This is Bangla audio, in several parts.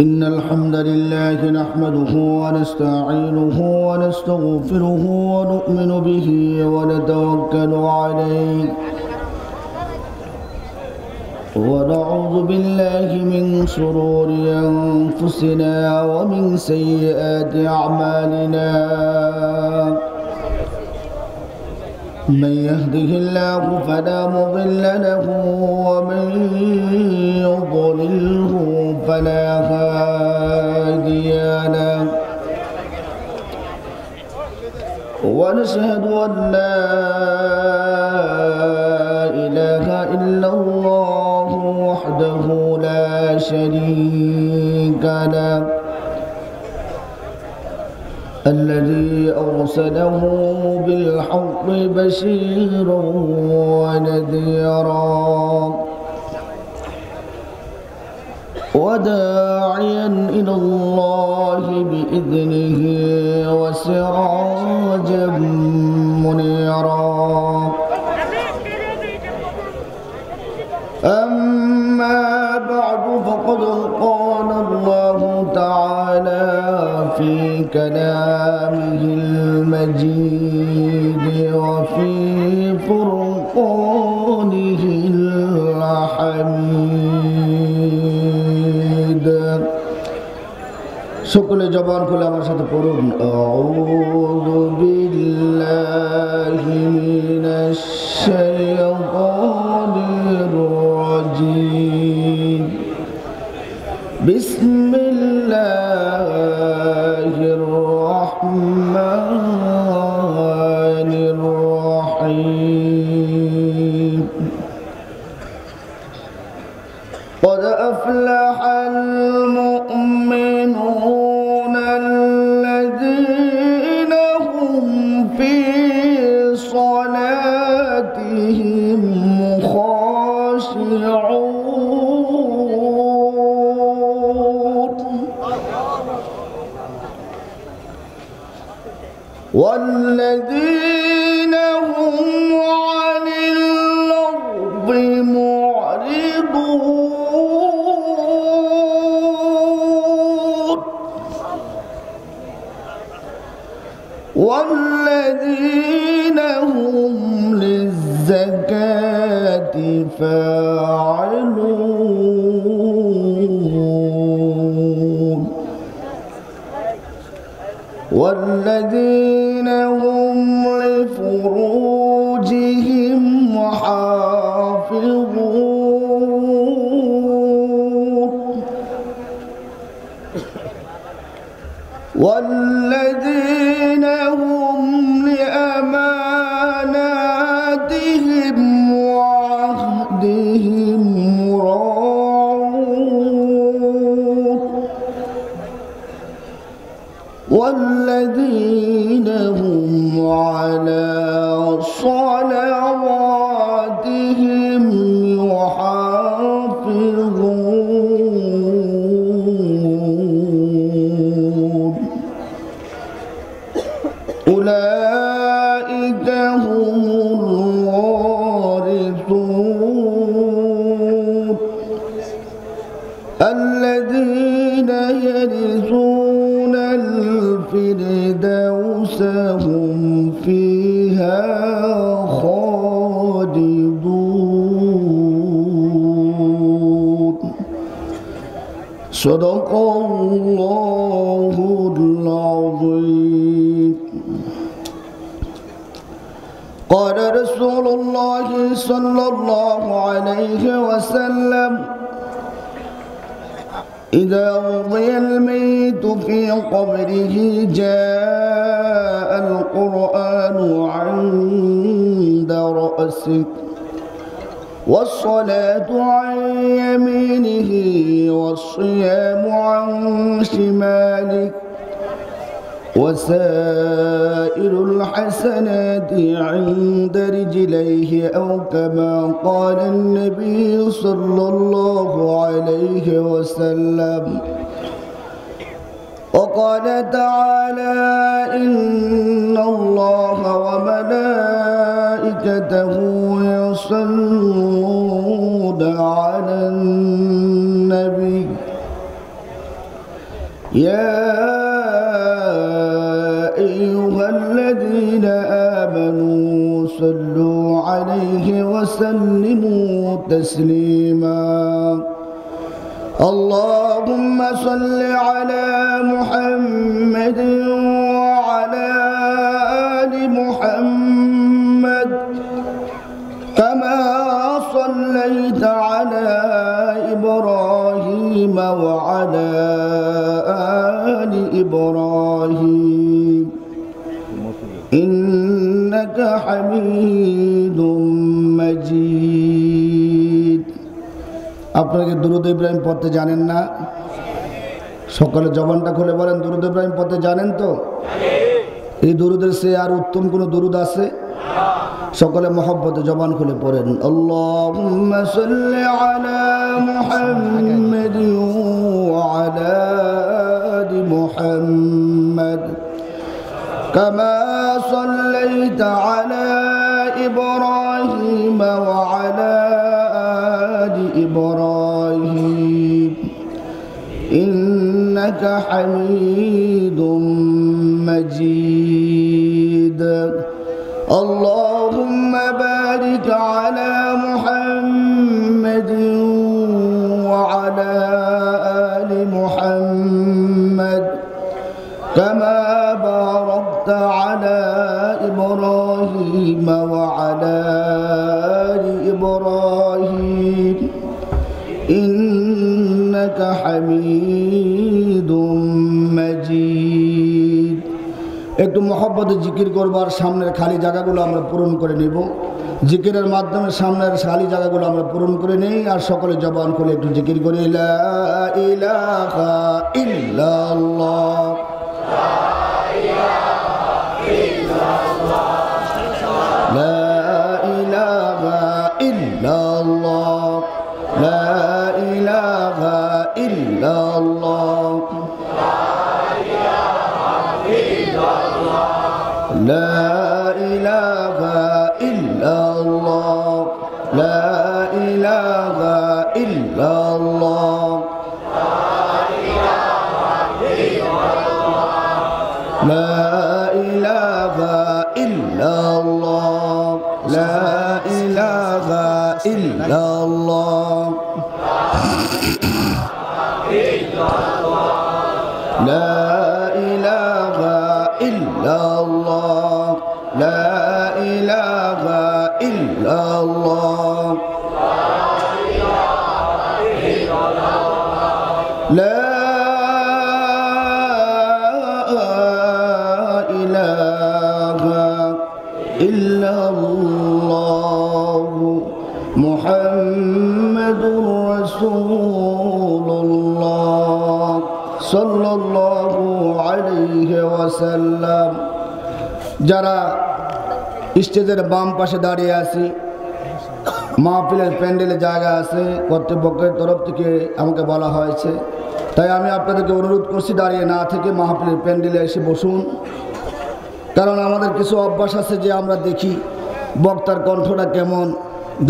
إن الحمد لله نحمده ونستعينه ونستغفره ونؤمن به ونتوكل عليه ونعوذ بالله من شرور أنفسنا ومن سيئات أعمالنا من يهده الله فلا مضل له ومن يضلله فلا هادي له ونشهد أن لا إله إلا الله وحده لا شريك له الذي أرسله بالحق بشيرا ونذيرا وداعيا إلى الله بإذنه وسراجا منيرا أما بعد فقد قال الله تعالى في كلامه المجيد وفي فرقانه الحميد সকলে জবান খুলে আমার সাথে পড়ুন আউযু বিল্লাহি মিনাশ শাইতানির রাজীম বিসমিল্লাহির রহমানির রহিম قد أفلح المؤمنون الذين هم في صلاتهم خاشعون والذين هم عن اللغو معرضون والذين هم للزكاة فاعلون والذين هم لفروجهم حافظون والذين هم لأماناتهم وعهدهم راعون والذين هم على صلواتهم يحافظون أولئك هم الوارثون الذين يرثون الفردوس هم فيها خالدون صدق الله العظيم قال رسول الله صلى الله عليه وسلم إذا وضع الميت في قبره جاء القرآن عند رأسه والصلاة عن يمينه والصيام عن شماله وسائر الحسنات عند رجليه أو كما قال النبي صلى الله عليه وسلم وقال تعالى إن الله وملائكته يصلون على النبي يا أيها الذين آمنوا صلوا عليه وسلموا تسليما اللهم صل على محمد وعلى آل محمد كما صليت على إبراهيم وعلى آل إبراهيم إنك حميد مجيد আপনারা কি দুরূদ ইব্রাহিম পড়তে জানেন না? সকলে জবানটা খুলে বলেন, দুরূদ ইব্রাহিম পড়তে জানেন তো? এই দুরূদের চেয়ে আর উত্তম কোনো দুরূদ আছে? সকলে মহব্বতে জবান খুলে পড়েন, আল্লাহুম্মা সাল্লি আলা মুহাম্মাদ ওয়া আলা আলি মুহাম্মাদ কামা সাল্লাইতা আলা ইব্রাহিম ওয়া আলা আলি ইব্রাহিম ইন্নাকা হামিদুম মাজিদ اللهم بارك على محمد وعلى آل محمد كما باركت على إبراهيم وعلى آل إبراهيم إنك حميد مجيد একটু মহব্বতে জিকির করবার সামনের খালি জায়গাগুলো আমরা পূরণ করে নেব। জিকিরের মাধ্যমে সামনের খালি জায়গাগুলো আমরা পূরণ করে নেই। আর সকলে জবান করে একটু জিকির করি, লা ইলাহা ইল্লাল্লাহ, লা ইলাহা ইল্লাল্লাহ, লা ইলাহা ইল্লাল্লাহ, لا إله إلا الله، لا إله إلا الله، لا إله إلا الله، لا إله إلا الله، لا إله إلا الله، لا إله إلا الله، لا إله إلا الله محمد رسول الله صلى الله عليه وسلم। যারা স্টেজের বাম পাশে দাঁড়িয়ে আছি, মাহফিলের প্যান্ডেলে জায়গা আছে, কর্তৃপক্ষের তরফ থেকে আমাকে বলা হয়েছে, তাই আমি আপনাদেরকে অনুরোধ করছি দাঁড়িয়ে না থেকে মাহফিলের প্যান্ডেলে এসে বসুন। কারণ আমাদের কিছু অভ্যাস আছে যে আমরা দেখি বক্তার কণ্ঠটা কেমন,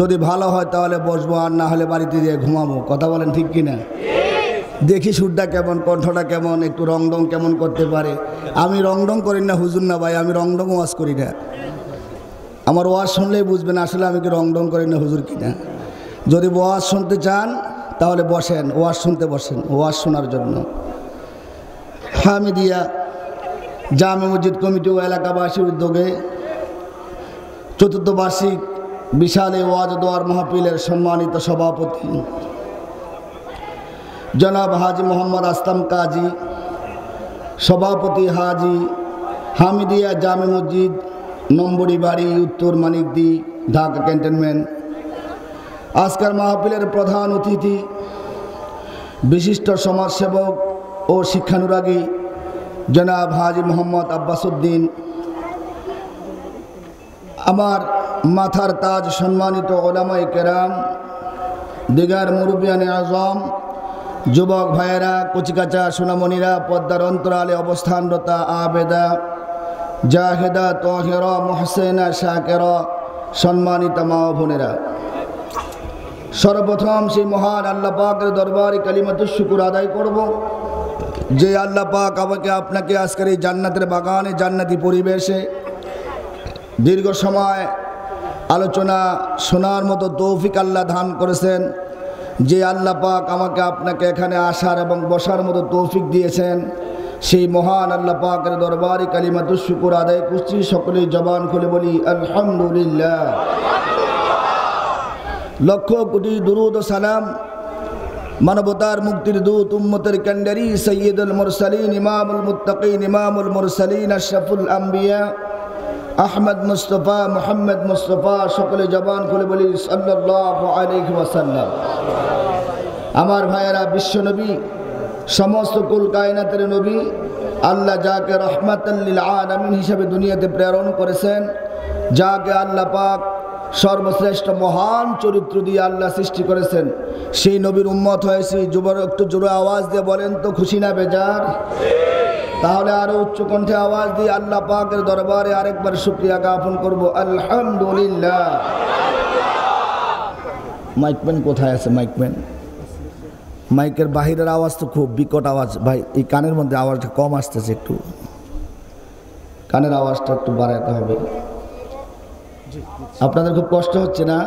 যদি ভালো হয় তাহলে বসবো, আর না হলে বাড়িতে যেয়ে ঘুমাবো। কথা বলেন ঠিক কিনা? দেখি সুরটা কেমন, কণ্ঠটা কেমন, একটু রংডং কেমন করতে পারে। আমি রংডং করি না হুজুর না ভাই, আমি রংডং ওয়াজ করি না। আমার ওয়াজ শুনলেই বুঝবেন আসলে আমি কি রংডং করি না হুজুর কিনা। যদি ওয়াজ শুনতে চান তাহলে বসেন, ওয়াজ শুনতে বসেন, ওয়াজ শোনার জন্য। হামিদিয়া জামে মসজিদ কমিটি ও এলাকাবাসীর উদ্যোগে চতুর্থ বার্ষিক বিশাল ওয়াজ দোয়ার মাহফিলের সম্মানিত সভাপতি জনাব হাজি মোহাম্মদ আসলাম কাজী, সভাপতি হাজি হামিদিয়া জামে মসজিদ নম্বরি বাড়ি, উত্তর মানিকদি, ঢাকা ক্যান্টনমেন্ট। আজকের মাহফিলের প্রধান অতিথি বিশিষ্ট সমাজসেবক ও শিক্ষানুরাগী জনাব হাজি মোহাম্মদ আব্বাসউদ্দিন, আমার মাথার তাজ সম্মানিত ওলামায়ে কেরাম, দিগার মুরব্বিয়ানে আজম, যুবক ভাইয়েরা, কচিকাচা সোনামণিরা, পদ্মার অন্তরালে অবস্থানরতা আবেদা, জাহেদা, তহেরা, মোহসেনা, শাকেরা, সম্মানিত মা ও বোনেরা, সর্বপ্রথম সেই মহান আল্লাহ পাকের দরবারে কালিমাতুশ শুকর আদায় করব, যে আল্লাহ পাক আমাকে আপনাকে আজকের এই জান্নাতের বাগানে জান্নাতি পরিবেশে দীর্ঘ সময় আলোচনা শোনার মতো তৌফিক আল্লাহ দান করেছেন, যে আল্লাহ পাক আমাকে আপনাকে এখানে আসার এবং বসার মতো তৌফিক দিয়েছেন, সেই মহান আল্লাহ পাকের দরবারে কালিমাতুশ শুকর আদায় করছি। সকলেই জবান খুলে বলি আলহামদুলিল্লাহ। লক্ষ কোটি দুরুদ ও সালাম মানবতার মুক্তির দূত উম্মতের কান্ডারি সৈয়দুল মুরসালিন ইমামুল মুত্তাকিন ইমামুল মুরসালিন আশরাফুল আম্বিয়া আহমদ মুস্তফা মুহাম্মদ মুস্তফা, সকলে জবান খুলে বলি সাল্লাল্লাহু আলাইহি ওয়াসাল্লাম। আমার ভাইয়েরা, বিশ্বনবী, সমস্ত কুল কায়নাতের নবী, আল্লাহ যাকে রহমাতাল লিল আলামিন হিসেবে দুনিয়াতে প্রেরণ করেছেন, যাকে আল্লাহ পাক সর্বশ্রেষ্ঠ মহান চরিত্র দিয়ে আল্লাহ সৃষ্টি করেছেন, সেই নবীর উম্মত হয়েছি। যুবক একটু জোরে আওয়াজ দিয়ে বলেন তো খুশি না বেজার? তাহলে আরো উচ্চ কণ্ঠে আওয়াজ দিয়ে আল্লাহ পাকের দরবারে আরেকবার শুকরিয়া জ্ঞাপন করব আলহামদুলিল্লাহ। মাইকম্যান কোথায় আছে? মাইকম্যান, মাইকের বাহিরের আওয়াজ তো খুব বিকট আওয়াজ ভাই, এই কানের মধ্যে আওয়াজটা কম আসতেছে, একটু কানের আওয়াজটা একটু বাড়াতে হবে। আপনাদের খুব কষ্ট হচ্ছে না?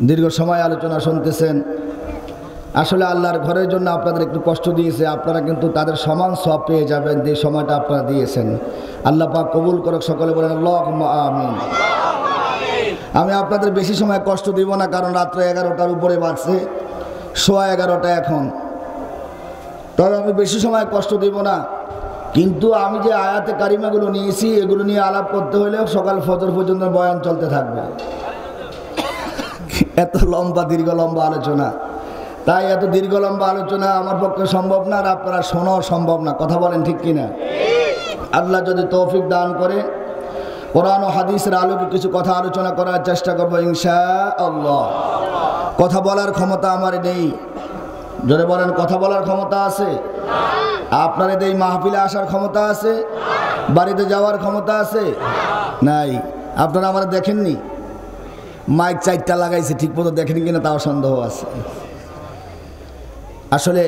দীর্ঘ সময় আলোচনা শুনতেছেন, আসলে আল্লাহর ঘরের জন্য আপনাদের একটু কষ্ট দিয়েছে, আপনারা কিন্তু তাদের সমান সওয়াব পেয়ে যাবেন যে সময়টা আপনারা দিয়েছেন। আল্লাহ পাক কবুল করুক, সকলে বলেন আল্লাহুম্মা আমিন। আমি আপনাদের বেশি সময় কষ্ট দিব না, কারণ রাত্রে 11টার উপরে বাজছে, 11:15 এখন, তবে আমি বেশি সময় কষ্ট দিব না। কিন্তু আমি যে আয়াতে কারিমাগুলো নিয়েছি, এগুলো নিয়ে আলাপ করতে হলে সকাল ফজর পর্যন্ত বয়ান চলতে থাকবে। এত লম্বা দীর্ঘ লম্বা আলোচনা, তাই এত দীর্ঘ লম্বা আলোচনা আমার পক্ষে সম্ভব না, আর আপনারা শোনাও সম্ভব না। কথা বলেন ঠিক কিনা? আল্লাহ যদি তৌফিক দান করে কোরআন ও হাদিসের আলোকে কিছু কথা আলোচনা করার চেষ্টা করবো ইনশাআল্লাহ। কথা বলার ক্ষমতা আমার নেই, যদি বলেন কথা বলার ক্ষমতা আছে? আপনার এই মাহফিলে আসার ক্ষমতা আছে? বাড়িতে যাওয়ার ক্ষমতা আছে? নাই। আপনারা আমার দেখেননি, মাইক 4টা লাগাইছে, ঠিক মতো দেখেন কিনা তাও সন্দেহ আছে। আসলে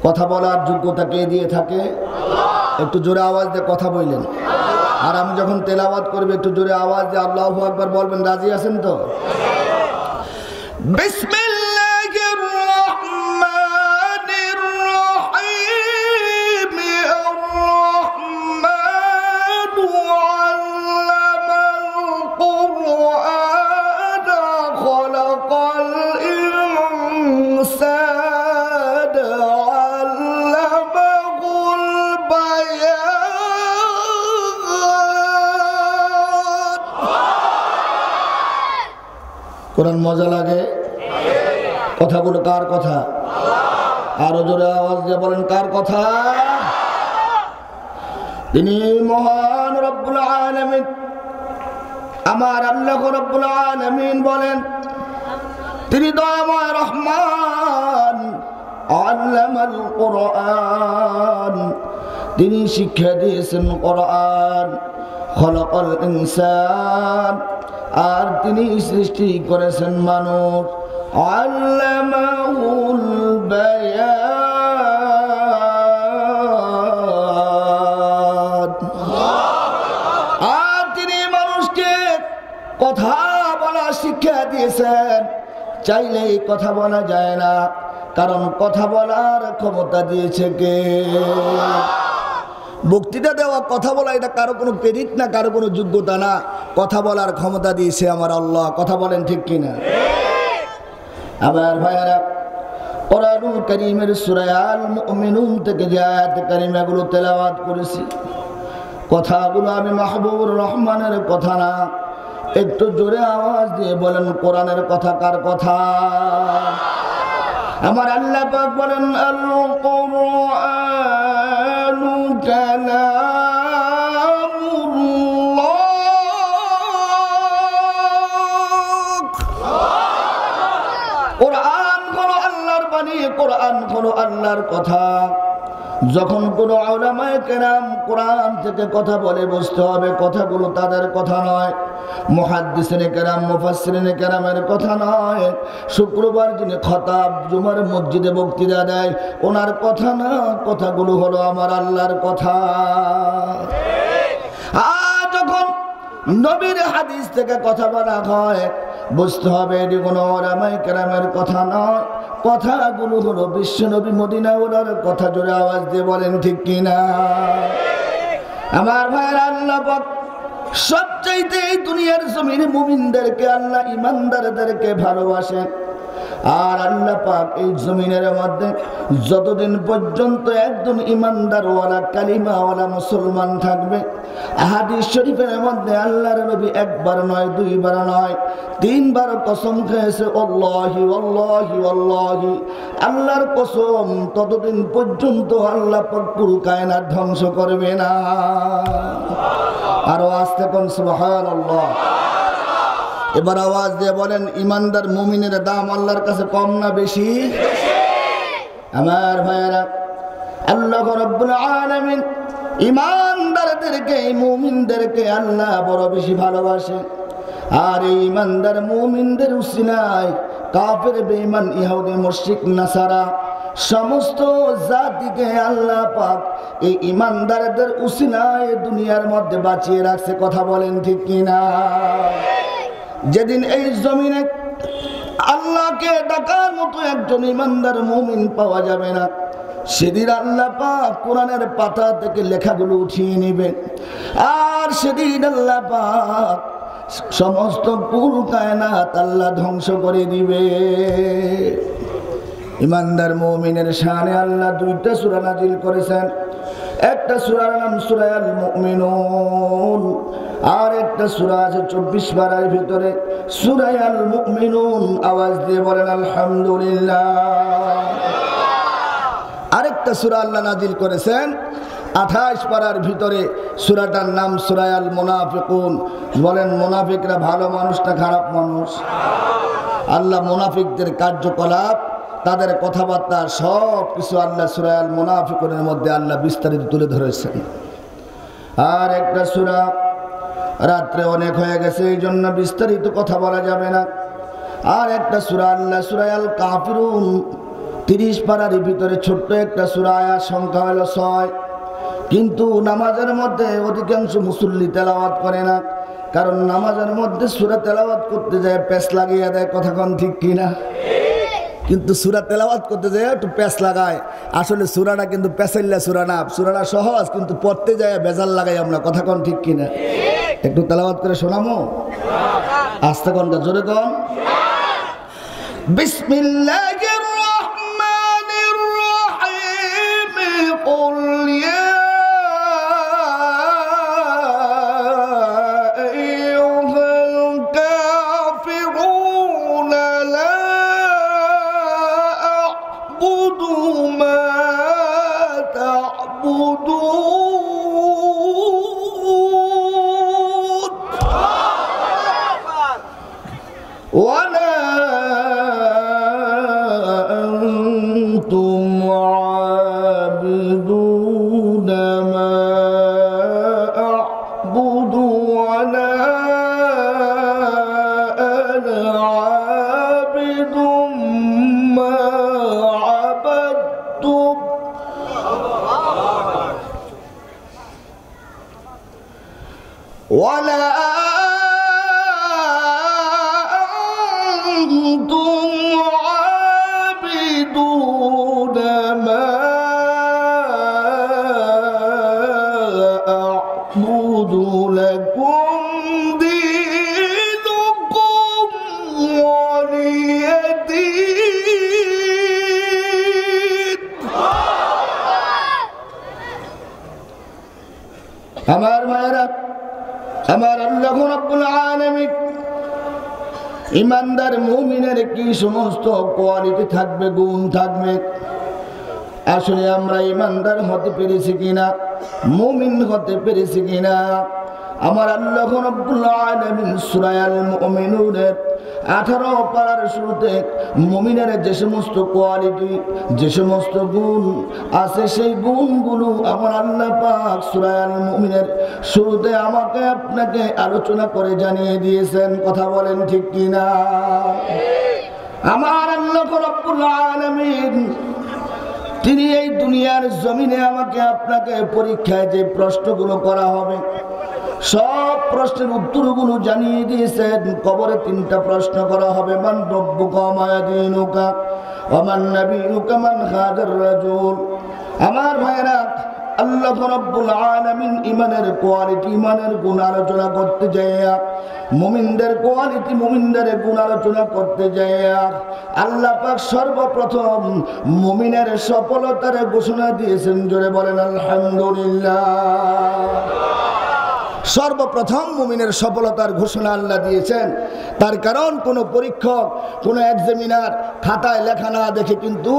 কথা বলার যোগ্যতা কে দিয়ে থাকে? একটু জোরে আওয়াজ দিয়ে কথা বললেন। আর আমি যখন তেলাওয়াত করবে একটু জোরে আওয়াজ দিয়ে আল্লাহু আকবার বলবেন। রাজি আছেন তো? বিসমিল্লাহির রহমানির রহিম। আর-রহমানু আল্লামাল কুরআনা খালাকাল ইনসানা আল্লামাহুল বায়ান। কোরআন মজা লাগে? কথাগুলো কার কথা? আরো জোরে আওয়াজ দিয়ে বলেন কার কথা? তিনি মহান রব্বুল আলামিন, আমার আল্লাহ রব্বুল আলামিন বলেন, তিনি দয়াময় রহমান, আল্লামাল কুরআন, তিনি শিক্ষা দিয়েছেন কোরআন, খলাকাল ইনসান, আর তিনি সৃষ্টি করেছেন মানুষ, আল্লামাহুল বায়ান, আর তিনি মানুষকে কথা বলা শিক্ষা দিয়েছেন। চাইলেই কথা বলা যায় না, কারণ কথা বলার ক্ষমতা দিয়েছে কে? বক্তৃতা দেওয়া, কথা বলা, এটা কারো কোনো ক্রেডিট না, কারো কোনো যোগ্যতা না। কথা বলার ক্ষমতা দিয়েছে আমার আল্লাহ। কথা বলেন ঠিক কিনা? আমার ভাইয়েরা, কোরআনুল কারীমের সূরা আল মুমিনুন থেকে যে আয়াত কারিমাগুলো তেলাওয়াত করেছি, কথাগুলো আমি মাহবুবুর রহমানের কথা না। একটু জোরে আওয়াজ দিয়ে বলেন কোরআনের কথা কার কথা? আমার আল্লাহ পাক বলেন আল কুরআনু কালামুল্লাহ। কোরআন হলো আল্লাহর বাণী, কোরআন হলো আল্লাহর কথা। যখন কোনো উলামায়ে কেরাম কোরআন থেকে কথা বলে বুঝতে হবে কথাগুলো তাদের কথা নয়, মুহাদ্দিসিনে কেরাম মুফাসসিরিনে কেরামের কথা নয়, শুক্রবার যিনি খতাব জুমার মসজিদে বক্তৃতা দেয় ওনার কথা না, কথাগুলো হলো আমার আল্লাহর কথা। যখন নবীর হাদিস থেকে কথা বলা হয় বুঝতে হবে এটি কোনো ওলামায়ে কেরামের কথা নয়, কথাগুলো হলো বিশ্ব নবী মদিনা ওলার কথা। জোরে আওয়াজ দিয়ে বলেন ঠিক কিনা? আমার ভাইয়েরা, আল্লাহ পাক সবচাইতে এই দুনিয়ার জমিনে মুমিনদেরকে, আল্লাহ ইমানদারদেরকে ভালোবাসেন। আর আল্লাহ পাক এই জমিনের মধ্যে যতদিন পর্যন্ত একজন ইমানদারওয়ালা কালিমাওয়ালা মুসলমান থাকবে, হাদিস শরীফের মধ্যে আল্লাহর নবী একবার নয়, দুইবার নয়, তিনবার কসম খেয়েছে, আল্লাহি আল্লাহি আল্লাহি, আল্লাহর কসম, ততদিন পর্যন্ত আল্লাহ পাক পুরো কায়নাত ধ্বংস করবে না। আরো আস্তে কোন সুবহানাল্লাহ। এবার আওয়াজ দিয়ে বলেন, ইমানদার মুমিনের দাম আল্লাহর কাছে কম না বেশি? আমার ভাইয়েরা, আল্লাহ রাব্বুল আলামিন ইমানদারদেরকে, মুমিনদেরকে আল্লাহ বড় বেশি ভালোবাসে। আর এই ইমানদার মুমিনদের উসিলায় কাফের, বেঈমান, ইহুদি, মুশরিক, নাসারা সমস্ত জাতিকে আল্লাহ পাক এই ইমানদারদের উসিলায় দুনিয়ার মধ্যে বাঁচিয়ে রাখছে। কথা বলেন ঠিক কিনা? যেদিন এই জমিনে আল্লাহকে ডাকার মতো একজন ইমানদার মুমিন পাওয়া যাবে না, সেদিন আল্লাহ পাক কোরআনের পাতা থেকে লেখাগুলো উঠিয়ে নেবেন। আর সেদিন আল্লাহ পাক সমস্ত কুল কায়নাত আল্লাহ ধ্বংস করে দিবে। ইমানদার মুমিনের শানে আল্লাহ দুইটা সূরা নাজিল করেছেন। একটা সূরার নাম সূরা আল মুমিনুন, আর একটা সূরা আছে 24 পারার ভিতরে, সূরা আল মুমিনুন। আওয়াজ দিয়ে বলেন আলহামদুলিল্লাহ। আরেকটা সূরা আল্লাহ নাজিল করেছেন 28 পারার ভিতরে, সূরাটার নাম সূরা আল মুনাফিকুন। বলেন, মুনাফিকরা ভালো মানুষ না খারাপ মানুষ? আল্লাহ মুনাফিকদের কার্যকলাপ, তাদের কথাবার্তা সব কিছু আল্লাহ সূরা আল মুনাফিকুনের মধ্যে আল্লাহ বিস্তারিত তুলে ধরেছেন। আর একটা সূরা, রাত্রে অনেক হয়ে গেছে এই জন্য বিস্তারিত কথা বলা যাবে না। আর একটা সূরা আল্লাহ সূরা আল কাফিরুন 30 পারার ভিতরে, ছোট্ট একটা সূরা, আয়াত সংখ্যা হলো 6। কিন্তু নামাজের মধ্যে অধিকাংশ মুসল্লি তেলাওয়াত করে না, কারণ নামাজের মধ্যে সূরা তেলাওয়াত করতে যায় পেঁচ লাগিয়ে দেয়। কথা কোন ঠিক কিনা? কিন্তু সূরা তেলাওয়াত করতে যায় একটু পেঁচ লাগায়। আসলে সূরাটা কিন্তু পেঁচাইল্লা সূরা না, সূরাটা সহজ, কিন্তু পড়তে যায় বেজাল লাগাই আমরা। কথা কোন ঠিক কিনা? একটু তেলাওয়াত করে শোনামো? আস্তে কোন, জোরে কোন। বিসমিল্লাহির রহমানির রহিম, কুল ইয়া আইয়ুহাল কাফিরুন লা আ'বুদু মা তা'বুদুন ওয়ালা আনতুম আ'বিদুনা মা আ'বুদু ওয়ালা আনা আ'বিদুম মা আ'বাদতুম ওয়ালা أنتم عابدون ما أعبد لكم دينكم ولي دين। আমার মায়েরা, আমার আল্লাহ রাব্বুল আলামিন ইমানদার মুমিনের কি সমস্ত কোয়ালিটি থাকবে, গুণ থাকবে, আসলে আমরা ইমানদার হতে পেরেছি কিনা, মুমিন হতে পেরেছি কিনা, আমার আল্লাহ রাব্বুল আলামিন সূরা আল মুমিনুনের 18 পারার শুরুতে মুমিনের যে সমস্ত কোয়ালিটি, যে সমস্ত গুণ আছে, সেই গুণগুলো আমার আল্লাহ পাক সূরা আল মুমিনের শুরুতে আমাকে আপনাকে আলোচনা করে জানিয়ে দিয়েছেন। কথা বলেন ঠিক কিনা? আমার আল্লাহ রাব্বুল আলামিন তিনি এই দুনিয়ার জমিনে আমাকে আপনাকে পরীক্ষায় যে প্রশ্নগুলো করা হবে, সব প্রশ্নের উত্তরগুলো জানিয়ে দিয়েছেন। কবরে 3টা প্রশ্ন করা হবে, মান রব্বুকা মা দীনুকা ওয়া মান নাবিয়ুকা মান হাদার রাজুল। আমার ভাইরা, আল্লাহ রাব্বুল আলামিন ইমানের কোয়ালিটি, ইমানের গুণ আলোচনা করতে যাইয়া, মুমিনদের কোয়ালিটি, মুমিনদের গুণ আলোচনা করতে যাইয়া আল্লাহ পাক সর্বপ্রথম মুমিনের সফলতার ঘোষণা দিয়েছেন। জোরে বলেন আলহামদুলিল্লাহ। সর্বপ্রথম মুমিনের সফলতার ঘোষণা আল্লাহ দিয়েছেন। তার কারণ কোনো পরীক্ষক, কোনো এক্সামিনার খাতায় লেখা না দেখে কিন্তু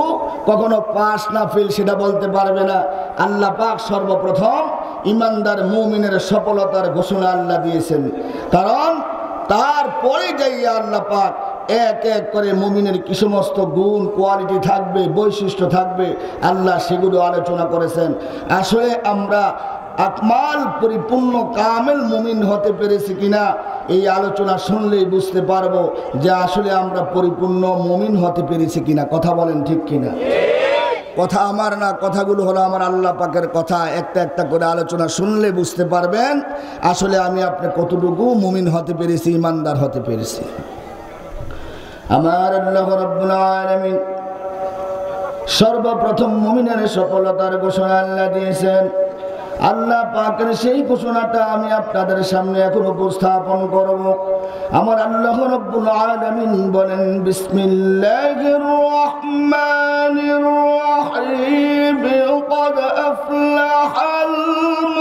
কখনো পাস না ফেল সেটা বলতে পারবে না। আল্লাহ পাক সর্বপ্রথম ইমানদার মুমিনের সফলতার ঘোষণা আল্লাহ দিয়েছেন। কারণ তারপরে যাইয়া আল্লাহ পাক এক এক করে মুমিনের কি সমস্ত গুণ কোয়ালিটি থাকবে, বৈশিষ্ট্য থাকবে, আল্লাহ সেগুলো আলোচনা করেছেন। আসলে আমরা আকমাল পরিপূর্ণ কামেল মুমিন হতে পেরেছি কিনা এই আলোচনা শুনলেই বুঝতে পারবো যে আসলে আমরা পরিপূর্ণ মুমিন হতে পেরেছি কিনা। কথা বলেন ঠিক কিনা? কথা আমার না, কথাগুলো হলো আমার আল্লাহ পাকের কথা। একটা একটা করে আলোচনা শুনলে বুঝতে পারবেন আসলে আমি আপনি কতটুকু মুমিন হতে পেরেছি, ইমানদার হতে পেরেছি। আমার আল্লাহ রাব্বুল আলামিন সর্বপ্রথম মুমিনের সফলতার ঘোষণা আল্লাহ দিয়েছেন। আল্লাহ পাকের সেই ঘোষণাটা আমি আপনাদের সামনে এখন উপস্থাপন করব। আমার আল্লাহ রাব্বুল আলামিন বলেন, বিসমিল্লাহির রহমানির রহিম, قد أفلح المؤمنون।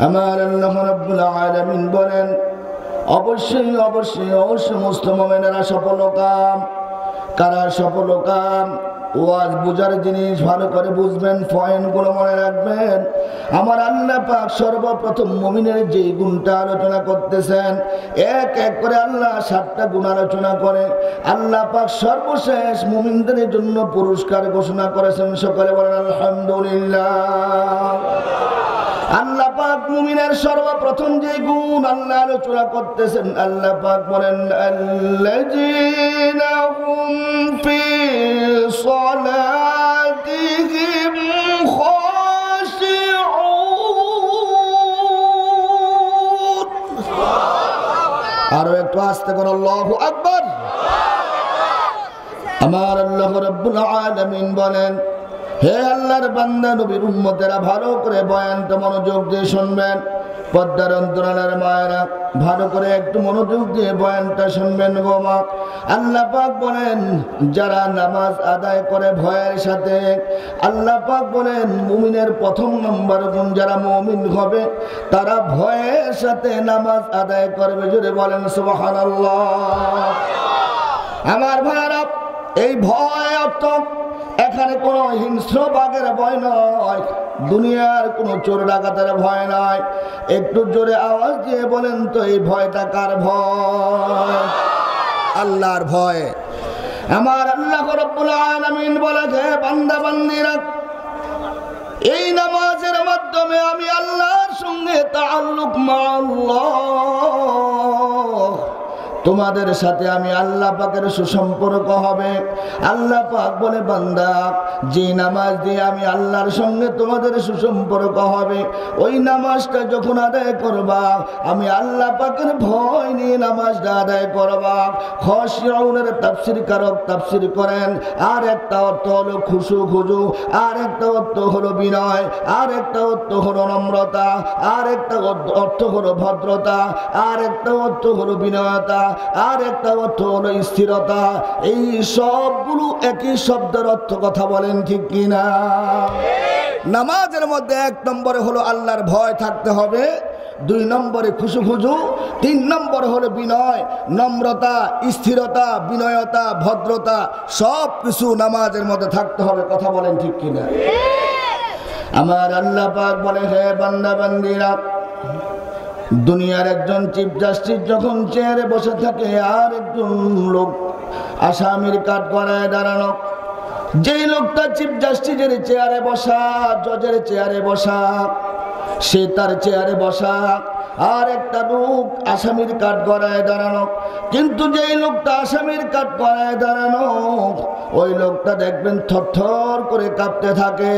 আমার আল্লাহ রাব্বুল আলামিন বলেন, অবশ্যই অবশ্যই ওই সমস্ত মুমিনেরা সফল কাম। কারা সফল কাম? ওয়াজ বুঝার জিনিস ভালো করে বুঝবেন, পয়েন্টগুলো মনে রাখবেন। আমার আল্লাহ পাক সর্বপ্রথম মুমিনের যে গুণটা আলোচনা করতেছেন, এক এক করে আল্লাহ 7টা গুণ আলোচনা করে আল্লাহ পাক সর্বশেষ মুমিনদের জন্য পুরস্কার ঘোষণা করেছেন। সকলে বলেন আলহামদুলিল্লাহ। আল্লাহ পাক মুমিনের সর্বপ্রথম যে গুণ আল্লাহ আলোচনা করতেছেন, আল্লাহ পাক বলেন, আল্লাযীনা হুম ফি সালাতিহিম খাশিউন। আরো একটু আস্তে করে আল্লাহু আকবার। আমার আল্লাহ রাব্বুল আলামিন বলেন, হে আল্লাহর বান্দা নবীর উম্মতেরা, ভালো করে বয়ানটা মনোযোগ দিয়ে শুনবেন। পর্দার অন্তরালের মায়েরা ভালো করে একটু মনোযোগ দিয়ে বয়ানটা শুনবেন গো মা। আল্লাহ পাক বলেন, যারা নামাজ আদায় করে ভয়ের সাথে, আল্লাহ পাক বলেন মুমিনের প্রথম নম্বর গুণ, যারা মুমিন হবে তারা ভয়ের সাথে নামাজ আদায় করবে। জোরে বলেন সুবহানাল্লাহ। আমার ভাইরা, এই ভয় অর্থ এখানে কোনো হিংস্র বাঘের ভয় নয়, দুনিয়ার কোনো চোর ডাকাতের ভয় নয়। একটু জোরে আওয়াজ দিয়ে বলেন তো, এই ভয়টা কার ভয়? আল্লাহর ভয়। আমার আল্লাহ রাব্বুল আলামিন বলেছে, বান্দা বান্দীরা, এই নামাজের মাধ্যমে আমি আল্লাহর সঙ্গে তাআল্লুক মাআল্লাহ, তোমাদের সাথে আমি আল্লাহ পাকের সুসম্পর্ক হবে। আল্লাহ পাক বলে, বান্দা, যে নামাজ দিয়ে আমি আল্লাহর সঙ্গে তোমাদের সুসম্পর্ক হবে, ওই নামাজটা যখন আদায় করবা, আমি আল্লাহ পাকের ভয় নিয়ে নামাজটা আদায় করবা। খাশিউনের তাফসীর কারক তাফসীর করেন, আর একটা অর্থ হলো খুশু খুজু, আর একটা অর্থ হলো বিনয়, আর একটা অর্থ হলো নম্রতা, আর একটা অর্থ হলো ভদ্রতা, আর একটা অর্থ হলো বিনয়তা, আর একটা অর্থ হলো স্থিরতা। এই সবগুলো একই শব্দের অর্থ। কথা বলেন ঠিক কিনা? নামাজের মধ্যে 1 নম্বরে হলো আল্লাহর ভয় থাকতে হবে, 2 নম্বরে খুশুখুজু, 3 নম্বর হলো বিনয়, নম্রতা, স্থিরতা, বিনয়তা, ভদ্রতা, সব কিছু নামাজের মধ্যে থাকতে হবে। কথা বলেন ঠিক কিনা? আমার আল্লাহ পাক বলে, হে বান্দা বান্দিরা, দুনিয়ার একজন চিফ জাস্টিস যখন চেয়ারে বসে থাকে আর একজন লোক আসামির কাঠ করায় দাঁড়ানো, যেই লোকটা চিফ জাস্টিসের চেয়ারে বসা, জজের চেয়ারে বসা, সে তার চেয়ারে বসা, আর একটা লোক আসামির কাঠ করায় দাঁড়ানো। কিন্তু যেই লোকটা আসামির কাঠ করায় দাঁড়ানো, ওই লোকটা দেখবেন থরথর করে কাঁপতে থাকে।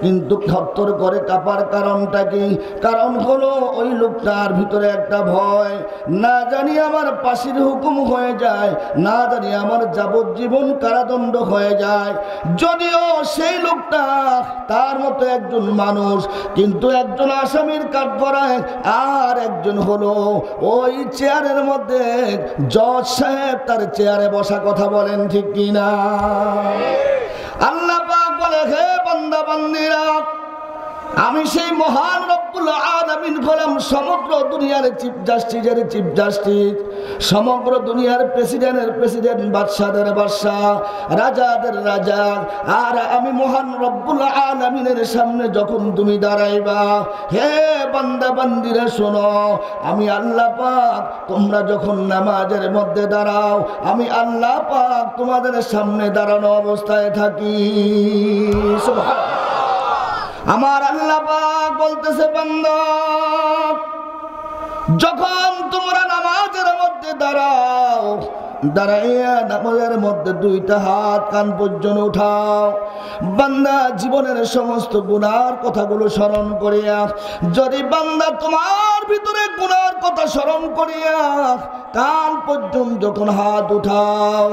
কিন্তু থরথর করে কাঁপার কারণটা কি? কারণ হলো ওই লোকটার ভিতরে একটা ভয়, না জানি আমার ফাঁসির হুকুম হয়ে যায়, না জানি আমার যাবজ্জীবন কারাদণ্ড হয়ে যায়। যদিও সেই লোকটা তার মতো একজন মানুষ, কিন্তু একজন আসামির কাঠ করায়, আর একজন হলো ওই চেয়ারের মধ্যে জজ সাহেব তার চেয়ারে বসা। কথা বলেন ঠিক কিনা? আল্লাহ পাক বলে, হে বান্দা বান্দিরা, আমি সেই মহান রব্বুল আলামিন হলাম সমগ্র দুনিয়ার চিফ জাস্টিসের চিফ জাস্টিস, সমগ্র দুনিয়ার প্রেসিডেন্টের প্রেসিডেন্ট, বাদশাদের বাদশাহ, রাজাদের রাজা। আর আমি মহান রব্বুল আলামিনের সামনে যখন তুমি দাঁড়াইবা, হে বান্দা বান্দিরা শোনো, আমি আল্লাহ পাক তোমরা যখন নামাজের মধ্যে দাঁড়াও, আমি আল্লাহ পাক তোমাদের সামনে দাঁড়ানো অবস্থায় থাকি। সুবহানাল্লাহ। আমার আল্লাহ পাক বলতেছে, বান্দা, যখন তোমরা নামাজের মধ্যে দাঁড়াও, দাঁড়াইয়া নামাজের মধ্যে 2টা হাত কান পর্যন্ত উঠাও। বান্দা জীবনের সমস্ত গুনার কথাগুলো স্মরণ করিয়া, যদি বান্দা তোমার ভিতরে গুনার কথা স্মরণ করিয়া কান পর্যন্ত যখন হাত উঠাও,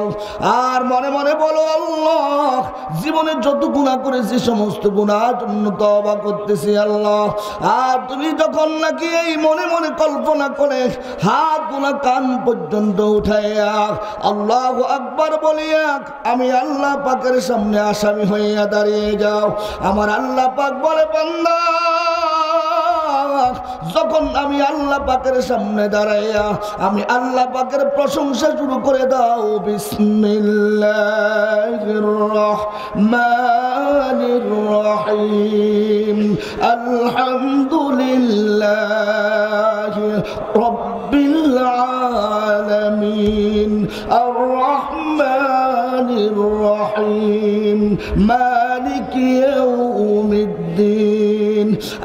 আর মনে মনে বলো, আল্লাহ, জীবনে যত গুনাহ করেছি সমস্ত গুনার জন্য তওবা করতেছি আল্লাহ। আর তুমি যখন নাকি এই মনে মনে কল্পনা করে হাত গুনা কান পর্যন্ত উঠাইয়া আল্লাহু আকবার বলিয়া আমি আল্লাহ পাকের সামনে আসামি হইয়া দাঁড়িয়ে যাও, আমার আল্লাহ পাক বলে, বান্দা, যখন আমি আল্লাহ পাকের সামনে দাঁড়াইয়া আমি আল্লাহ পাকের প্রশংসা শুরু করে দাও, বিসমিল্লাহির রহমানির রহিম, আলহামদুলিল্লাহি রাব্বিল আলামিন, আর রহমানির রহিম, মালিকি ইয়াউমিদ্দিন।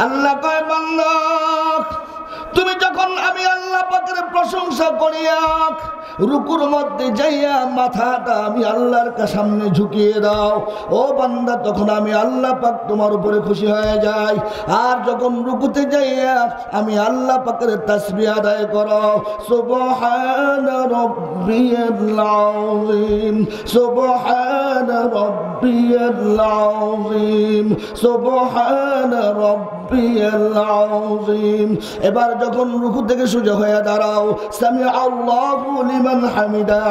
আল্লাহ কয়, বান্দা, তুমি যখন আমি আল্লাহ পাকের প্রশংসা করিয়া রুকুর মধ্যে যাইয়া মাথাটা আমি আল্লাহর সামনে ঝুঁকিয়ে দাও, ও বান্দা, তখন আমি আল্লাহ পাক তোমার উপরে খুশি হয়ে যাই। আর যখন রুকুতে যাইয়া আমি আল্লাহ পাকের তাসবিহ আদায় করো, সুবহানা রাব্বিয়াল আযীম, সুবহানা রাব্বিয়াল আযীম, সুবহানা রাব্বিয়াল আযীম। এবার যখন রুকু থেকে সোজা হয়ে দাঁড়াও, সামিআ আল্লাহু লিমান হামিদা,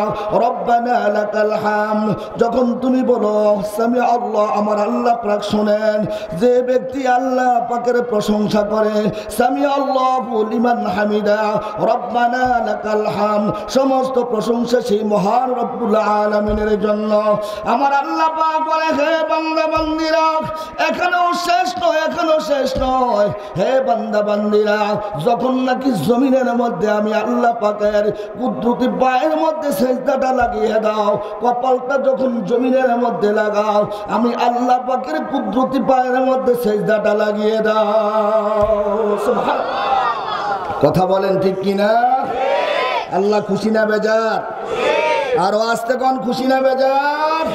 রব্বানা লাকাল হামদ। যখন তুমি বলো সামিআ আল্লাহ, আমার আল্লাহ পাক শুনেন, যে ব্যক্তি আল্লাহ পাকের প্রশংসা করে, সামিআ আল্লাহু লিমান হামিদা, রব্বানা লাকাল হামদ, সমস্ত প্রশংসা সেই মহান রব্বুল আলামিনের জন্য। আমার আল্লাহ পাক বলে, হে বান্দা বান্দিরা, এখনো শেষ নয়, এখনো শেষ নয়। হে বান্দা বান্দিরা, যখন নাকি জমিনের মধ্যে আমি আল্লাহ পাকের কুদরতি পায়ের মধ্যে সেজদাটা লাগিয়ে দাও, কপালটা যখন জমিনের মধ্যে লাগাও, আমি আল্লাহ পাকের কুদরতি পায়ের মধ্যে সেজদাটা লাগিয়ে দাও। সুবহানাল্লাহ। কথা বলেন ঠিক কিনা? আল্লাহ খুশি না বেজার? আরো আসতে কোন খুশি না বেজার?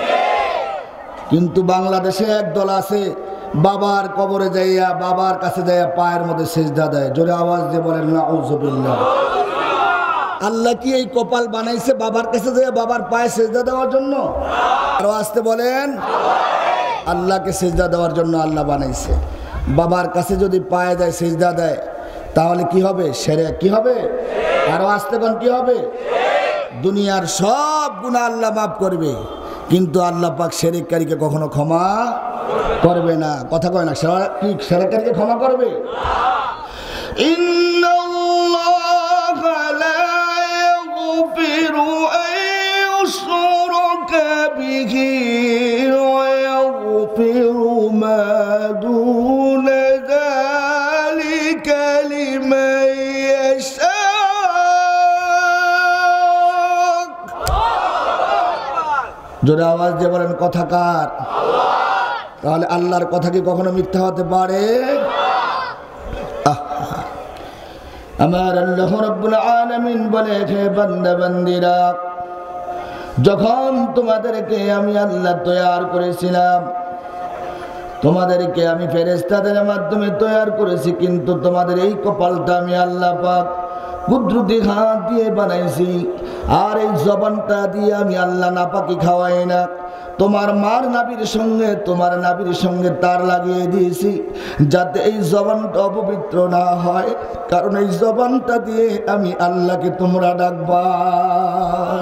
কিন্তু বাংলাদেশে একদল আছে, বাবার কবরে যাইয়া বাবার কাছে যাইয়া পায়ের মধ্যে সেজদা দেয়। জোরে আওয়াজ দিয়ে বলেন নাউযুবিল্লাহ। আল্লাহ কি এই কপাল বানাইছে বাবার কাছে যাইয়া বাবার পায়ে সেজদা দেওয়ার জন্য? আরো আসতে বলেন, আল্লাহকে সেজদা দেওয়ার জন্য আল্লাহ বানাইছে। বাবার কাছে যদি পায়ে যায় সেজদা দেয়, তাহলে কি হবে? শিরক। কি হবে? আরো আসতে কোন কি হবে? দুনিয়ার সব গুনাহ আল্লাহ মাফ করবে, কিন্তু আল্লাহ পাক শিরককারীকে কখনো ক্ষমা করবে না। কথা কয় না? শিরককারীকে ক্ষমা করবে? ইন্নাল্লাহা লা ইয়াগফিরু আন ইউশরাকা বিহি ওয়া ইয়াগফিরু মা দুনা যালিকা লিমান ইয়াশা। জোরে আওয়াজ দিয়ে বলেন কথা কার? তাহলে আল্লাহর কথা কি কখনো মিথ্যা হতে পারে? আমার আল্লাহ রাব্বুল আলামিন বলে, হে বান্দা বান্দিরা, যখন তোমাদেরকে আমি আল্লাহ তৈয়ার করেছিলাম, তোমাদেরকে আমি ফেরেশতাদের মাধ্যমে তৈয়ার করেছি, কিন্তু তোমাদের এই কপালটা আমি আল্লাহ পাক কুদরতি হাত দিয়ে বানাইছি। আর এই জবানটা দিয়ে আমি আল্লাহ নাপাকি খাওয়াই না, তোমার মার নাবির সঙ্গে তার লাগিয়ে দিয়েছি, যাতে এই জবানটা অপবিত্র না হয়। কারণ এই জবানটা দিয়ে আমি আল্লাহকে তোমরা ডাকবা।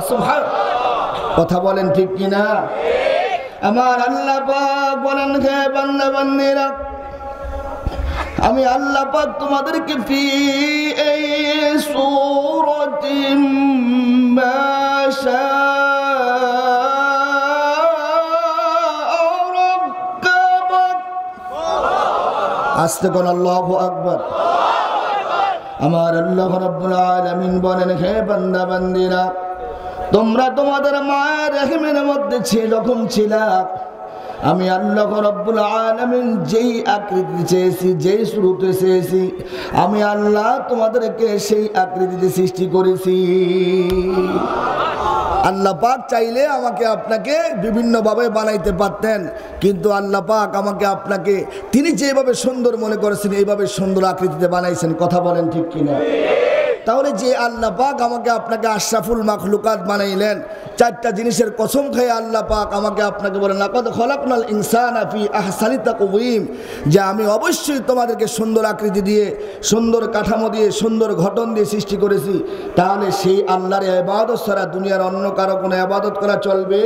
সুবহানাল্লাহ। কথা বলেন ঠিক কিনা? আমার আল্লাহ পাক বলেন, হে বান্দা বান্দিরা, আমি আল্লাহ পাক তোমাদেরকে ফি এই সূরাতিন মা আস্তে কোন আল্লাহু আকবার। আমার আল্লাহ রাব্বুল আলামিন বলেন, হে বান্দা বান্দিরা, তোমরা তোমাদের মায়ের রহিমের মধ্যে যখন ছিলা, আমি আল্লাহ রাব্বুল আলামিন যেই আকৃতি চেয়েছি, যেই শুরুতে চেয়েছি, আমি আল্লাহ তোমাদেরকে সেই আকৃতিতে সৃষ্টি করেছি। আল্লাহ পাক চাইলে আমাকে আপনাকে বিভিন্নভাবে বানাইতে পারতেন, কিন্তু আল্লাহ পাক আমাকে আপনাকে তিনি যেভাবে সুন্দর মনে করেছেন এইভাবে সুন্দর আকৃতিতে বানাইছেন। কথা বলেন ঠিক কিনা? তাহলে যে আল্লাহ পাক আমাকে আপনাকে আশরাফুল মাখলুকাত বানাইলেন, চারটা জিনিসের কসম খেয়ে আল্লাহ পাক আমাকে আপনাকে বলেন, লাকাদ খলাকনাল ইনসানা ফি আহসানি তাকওয়িম, যে আমি অবশ্যই তোমাদেরকে সুন্দর আকৃতি দিয়ে, সুন্দর কাঠামো দিয়ে, সুন্দর গঠন দিয়ে সৃষ্টি করেছি। তাহলে সেই আল্লাহর ইবাদত ছাড়া দুনিয়ার অন্য কারো কোনো ইবাদত করা চলবে?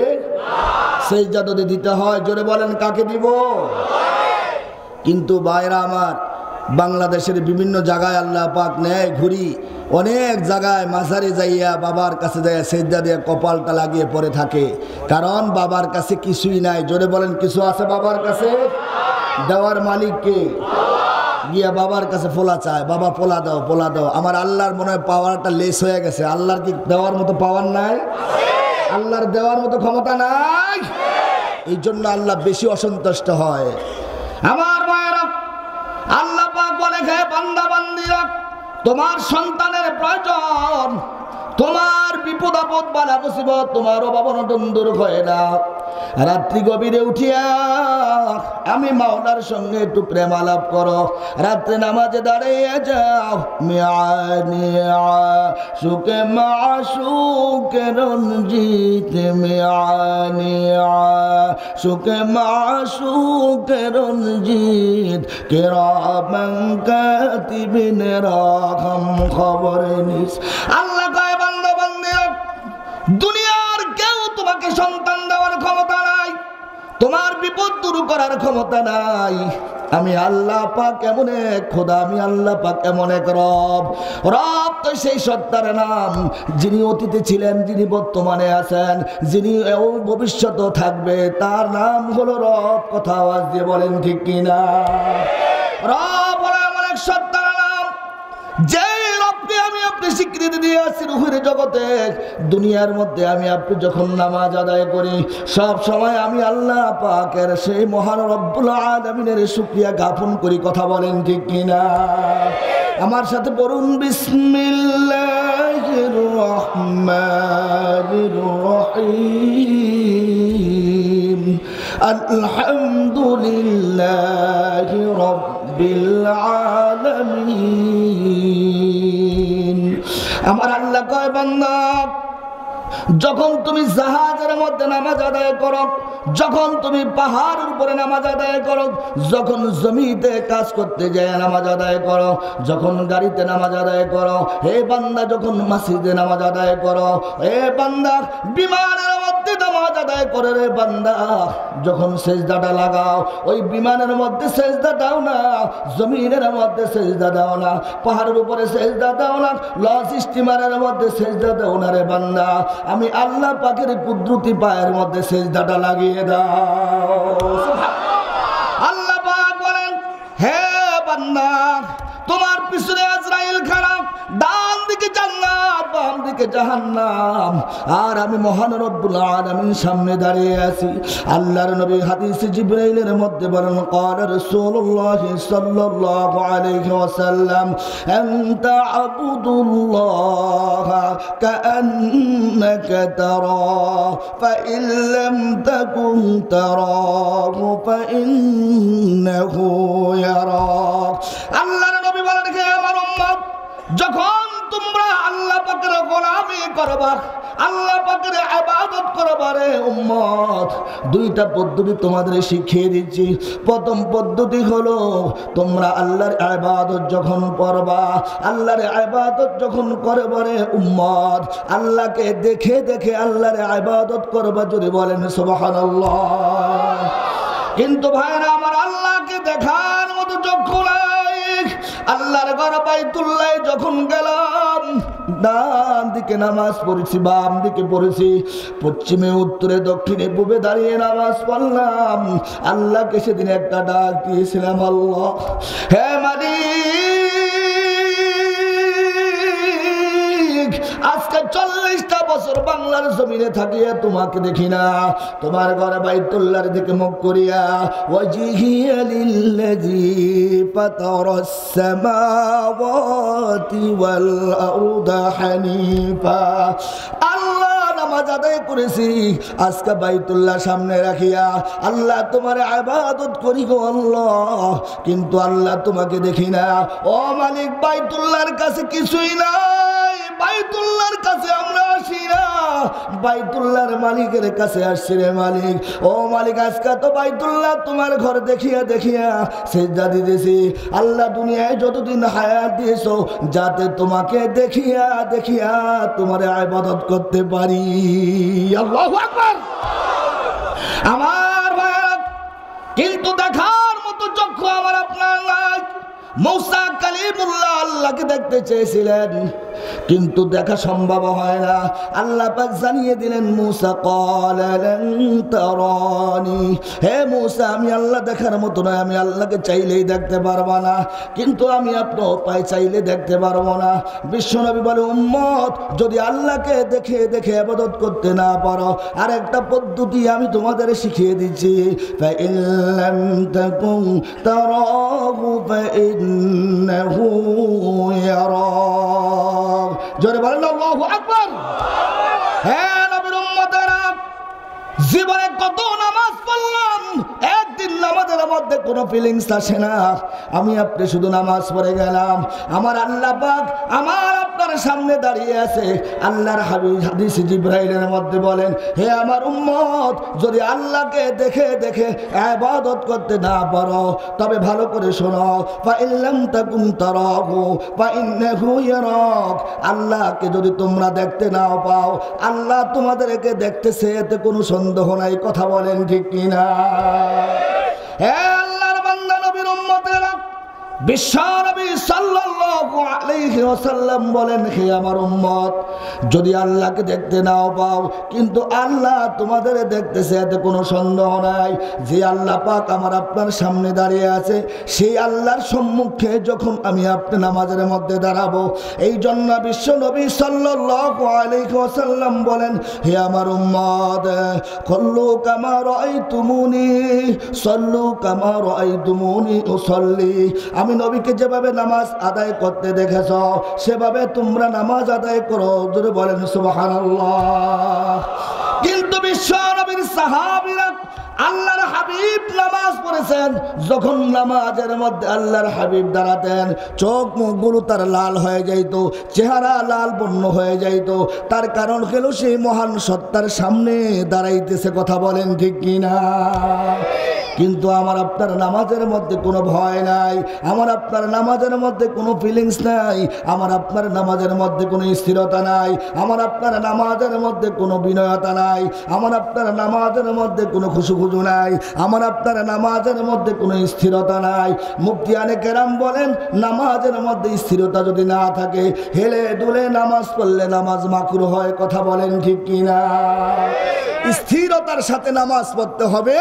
সিজদা যদি দিতে হয়, জোরে বলেন কাকে দিব? কিন্তু ভাইরা আমার, বাংলাদেশের বিভিন্ন জায়গায় আল্লাহ পাক নেয় ঘুরি, অনেক জায়গায় মাজারে যাইয়া বাবার কাছে যাইয়া সিজদা দিয়ে কপালটা লাগিয়ে পড়ে থাকে। কারণ বাবার কাছে কিছুই নাই। জোরে বলেন কিছু আছে বাবার কাছে? দেওয়ার মালিক কে? গিয়া বাবার কাছে পোলা চায়, বাবা পোলা দাও, পোলা দাও। আমার আল্লাহর মনে হয় পাওয়ারটা লেস হয়ে গেছে। আল্লাহর কি দেওয়ার মতো পাওয়ার নাই? আল্লাহর দেওয়ার মতো ক্ষমতা নাই। এই জন্য আল্লাহ বেশি অসন্তুষ্ট হয়। আমার ভাইয়েরা, আল্লাহ পাক বলে, হে বান্দা বান্দিরা, তোমার সন্তানের প্রয়োজন, তোমার বিপদ আপদ বালা মুসিবত, তোমার অভাব অনটন দূর হয় না। রাত্রি গভীরে উঠিয়া আমি মাওলার সঙ্গে একটু প্রেম আলাপ করো। রাত্রে নামাজে দাঁড়িয়ে যাও। মিয়ানিয়া সুকে মাসুকে রঞ্জিত, মিয়ানিয়া সুকে মাসুকে রঞ্জিত, কিরামান কাতিবিন রাখম খবর নিস। আল্লাহ কয়, বান্দা বান্দিরা, দুনিয়ার কেউ তোমাকে সন্তান দেওয়ার ক্ষমতা নাই, তোমার বিপদ দূর করার ক্ষমতা নাই। আমি আল্লাহ পাক এমন এক খোদা, আমি আল্লাহ পাক এমন এক রব। রব তো সেই সত্তার নাম, যিনি অতীতে ছিলেন, যিনি বর্তমানে আছেন, যিনি ভবিষ্যতেও থাকবে, তার নাম হলো রব। কথা আওয়াজ দিয়ে বলেন ঠিক কিনা? রব হলো এমন এক সত্তার নাম, যে রবকে আমি আপনি স্বীকৃতি দিয়ে আছি রুহের জগতে। দুনিয়ার মধ্যে আমি আপনি যখন নামাজ আদায় করি, সব সময় আমি আল্লাহ পাকের সেই মহান রব্বুল আলামিনের শুকরিয়া জ্ঞাপন করি। কথা বলেন ঠিক কিনা? আমার সাথে পড়ুন, বিসমিল্লাহির রহমানির রহিম, আলহামদুলিল্লাহি রাব্বিল আলামিন। আমার আল্লাহ কয়, বান্দা যখন তুমি জাহাজের মধ্যে নামাজ আদায় করো, যখন তুমি পাহাড়ের উপরে নামাজ আদায় করো, যখন জমিতে কাজ করতে যায় নামাজ আদায় করো, যখন গাড়িতে নামাজ আদায় করো, হে বান্দা যখন মসজিদে নামাজ আদায় করো, হে বান্দা বিমানের মধ্যে নামাজ আদায় করে, রে বান্দা যখন সেজদাটা লাগাও, ওই বিমানের মধ্যে সেজদা দাও না, জমিনের মধ্যে সেজদা দাও না, পাহাড়ের উপরে সেজদা দাও না, লঞ্চ স্টিমারের মধ্যে সেজদা দাও না, রে বান্দা আমি আল্লাহ পাকের কুদরতি পায়ের মধ্যে সেজদাটা লাগিয়ে দাও। আল্লাহ পাক বলেন, হে বান্দা তোমার পিছনে আজরাইল খারাপ, ডান দিকে জান্নাত, বাম দিকে জাহান্নাম, আর আমি মহান রব্বুল আলামিন সামনে দাঁড়িয়ে আছি। আল্লাহর নবী হাদিসে জিবরাইলের মধ্যে বলেন, ক্বালা রাসূলুল্লাহ সাল্লাল্লাহু আলাইহি ওয়াসাল্লাম আনতা আবুদুল্লাহ কাআন্নাকা তারা ফাইন লাম তাকুন তারাহু ফাইন্নাহু ইয়ারাক। আল্লাহর নবী বলেন, হে আমার উম্মত, যখন তোমরা আল্লাহ পাকের গোলামি করবা, আল্লাহ পাকের ইবাদত করবা, রে উম্মত, দুইটা পদ্ধতি তোমাদের শিখিয়ে দিচ্ছি। প্রথম পদ্ধতি হলো তোমরা আল্লাহর ইবাদত যখন করবা, আল্লাহর ইবাদত যখন করবা, রে উম্মত, আল্লাহকে দেখে দেখে আল্লাহর ইবাদত করবা। যদি বলেন সুবহানাল্লাহ। কিন্তু ভাইরা আমার, আল্লাহকে দেখার মতো চক্ষু নাই। আল্লাহর ঘর বাইতুল্লাহ যখন গেলাম, ডান দিকে নামাজ পড়েছি, বাম দিকে পড়েছি, পশ্চিমে উত্তরে দক্ষিণে পূবে দাঁড়িয়ে নামাজ পড়লাম। আল্লাহকে সেদিন একটা ডাক দিয়েছিলাম, আল্লাহ হে মালিক, আজকে 40টা বছর বাংলার জমিনে থাকিয়া তোমাকে দেখি না, তোমার ঘরে বাইতুল্লাহর দিকে মুখ করিয়া ওয়াজহিয়া লিল্লাযী ফাতারাস সামাওয়াতি ওয়াল আরদা হানিফা। আল্লাহ নামাজ আদায় করেছি, আজকে বাইতুল্লাহ সামনে রাখিয়া আল্লাহ তোমার ইবাদত করি গো আল্লাহ, কিন্তু আল্লাহ তোমাকে দেখি না। ও মালিক, বাইতুল্লাহর কাছে কিছুই নাই, বাইতুল্লাহর কাছে আমরা আসি না, বাইতুল্লাহর মালিকের কাছে আসছি রে মালিক। ও মালিক, আজকে তো বাইতুল্লাহ তোমার ঘর দেখিয়া দেখিয়া সেজদা দিতেছি। আল্লাহ দুনিয়ায় যতদিন হায়াত দিয়েছো, যাতে তোমাকে দেখিয়া দেখিয়া তোমার ইবাদত করতে পারি। আল্লাহু আকবার। আমার ভাইরা, কিন্তু দেখার মতো চক্ষু আমার আপনার নাই। মূসা কালিমুল্লাহ আল্লাহকে দেখতে চেয়েছিলেন, কিন্তু দেখা সম্ভব হয় না। আল্লাহ পাক জানিয়ে দিলেন, মূসা ক্বালা লান তারানি, হে মূসা, আমি আল্লাহ দেখার মতো নয়, আমি আল্লাহকে চাইলেই দেখতে পারবো না, কিন্তু আমি আপনার উপায় চাইলে দেখতে পারবো না। বিশ্বনবী বলে, উম্মত, যদি আল্লাহকে দেখে দেখে ইবাদত করতে না পারো, আর একটা পদ্ধতি আমি তোমাদের শিখিয়ে দিচ্ছি, ফাইন লাম তাকুন তারাহু ফাইন্নাহু ইয়ারাক। জোরে বলেন আল্লাহু আকবার। হ্যাঁ নবীর উম্মতেরা, জীবনে কত নামাজ পড়লাম, একদিন নামাজের মধ্যে কোনো ফিলিংস আসে না। আমি আপনি শুধু নামাজ পড়ে গেলাম, আমার আল্লাহ পাক আমার আপনার সামনে দাঁড়িয়ে আছে। আল্লাহর হাবিব হাদিস জিবরাইলের মধ্যে বলেন, হে আমার উম্মত, যদি আল্লাহকে দেখে দেখে ইবাদত করতে না পারো, তবে ভালো করে শোনো, ফাইন লাম তাকুন তারাহু ফাইন্নাহু ইয়ারাক। আল্লাহকে যদি তোমরা দেখতে নাও পাও, আল্লাহ তোমাদেরকে দেখতেছে, এতে কোনো সন্দেহ নাই। কথা বলেন ঠিক কিনা? হে আল্লাহর বান্দা নবীর উম্মতেরা, বিশ্ব নবী সাল্লাল্লাহু আলাইহি ওয়াসাল্লাম বলেন, হে আমার উম্মত, যদি আল্লাহকে দেখতে নাও পাও, কিন্তু আল্লাহ তোমাদের দেখতেছে, এতে কোনো সন্দেহ নাই। যে আল্লাহ পাক আমার আপনার সামনে দাঁড়িয়ে আছে, সেই আল্লাহর সম্মুখে যখন আমি আপনি নামাজের মধ্যে দাঁড়াবো, এই জন্য বিশ্ব নবী সাল্লাল্লাহু আলাইহি ওয়াসাল্লাম বলেন, হে আমার উম্মত, সাল্লু কামা রাআইতুমুনি, সাল্লু কামা রাআইতুমুনি উসাল্লি। আমি নবীকে যেভাবে নামাজ আদায় করতে দেখেছ, সেভাবে তোমরা নামাজ আদায় করো। জোরে বলেন সুবহানাল্লাহ। কিন্তু বিশ্ব নবীর সাহাবীরা আল্লাহর হাবিব নামাজ পড়েছেন, যখন নামাজের মধ্যে আল্লাহর হাবিব দাঁড়াতেন চোখ মুখগুলো তার লাল হয়ে যাইত, চেহারা লাল বর্ণ হয়ে যাইত। তার কারণ হলো সেই মহান সত্তার সামনে দাঁড়াইতেছে। কথা বলেন ঠিক কিনা? কিন্তু আমার আপনার নামাজের মধ্যে কোনো ভয় নাই, আমার আপনার নামাজের মধ্যে কোনো ফিলিংস নাই, আমার আপনার নামাজের মধ্যে কোনো স্থিরতা নাই, আমার আপনার নামাজের মধ্যে কোনো বিনয়তা নাই, আমার আপনার নামাজের মধ্যে কোনো খুশু নাই, আমার আপনার নামাজের মধ্যে কোনো স্থিরতা নাই। মুফতিয়ানে কেরাম বলেন, নামাজের মধ্যে স্থিরতা যদি না থাকে, হেলে দুলে নামাজ পড়লে নামাজ মাকরুহ হয়। কথা বলেন ঠিক কিনা? স্থিরতার সাথে নামাজ পড়তে হবে।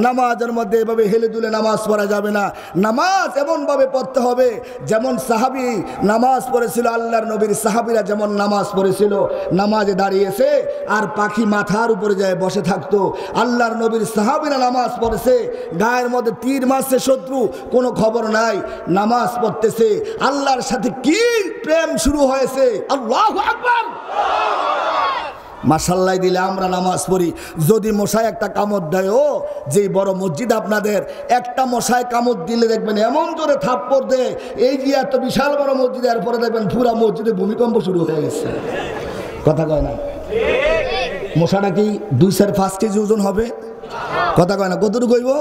নামাজের মধ্যে এভাবে হেলে দুলে নামাজ পড়া যাবে না। নামাজ এমনভাবে পড়তে হবে যেমন সাহাবী নামাজ পড়েছিল, আল্লাহর নবীর সাহাবীরা যেমন নামাজ পড়েছিল। নামাজে দাঁড়িয়েছে আর পাখি মাথার উপরে যায় বসে থাকতো। আল্লাহর নবীর সাহাবীরা নামাজ পড়েছে, গায়ের মধ্যে তীর মারছে শত্রু, কোনো খবর নাই, নামাজ পড়তেছে। আল্লাহর সাথে কি প্রেম শুরু হয়েছে! আল্লাহু আকবার! মাশাআল্লাহ দিলে আমরা নামাজ পড়ি। যদি মশায় একটা কামড় দেয়, ও যে বড় মসজিদ আপনাদের, একটা মশায় কামড় দিলে দেখবেন এমন জোরে থাপ্পড় দেয়, এই যে এত বিশাল বড় মসজিদ, এরপরে দেখবেন পুরা মসজিদে ভূমিকম্প শুরু হয়ে গেছে। কথা কয় না? মশাটা কি 2-5 কেজি ওজন হবে? কথা কয় না? কতটুকু হইব?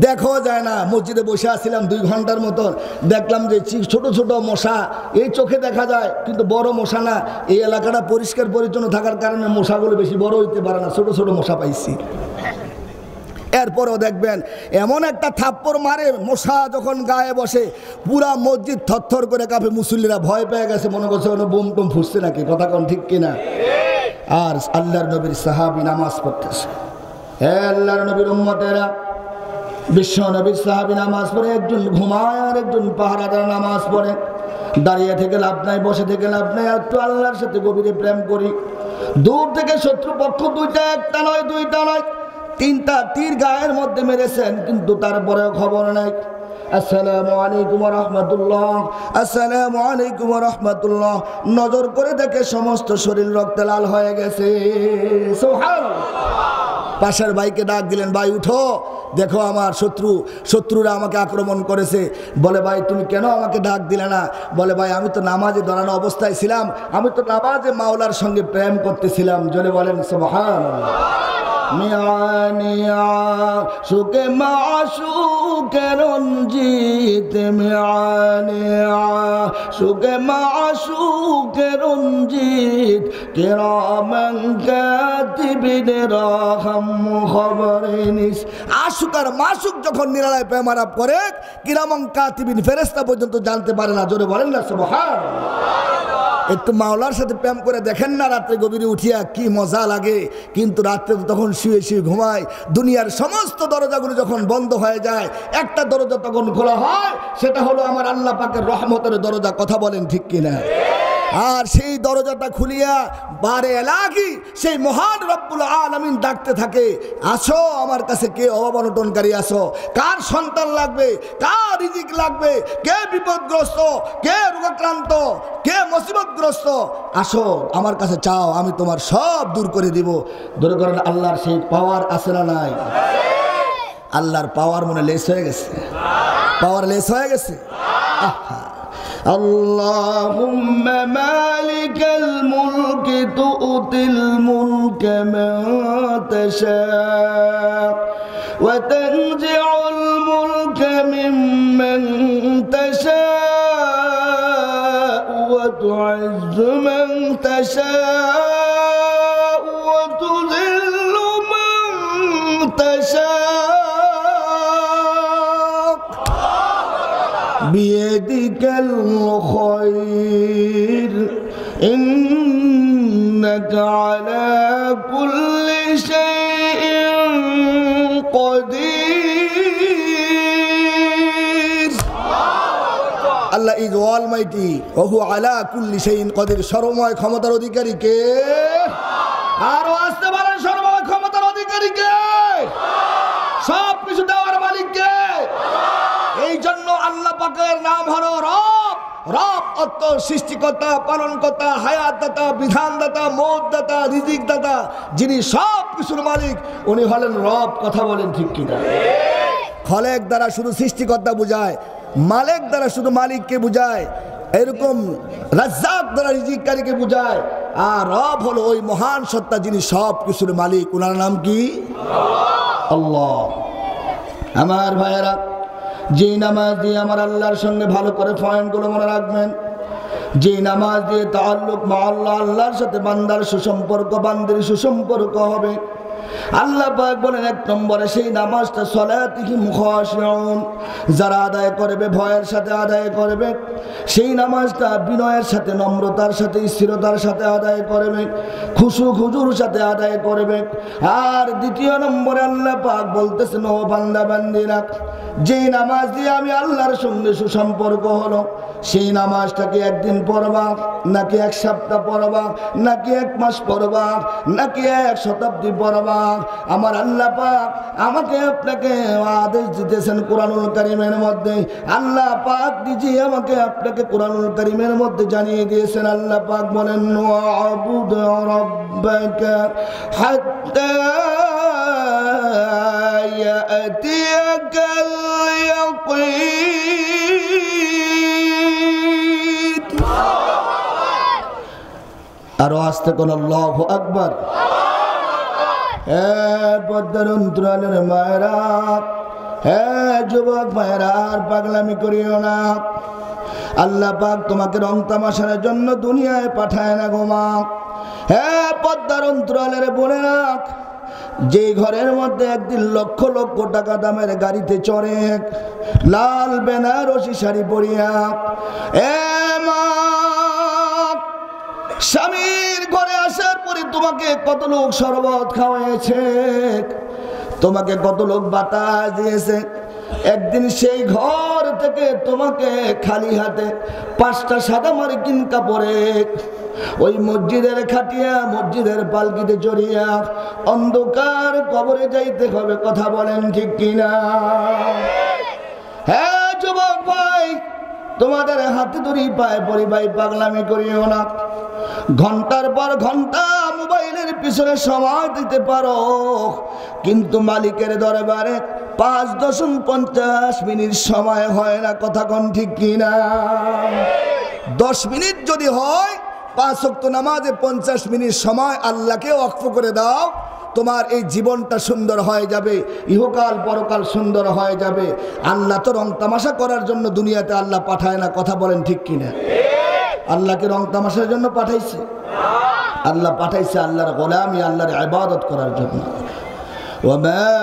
দেখো যায় না। মসজিদে বসে আসছিলাম 2 ঘন্টার মতন, দেখলাম যে ছোট ছোট মশা, এই চোখে দেখা যায় কিন্তু বড় মশা না। এই এলাকাটা পরিষ্কার পরিচ্ছন্ন থাকার কারণে মশাগুলো বেশি বড় হইতে পারে না, ছোট ছোট মশা পাইছি। এরপরও দেখবেন এমন একটা থাপ্পড় মারে, মশা যখন গায়ে বসে পুরা মসজিদ থরথর করে কাঁপে। মুসল্লিরা ভয় পেয়ে গেছে, মনে করছে কোনো বোম টোম ফুটছে নাকি। কথা কোন ঠিক কিনা? আর আল্লাহর নবীর সাহাবী নামাজ পড়তেছে। হে আল্লাহর নবীর উম্মতেরা, বিশ্ব নবীর সাহাবী নামাজ পড়ে, একজন ঘুমায় আর একজন পাহারাদার নামাজ পড়ে। দাঁড়িয়ে থেকে লাভ নাই, বসে থেকে লাভ নাই, একটু আল্লাহর সাথে গভীরে প্রেম করি। দূর থেকে শত্রুপক্ষ দুইটা, একটা নয়, দুইটা নয়, 3টা তীর গায়ের মধ্যে মেরেছেন, কিন্তু তারপরেও খবর নাই। আসসালামু আলাইকুম ওয়া রাহমাতুল্লাহ, আসসালামু আলাইকুম ওয়া রাহমাতুল্লাহ। নজর করে দেখে সমস্ত শরীর রক্তে লাল হয়ে গেছে। সুবহানাল্লাহ। পাশের ভাইকে ডাক দিলেন, ভাই উঠো, দেখো আমার শত্রুরা আমাকে আক্রমণ করেছে। বলে, ভাই তুমি কেন আমাকে ডাক দিলে না? বলে, ভাই আমি তো নামাজে দাঁড়ানো অবস্থায় ছিলাম, আমি তো নামাজে মাওলার সঙ্গে প্রেম করতেছিলাম। জোরে বলেন সুবহানাল্লাহ। মিয়ানিয়া সুকে মাশুকে রঞ্জিত, মিয়ানিয়া সুকে মাশুকে রঞ্জিত, কিরামান কাতিবিন রাহাম খবরিনিস। আশুকার মাশুক যখন নিরালায় প্রেম আলাপ করে, কিরামান কাতিবিন ফেরেশতা পর্যন্ত জানতে পারে না। জোরে বলেন না সুবহানাল্লাহ। একটু মাওলার সাথে প্রেম করে দেখেন না, রাত্রে গভীরে উঠিয়া কি মজা লাগে। কিন্তু রাত্রে তো তখন শুয়ে শুয়ে ঘুমায়। দুনিয়ার সমস্ত দরজাগুলো যখন বন্ধ হয়ে যায়, একটা দরজা তখন খোলা হয়, সেটা হলো আমার আল্লাহ পাকের রহমতের দরজা। কথা বলেন ঠিক কিনা? আর সেই দরজাটা খুলিয়া বারে এলাকি সেই মহান রব্বুল আলামিন ডাকতে থাকে, আসো আমার কাছে, কে অবনটনকারী, আসো, কার সন্তান লাগবে, কার রিজিক লাগবে, কে বিপদগ্রস্ত, কে রোগাক্রান্ত, কে মুসিবতগ্রস্ত, আসো আমার কাছে চাও, আমি তোমার সব দূর করে দিব। দূর করেন। আল্লাহর সেই পাওয়ার আছে না নাই? আল্লাহর পাওয়ার মনে লেস হয়ে গেছে, পাওয়ার লেস হয়ে গেছে। আহা, আল্লাহুম্মা মালিকাল মুলকি তুতিল মুলকা মান তাশা ওয়া তানজিউল মুলকা মিম্মান তাশা ওয়া তু'ইজ্জু মান তাশা ওয়া তুযিল্লু মান তাশা বিয়াদিকাল খায়র ইন্নাকা আলা কুল্লি শাইইন কাদির। আল্লাহ ইজ অলমাইটি ওয়া হু আলা কুল্লি শাইইন কাদির। সর্বময় ক্ষমতার অধিকারী কে? আরো আসতে পারেন, সর্বময় ক্ষমতার অধিকারী কে? সব কিছু দেওয়ার মালিক কে? এই জন্য আল্লাহ পাকের নাম হলো রব, রব অর্থ সৃষ্টিকর্তা, পালনকর্তা, হায়াতদাতা, বিধানদাতা, মৌতদাতা, রিজিকদাতা, যিনি সব কিছুর মালিক, উনি হলেন রব। কথা বলেন ঠিক কিনা? খলেক দ্বারা শুধু সৃষ্টিকর্তা বুঝায়, মালিক দ্বারা শুধু মালিককে বুঝায়, এরকম রাজ্জাক দ্বারা রিজিককারীকে বুঝায়। আর রব হলো ওই মহান সত্তা যিনি সব কিছুর মালিক। ওনার নাম কি? আল্লাহ। আমার ভাইয়েরা, যে নামাজ দিয়ে আমার আল্লাহর সঙ্গে ভালো করে পয়েন্টগুলো মনে রাখবেন, যে নামাজ দিয়ে তাআল্লুক মা আল্লাহ, আল্লাহর সাথে বান্দার সুসম্পর্ক, বান্দির সুসম্পর্ক হবে। আল্লাহ পাক বলেন এক নম্বরে সেই নামাজটা সলাতিহি মুখাশিউন, যারা আদায় করবে ভয়ের সাথে আদায় করবে, সেই নামাজটা বিনয়ের সাথে, নম্রতার সাথে, স্থিরতার সাথে আদায় করবে, খুশু খুজুর সাথে আদায় করবে। আর দ্বিতীয় নম্বরে আল্লাহ পাক বলতেছেন, ও বান্দা বান্দিরা, যেই নামাজ দিয়ে আমি আল্লাহর সঙ্গে সুসম্পর্ক হলো, সেই নামাজটাকে একদিন পড়বা, নাকি এক সপ্তাহ পড়বা, নাকি এক মাস পড়বা, নাকি এক শতাব্দী পড়বা, আমার আল্লাহ পাক আমাকে আপনাকে আদেশ দিতেছেন কোরআনুল কারীমের মধ্যে। আল্লাহ পাক নিজে আমাকে আপনাকে কোরআনুল কারীমের মধ্যে জানিয়ে দিয়েছেন। আল্লাহ পাক বলেন, ওয়াবুদ রাব্বাকা হাত্তা ইয়াতিয়াকাল ইয়াকিন। আরো আস্তে কোন আল্লাহু আকবার। পদ্মার অন্তরালের মায়েরা, যুবক মায়েরা, আর পাগলামি করিও না। আল্লাহ পাক তোমাকে রং তামাশার জন্য দুনিয়ায় পাঠায় না গো মা। পদ্মার অন্তরালের বলে রাখ, যে ঘরের মধ্যে একদিন লক্ষ লক্ষ টাকা দামের গাড়িতে চড়ে, লাল বেনারসি শাড়ি পরিয়া মা, স্বামীর ঘরে আসার পরে তোমাকে কত লোক শরবত খাওয়াইছে, তোমাকে কত লোক বাতাস দিয়েছে। একদিন সেই ঘর থেকে তোমাকে খালি হাতে 5টা সাদা মার্কিন কাপড়ে ওই মসজিদের খাটিয়া, মসজিদের পালকিতে চড়িয়া অন্ধকার কবরে যাইতে হবে। কথা বলেন ঠিক কিনা? হ্যাঁ যুবক ভাই, তোমাদের হাতে ধরি পায়ে পড়ি ভাই, পাগলামি করিও না। ঘন্টার পর ঘন্টা মোবাইলের পিছনে সময় দিতে পারো, কিন্তু মালিকের দরবারে 5.50 মিনিট সময় হয় না। কথা কোন ঠিক কিনা? 10 মিনিট যদি হয়, 5 ওয়াক্ত নামাজে 50 মিনিট সময় আল্লাহকে ওয়াকফ করে দাও, তোমার এই জীবনটা সুন্দর হয়ে যাবে, ইহকাল পরকাল সুন্দর হয়ে যাবে। আল্লাহ তো রং তামাশা করার জন্য দুনিয়াতে আল্লাহ পাঠায় না। কথা বলেন ঠিক কিনা? আল্লাহকে রং তামাশার জন্য পাঠাইছে? আল্লাহ পাঠাইছে আল্লাহর গোলামি, আল্লাহর ইবাদত করার জন্য। ওয়ামা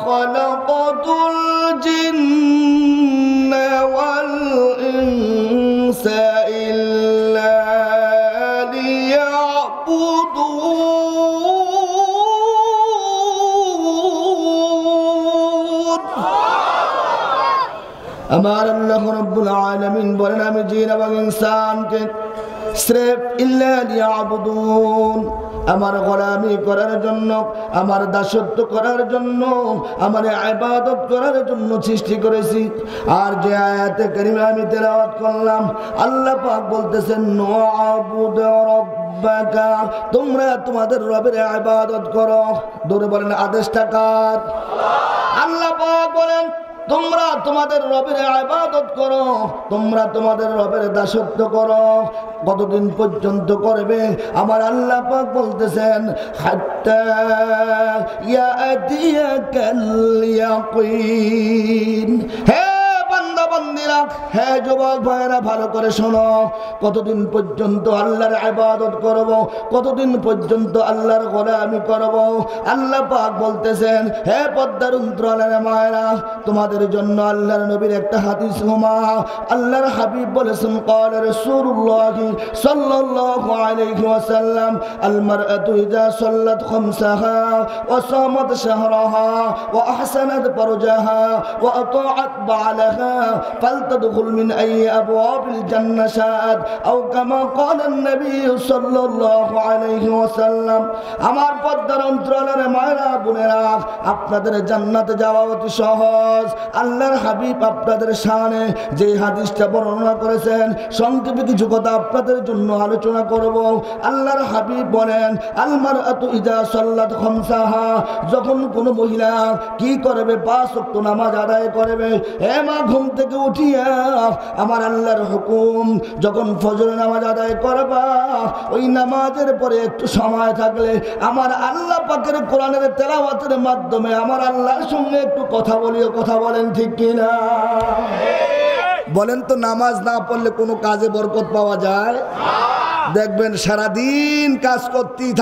খালাকাতুল জিন্না ওয়াল ইনসা ইল্লা লিয়াবুদুন। আমার আল্লাহ রাব্বুল আলামিন বলেন, আমি জিন এবং ইনসানকে সিরফ ইল্লা লিয়াবুদুন, আমার গোলামি করার জন্য, আমার দাসত্ব করার জন্য, আমার ইবাদত করার জন্য সৃষ্টি করেছি। আর যে আয়াতে কারিমা আমি তেলাওয়াত করলাম, আল্লাহ পাক বলতেছেন, ওয়াবুদ রাব্বাকা, তোমরা তোমাদের রবের ইবাদত করো। দৌড়ে বলেন আদেশটা কার? আল্লাহ পাক বলেন, তোমরা তোমাদের রবের ইবাদত করো, তোমরা তোমাদের রবের দাসত্ব করো। কতদিন পর্যন্ত করবে? আমার আল্লাহ পাক বলতেছেন, হাত্তা ইয়াতিয়াকাল ইয়াকিন। হে বান্দা বান্দিরা, হে যুবক ভাইরা, ভালো করে শোনো। কতদিন পর্যন্ত আল্লাহর ইবাদত করব, কতদিন পর্যন্ত আল্লাহর গোলামি করব? আল্লাহ পাক বলতেছেন, হে পদ্মার অন্তরালের মায়েরা, তোমাদের জন্য আল্লাহর নবীর একটা হাদিস শোনা। আল্লাহর হাবিব বলেছেন, قال رسول الله صلى الله عليه وسلم المرأة إذا صلت خمسها وصامت شهرها وأحسنت فرجها وأطاعت بعلها فلتدخل মিন আইয়ি আবওয়াবিল জান্নাহ শাআত আও কামা ক্বালা an-নাবী সাল্লাল্লাহু আলাইহি ওয়াসাল্লাম। আমার পর্দার অন্তরালের মায়েরা বোনেরা, আপনাদের জান্নাতে যাওয়া অতি সহজ। আল্লাহর হাবিব আপনাদের শানে যে হাদিসটা বর্ণনা করেছেন, সংক্ষেপে কিছু কথা আপনাদের জন্য আলোচনা করব। আল্লাহর হাবিব বলেন, আল মারআতু ইযা সাল্লাত খামসাহা, যখন কোনো মহিলা কি করবে, 5 ওয়াক্ত নামাজ আদায় করবে। হে মা, ঘুম থেকে উঠিয়া আমার আল্লাহর হুকুম, যখন ফজর নামাজ আদায় করবা, ওই নামাজের পরে একটু সময় থাকলে আমার আল্লাহ পাকের কোরআনের তেলাওয়াতের মাধ্যমে আমার আল্লাহর সঙ্গে একটু কথা বলিও। কথা বলেন ঠিক কিনা? বলেন তো, নামাজ না পড়লে কোনো কাজে বরকত পাওয়া যায়? দেখবেন সারাদিন কাজ করতেই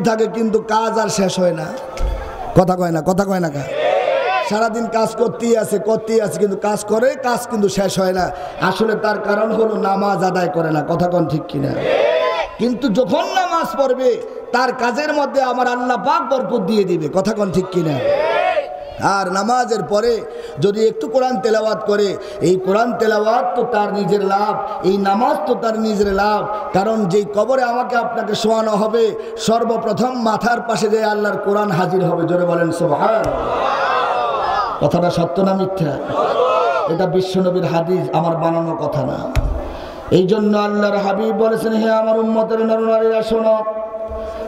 থাকে কিন্তু কাজ আর শেষ হয় না। কথা কয় না কা? সারাদিন কাজ করতেই আছে কিন্তু কাজ কিন্তু শেষ হয় না। আসলে তার কারণ হলো নামাজ আদায় করে না। কথা কন ঠিক কিনা? কিন্তু যখন নামাজ পড়বে তার কাজের মধ্যে আমার আল্লাহ পাক বরকত দিয়ে দিবে। কথা কন ঠিক কিনা? আর নামাজের পরে যদি একটু কোরআন তেলাওয়াত করে, এই কোরআন তেলাওয়াত তো তার নিজের লাভ, এই নামাজ তো তার নিজের লাভ। কারণ যেই কবরে আমাকে আপনাকে শোয়ানো হবে, সর্বপ্রথম মাথার পাশে যে আল্লাহর কোরআন হাজির হবে। জোরে বলেন সুবহানাল্লাহ। কথাটা সত্য না মিথ্যা? এটা বিশ্বনবীর হাদিস, আমার বানানো কথা না। এই জন্য আল্লাহর হাবিব বলেছেন, হে আমার উম্মতের নরনারীরা শোনো,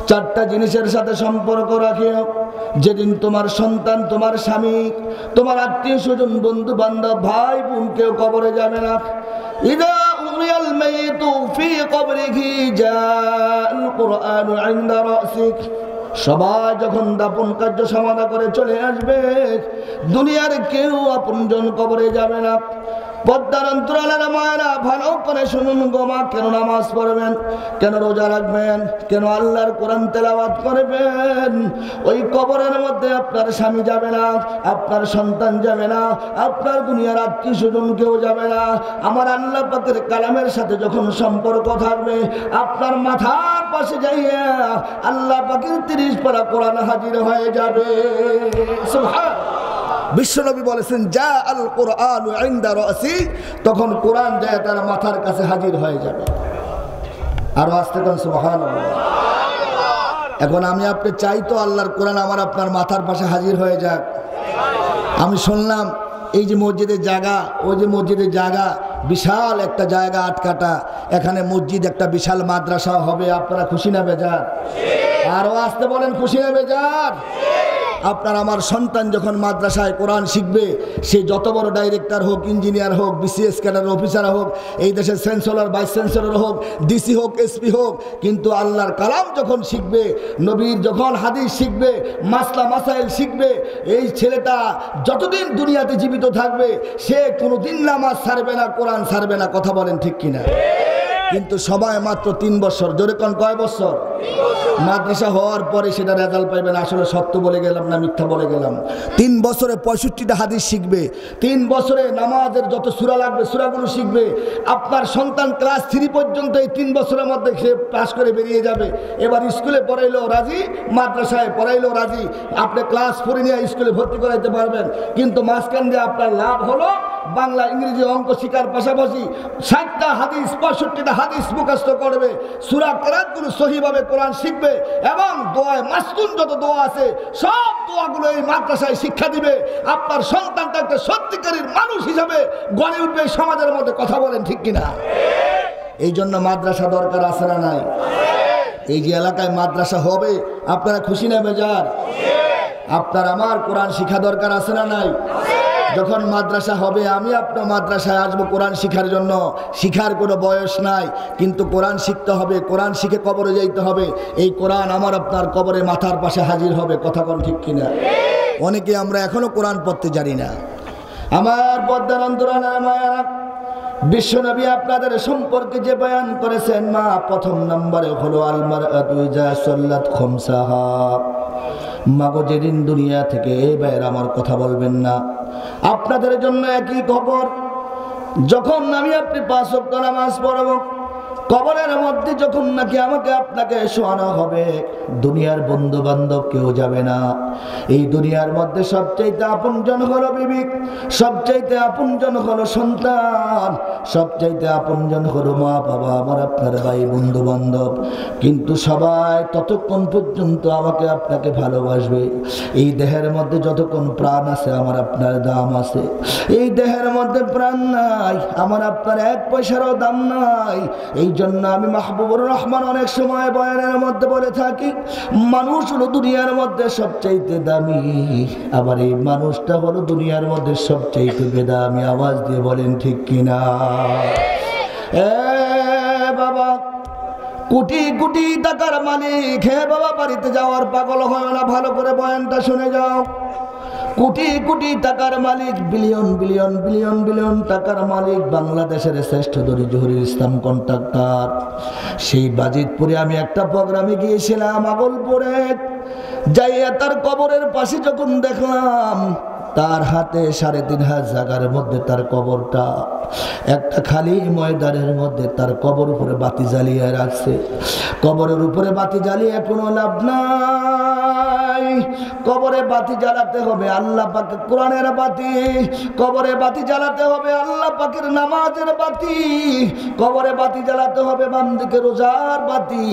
4টা জিনিসের সাথে সম্পর্ক রাখিও। যেদিন তোমার সন্তান, তোমার স্বামী, তোমার আত্মীয় স্বজন, বন্ধু বান্ধব, ভাই বোন কেউ কবরে যাবে না। ইদা উমিয়াল মাইতু ফি কবরিহি জাআল কুরআনু ইনদা রাসিক, সবাই যখন দাপন কার্য সমাধা করে চলে আসবে, দুনিয়ার কেউ আপনজন কবরে যাবে না। পদ্মার অন্তরালের মায়েরা ভালো করে শুনুন গো মা, কেন নামাজ পড়বেন, কেন রোজা রাখবেন, কেন আল্লাহর কোরআন তেলাওয়াত করবেন? ওই কবরের মধ্যে আপনার স্বামী যাবে না, আপনার সন্তান যাবে না, আপনার দুনিয়ার আত্মীয় স্বজন কেউ যাবে না। আমার আল্লাহ পাকের কালামের সাথে যখন সম্পর্ক থাকবে, আপনার মাথার পাশে যাইয়া আল্লাহ পাকের 30 পারা কোরআন হাজির হয়ে যাবে। সুবহানাল্লাহ। বিশ্বনবী বলেছেন, যা আল কোরআন ইনদা রাসি, তখন কোরআন যায় তার মাথার কাছে হাজির হয়ে যাবে। আর আস্তে করে সুবহানাল্লাহ। এখন আমি আপনি চাই তো আল্লাহর কোরআন আমার আপনার মাথার পাশে হাজির হয়ে যাক। আমি শুনলাম এই যে মসজিদের জায়গা, ওই যে মসজিদের জায়গা, বিশাল একটা জায়গা 8 কাঠা, এখানে মসজিদ, একটা বিশাল মাদ্রাসা হবে। আপনারা খুশি না বেজার? আরো আসতে বলেন, খুশি না বেজার? আপনার আমার সন্তান যখন মাদ্রাসায় কোরআন শিখবে, সে যত বড় ডাইরেক্টর হোক, ইঞ্জিনিয়ার হোক, বিসিএস ক্যাডার অফিসার হোক, এই দেশের চ্যান্সেলর, ভাইস চ্যান্সেলর হোক, ডিসি হোক, এসপি হোক, কিন্তু আল্লাহর কালাম যখন শিখবে, নবীর যখন হাদিস শিখবে, মাসলা মাসাইল শিখবে, এই ছেলেটা যতদিন দুনিয়াতে জীবিত থাকবে সে কোনোদিন নামাজ ছাড়বে না, কোরআন ছাড়বে না। কথা বলেন ঠিক কিনা? কিন্তু সবাই মাত্র 3 বছর। জোরে কোন কয় বছর? মাদ্রাসা হওয়ার পরে সেটা রেজাল্ট পাইবেন। আসলে সত্য বলে গেলাম না মিথ্যা বলে গেলাম? 3 বছরে 65টা হাদিস শিখবে, 3 বছরে নামাজের যত সূরা লাগবে সূরাগুলো শিখবে। আপনার সন্তান ক্লাস 3 পর্যন্ত এই 3 বছরের মধ্যে সে পাস করে বেরিয়ে যাবে। এবার স্কুলে পড়াইলেও রাজি, মাদ্রাসায় পড়াইলেও রাজি। আপনি ক্লাস 4 নিয়ে স্কুলে ভর্তি করাইতে পারবেন, কিন্তু মাঝখান দিয়ে আপনার লাভ হলো বাংলা, ইংরেজি, অঙ্ক শিখার পাশাপাশি 60টা হাদিস, 65টা হাদিস মুখস্থ করবে, সূরা কেরাতগুলো সহিভাবে কোরআন শিখবে, এবং দোয়ায় মাসনুন যত দোয়া আছে সব দোয়াগুলো এই মাদ্রাসায় শিক্ষা দিবে। আপনার সন্তানটা একটা সত্যিকারের মানুষ হিসাবে গড়ে উঠবে সমাজের মধ্যে। কথা বলেন ঠিক কিনা? এই জন্য মাদ্রাসা দরকার আছে না নাই? এই যে এলাকায় মাদ্রাসা হবে, আপনারা খুশি না বেজার? আপনার আমার কোরআন শিক্ষা দরকার আছে না নাই? যখন মাদ্রাসা হবে, আমি আপনার মাদ্রাসায় আসবো কোরআন শিখার জন্য। শিখার কোনো বয়স নাই, কিন্তু কোরআন শিখতে হবে। কোরআন শিখে কবরে যাইতে হবে। এই কোরআন আমার আপনার কবরে মাথার পাশে হাজির হবে। কথা কোন ঠিক কিনা? অনেকে আমরা এখনো কোরআন পড়তে জানি না। আমার পদ্মার অন্তরালের মায়েরা, বিশ্বনবী আপনাদের সম্পর্কে যে বয়ান করেছেন, মা, প্রথম নম্বরে হলো আল মারআতু ইযা সাল্লাত খামসাহা। মাগো, যেদিন দুনিয়া থেকে এই ভাইয়ের আমার কথা বলবেন না, আপনাদের জন্য একই খবর। যখন আমি আপনি 5 ওয়াক্ত নামাজ পড়ব, কবরের মধ্যে যখন নাকি আমাকে আপনাকে শোয়ানো হবে, দুনিয়ার বন্ধু বান্ধব কেউ যাবে না। এই দুনিয়ার মধ্যে সবচাইতে আপনজন হলো বিবি, সবচাইতে আপনজন হলো সন্তান, সবচাইতে আপনজন হলো মা বাবা, আমার আপনার ভাই বন্ধু বান্ধব। কিন্তু সবাই ততক্ষণ পর্যন্ত আমাকে আপনাকে ভালোবাসবে। এই দেহের মধ্যে যতক্ষণ প্রাণ আছে আমার আপনার দাম আছে। এই দেহের মধ্যে প্রাণ নাই, আমার আপনার এক পয়সারও দাম নাই। এই জন্য আমি মাহবুবুর রহমান অনেক সময় বয়ানের মধ্যে বলে থাকি, মানুষ হলো দুনিয়ার মধ্যে সবচাইতে দামি, আবার এই মানুষটা হলো দুনিয়ার মধ্যে সবচাইতে বেদামি। আওয়াজ দিয়ে বলেন ঠিক কিনা? বাবা, কোটি কোটি টাকার মালিক, হে বাবা বাড়িতে যাওয়ার পাগল হয় না, ভালো করে বয়ানটা শুনে যাও। কোটি কোটি টাকার মালিক, বিলিয়ন বিলিয়ন বিলিয়ন বিলিয়ন টাকার মালিক, বাংলাদেশের শ্রেষ্ঠ দরি জহুরুল ইসলাম কন্ট্রাক্টর। সেই বাজিতপুরে আমি একটা প্রোগ্রামে গিয়েছিলাম, আগলপুরে যাইয়া তার কবরের পাশে যখন দেখলাম তার হাতে 3.5 জায়গার মধ্যে তার কবরটা, একটা খালি ময়দানের মধ্যে তার কবর উপরে বাতি জ্বালিয়ে রাখছে। কবরের উপরে বাতি জ্বালিয়ে কোনো লাভ নাই। কবরে বাতি জ্বালাতে হবে আল্লাহ পাকের কোরআনের বাতি, কবরে বাতি জ্বালাতে হবে আল্লাহ পাকের নামাজের বাতি, কবরে বাতি জ্বালাতে হবে বাম দিকে রোজার বাতি,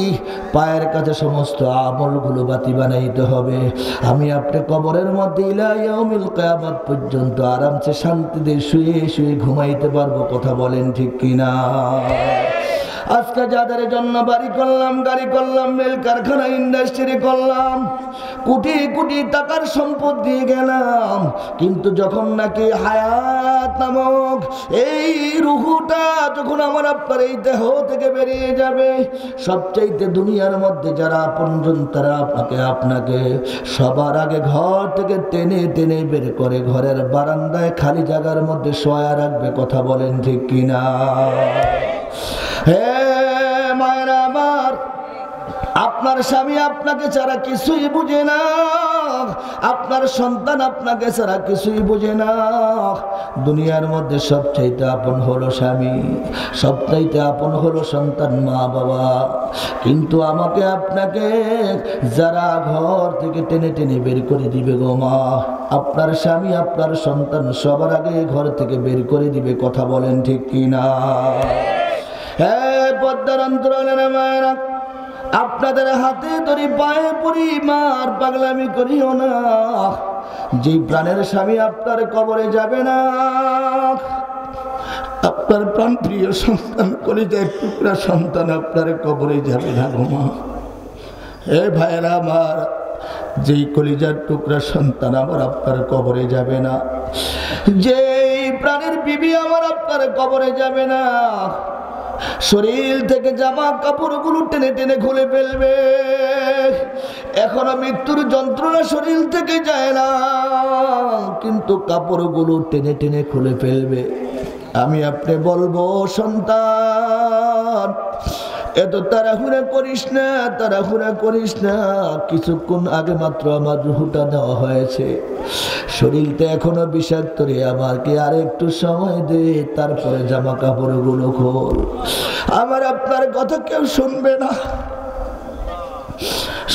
পায়ের কাছে সমস্ত আমলগুলো বাতি বানাইতে হবে। আমি আপনি কবরের মধ্যে ইলা ইয়াউমিল কিয়ামত পর্যন্ত আরামসে শান্তিতে শুয়ে শুয়ে ঘুমাইতে পারবো। কথা বলেন ঠিক কিনা? আজকে যাদের জন্য বাড়ি করলাম, গাড়ি করলাম, মিল কারখানা ইন্ডাস্ট্রি করলাম, কোটি কোটি টাকার সম্পদ দিয়ে গেলাম, কিন্তু যখন নাকি হায়াত নামক এই রুহুটা যখন আমার আপনার এই দেহ থেকে বেরিয়ে যাবে, সবচাইতে দুনিয়ার মধ্যে যারা আপনজন তারা আপনাকে সবার আগে ঘর থেকে টেনে টেনে বের করে ঘরের বারান্দায় খালি জায়গার মধ্যে শোয়া রাখবে। কথা বলেন ঠিক কিনা? হে মায়েরা আমার, আপনার স্বামী আপনাকে ছাড়া কিছুই বুঝে না, আপনার সন্তান আপনাকে ছাড়া কিছুই বুঝে না। দুনিয়ার মধ্যে সবচাইতে আপন হলো স্বামী, সবচাইতে আপন হলো সন্তান, মা বাবা। কিন্তু আমাকে আপনাকে যারা ঘর থেকে টেনে টেনে বের করে দিবে গো মা, আপনার স্বামী আপনার সন্তান সবার আগে ঘর থেকে বের করে দিবে। কথা বলেন ঠিক কিনা? হ্যাঁ, পদ্মার অন্তরালের মায়েরা, আপনাদের হাতে ধরি পায়ে পড়ি, মার পাগলামি করিও না। যে প্রাণের স্বামী আপনার কবরে যাবে না, আপনার প্রাণ প্রিয় সন্তান, কলিজার টুকরা সন্তান আপনার কবরে যাবে না গো মা। হে ভাইয়েরা আমার, যেই কলিজার টুকরা সন্তান আমার আপনার কবরে যাবে না, যেই প্রাণের বিবি আমার আপনার কবরে যাবে না, শরীর থেকে জামা কাপড়গুলো টেনে টেনে খুলে ফেলবে। এখনো মৃত্যুর যন্ত্রণা শরীর থেকে যায় না, কিন্তু কাপড়গুলো টেনে টেনে খুলে ফেলবে। আমি আপনি বলবো, সন্তান এত তাড়াহুড়া করিস না, তাড়াহুড়া করিস না। কিছুক্ষণ আগে মাত্র আমার রুহটা দেওয়া হয়েছে, শরীরটা এখনো বিষাক্ত রে, আমাকে আর একটু সময় দে, তারপরে জামা কাপড়গুলো খোল। আমার আপনার কথা কেউ শুনবে না,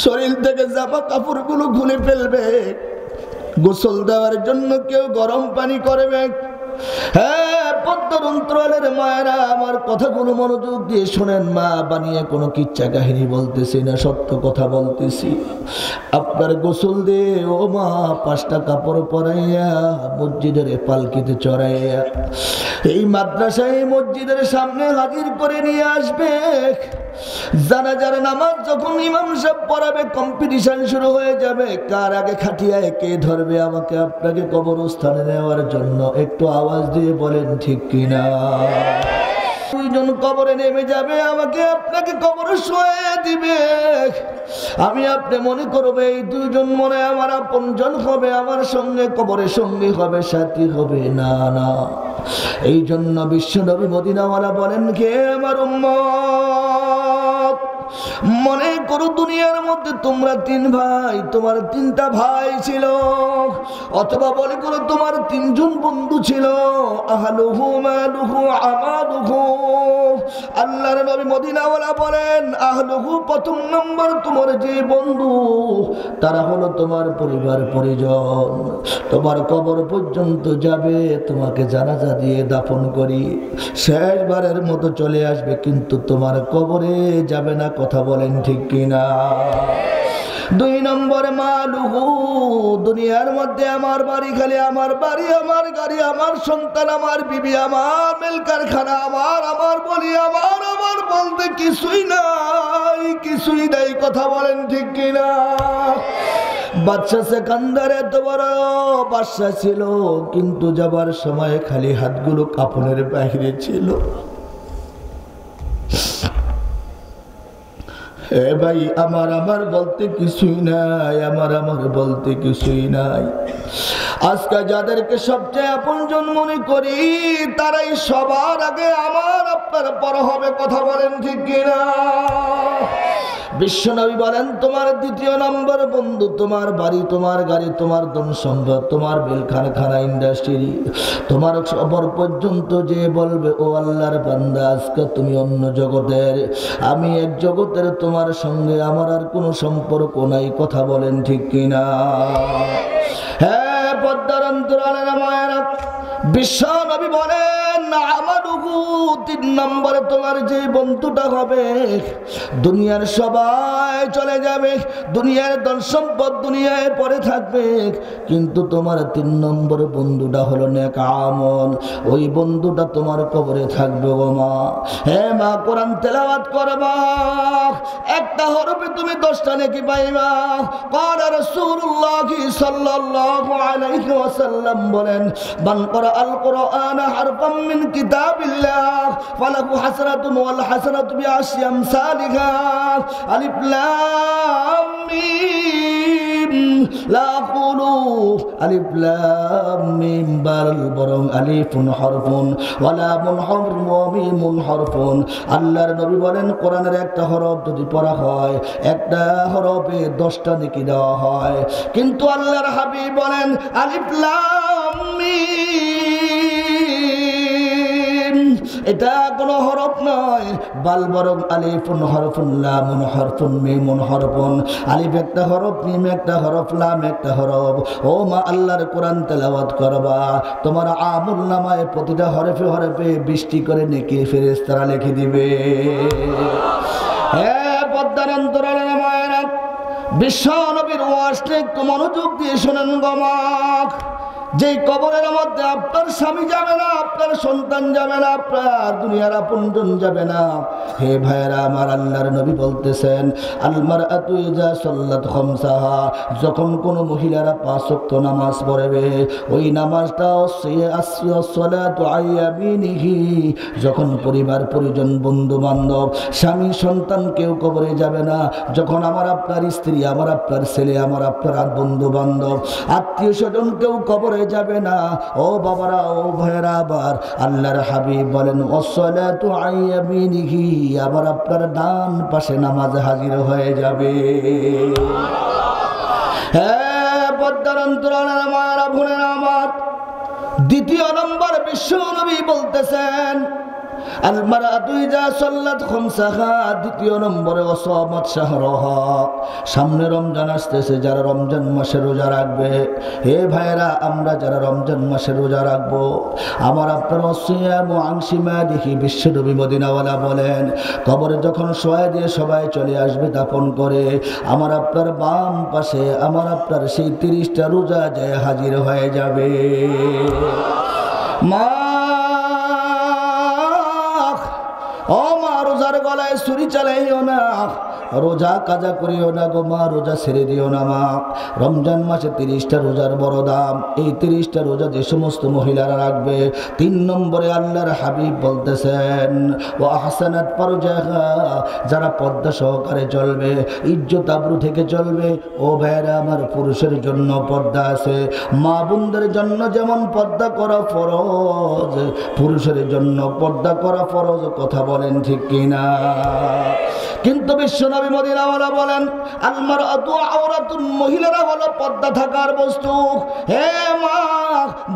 শরীর থেকে জামা কাপড়গুলো খুলে ফেলবে, গোসল দেওয়ার জন্য কেউ গরম পানি করবে। হ্যাঁ, পদ্মার অন্তরালের মায়েরা, আমার কথাগুলো মনোযোগ দিয়ে শোনেন। মা বানিয়ে কোনো কিচ্ছা কাহিনী বলতেছি না, সত্য কথা বলতেছি। আপনার গোসল দিয়ে ও মা 5টা কাপড় পরাইয়া মসজিদের পালকিতে চড়াইয়া এই মাদ্রাসায় মসজিদের সামনে হাজির করে নিয়ে আসবে। জানাজার নামাজ যখন ইমাম সাহেব পড়াবে, কম্পিটিশন শুরু হয়ে যাবে, কার আগে খাটিয়ায় কে ধরবে আমাকে আপনাকে কবরস্থানে নেওয়ার জন্য। একটু আওয়াজ দিয়ে বলেন ঠিক কিনা? 2 জন কবরে নেমে যাবে, আমাকে আপনাকে কবরে শোয়া দিবে। আমি আপনি মনে করবে এই 2 জন মনে আমার আপনজন হবে, আমার সঙ্গে কবরে সঙ্গী হবে, সাথী হবে। না না, এই জন্য বিশ্বনবী মদিনাওয়ালা বলেন, কে আমার উম্মত, মনে করো দুনিয়ার মধ্যে তোমরা 3 ভাই, তোমার 3টা ভাই ছিল, অথবা বলে করো তোমার 3 জন বন্ধু ছিল, আহলুহু মালুহু আমালুহু। আল্লাহর নবী মদিনাওয়ালা বলেন, আহলুহু প্রথম নম্বর তোমার যে বন্ধু, তারা হলো তোমার পরিবার পরিজন। তোমার কবর পর্যন্ত যাবে, তোমাকে জানাজা দিয়ে দাফন করি শেষবারের মতো চলে আসবে, কিন্তু তোমার কবরে যাবে না। কথা বলেন ঠিক কিনা? দুই নম্বরে মালুহু, দুনিয়ার মধ্যে আমার বাড়ি, খালি আমার বাড়ি, আমার গাড়ি, আমার সন্তান, আমার বিবি, আমার মিল কারখানা, আমার বলি, আমার বলতে কিছুই নাই, কিছুই নাই। কথা বলেন ঠিক কিনা? বাদশা সেকান্দার এত বড় বাদশা ছিল, কিন্তু যাবার সময় খালি হাতগুলো কাপড়ের বাহিরে ছিল। হে ভাই, আমার বলতে কিছুই নাই, আমার বলতে কিছুই নাই। আজকে যাদেরকে সবচেয়ে আপনজন মনে করি, তারাই সবার আগে আমার আপনার পর হবে। কথা বলেন ঠিক কিনা? বিশ্বনবী বলেন, তোমার দ্বিতীয় নম্বর বন্ধু তোমার বাড়ি, তোমার গাড়ি, তোমার ধন সম্পদ, তোমার বিল কারখানা, ইন্ডাস্ট্রি। তোমার খবর পর্যন্ত যে বলবে, ও আল্লাহর বান্দা, আজকে তুমি অন্য জগতের, আমি এক জগতের, তোমার সঙ্গে আমার আর কোনো সম্পর্ক নাই। কথা বলেন ঠিক কিনা? হ্যাঁ, পদ্মার অন্তরালের মায়েরা, বিশ্বনবী বলেন, আমালুহু, তিন নম্বরে তোমার যে বন্ধুটা হবে, দুনিয়ার সবাই চলে যাবে, দুনিয়ার ধন সম্পদ দুনিয়ায় পড়ে থাকবে, কিন্তু তোমার তিন নম্বর বন্ধুটা হলো নেক আমল। ওই বন্ধুটা তোমার কবরে থাকবে গো মা। হে মা, কোরআন তেলাওয়াত করবা, একটা হরফে তুমি 10টা নেকি পাইবা। ক্বালা রাসূলুল্লাহ সাল্লাল্লাহু আলাইহি ওয়াসাল্লাম বলেন, মান ক্বারা আল কুরআন হারফাম মিন কিতাবিল্লাহ ফালাহু হাসানাতুন ওয়াল হাসানাতু বিআশরি আমসালিহা। আলিফ লাম মিম, লা কুলু আলিফ লাম মিম বাল, বরং আলিফুন হরফুন ওয়া লামুন হরফুন ওয়া মিমুন হরফুন। আল্লাহর নবী বলেন, কোরআনের একটা হরফ যদি পড়া হয়, একটা হরফে 10টা নেকি দেওয়া হয়, কিন্তু আল্লাহর হাবিব বলেন, আলিফ লাম মিম, এটা কোনো হরফ নয়, বাল বরং আলিফুন হরফুন লামুন হরফুন মিমুন হরফুন। আলিফ একটা হরফ, মিম একটা হরফ, লাম একটা হরফ। ও মা, আল্লাহর কোরআন তেলাওয়াত করবা, তোমার আমল নামায় প্রতিটা হরফে হরফে 20টি করে নেকি ফেরেশতারা লিখে দিবে। হ্যাঁ, পদ্মার অন্তরালের মায়েরা, বিশ্ব নবীর ওয়াজটা একটু মনোযোগ দিয়ে শোনেন গো মা। যেই কবরের মধ্যে আপনার স্বামী যাবে না, আপনার সন্তান যাবে না, আপনার দুনিয়ার আপনজন যাবে না। হে ভাইরা আমার, আল্লাহর নবী বলতেছেন, আল মারআতু ইযা সাল্লাত খামসাহা, যখন কোনো মহিলারা 5 ওয়াক্ত নামাজ পড়বে, ওই নামাজটা as-সালাতু আইয়ামিনিহি, যখন পরিবার পরিজন বন্ধু বান্ধব স্বামী সন্তান কেউ কবরে যাবে না, যখন আমার আপনার স্ত্রী, আমার আপনার ছেলে, আমার আপনার বন্ধু বান্ধব আত্মীয় স্বজন কেউ কবরে যাবে না। ও বাবারা, ও ভাইরা, আবার আল্লাহর হাবিব বলেন, as-সালাতু আইয়ামিনিহি, আবার আপনার ডান পাশে নামাজ হাজির হয়ে যাবে। হ্যাঁ, পদ্মার অন্তরালের মায়েরা, বোনেরা আমার, দ্বিতীয় নম্বর বিশ্ব নবী বলতেছেন, আল মারআতু ইযা সাল্লাত খামসাহা, দ্বিতীয় নম্বরে ওয়াসামাত শাহরাহা, সামনে রমজান আসতেছে, যারা রমজান মাসে রোজা রাখবে, হে ভাইরা, আমরা যারা রমজান মাসে রোজা রাখবো, আমার আপনার ওয়াসিয়ামু আন শিমালিহি, বিশ্বনবী মদিনাওয়ালা বলেন, কবরে যখন শোয়া দিয়ে সবাই চলে আসবে দাফন করে, আমার আপনার বাম পাশে আমার আপনার সেই 30টা রোজা যায় হাজির হয়ে যাবে। মা, ও মা, রোজার গলায় ছুরি চালাইও না, রোজা কাজা করিও না গো মা, রোজা ছেড়ে দিও না মা। রমজান মাসে 30টা রোজার বড় দাম। এই 30টা রোজা যে সমস্ত মহিলারা রাখবে, 3 নম্বরে আল্লাহর হাবিব বলতেছেন, ওয়া আহসানাত ফারজাহা, যারা পর্দা সহকারে চলবে, ইজ্জত আবরু থেকে চলবে। ও ভাইরা আমার, পুরুষের জন্য পর্দা আছে, মা বোনদের জন্য যেমন পর্দা করা ফরজ, পুরুষের জন্য পর্দা করা ফরজ। কথা বলেন ঠিক কিনা? কিন্তু বিশ্বনবী মদিনাওয়ালা বলেন আল মারআতু আওরাতুন, মহিলারা হলো পর্দা থাকার বস্তু। হে মা,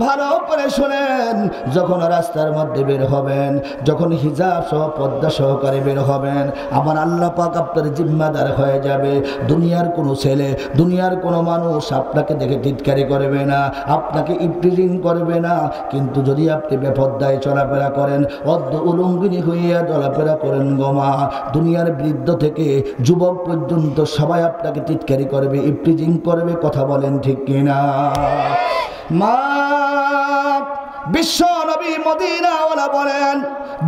ভালো করে শুনেন, যখন রাস্তার মধ্যে বের হবেন, যখন হিজাব সহ পর্দা সহকারে বের হবেন, আমার আল্লাহ পাক আপনার জিম্মাদার হয়ে যাবে। দুনিয়ার কোনো ছেলে, দুনিয়ার কোনো মানুষ আপনাকে দেখে টিটকারি করবে না, আপনাকে ইফটিজিং করবে না। কিন্তু যদি আপনি বেপর্দায় চলাফেরা করেন, অর্ধ উলঙ্গিনী হইয়া চলাফেরা করেন গোমা, দুনিয়ার বৃদ্ধ থেকে যুবক পর্যন্ত সবাই আপনাকে টিটকারি করবে, ইফটিজিং করবে। কথা বলেন ঠিক কিনা? মা, বিশ্ব নবী মদিনাওয়ালা বলেন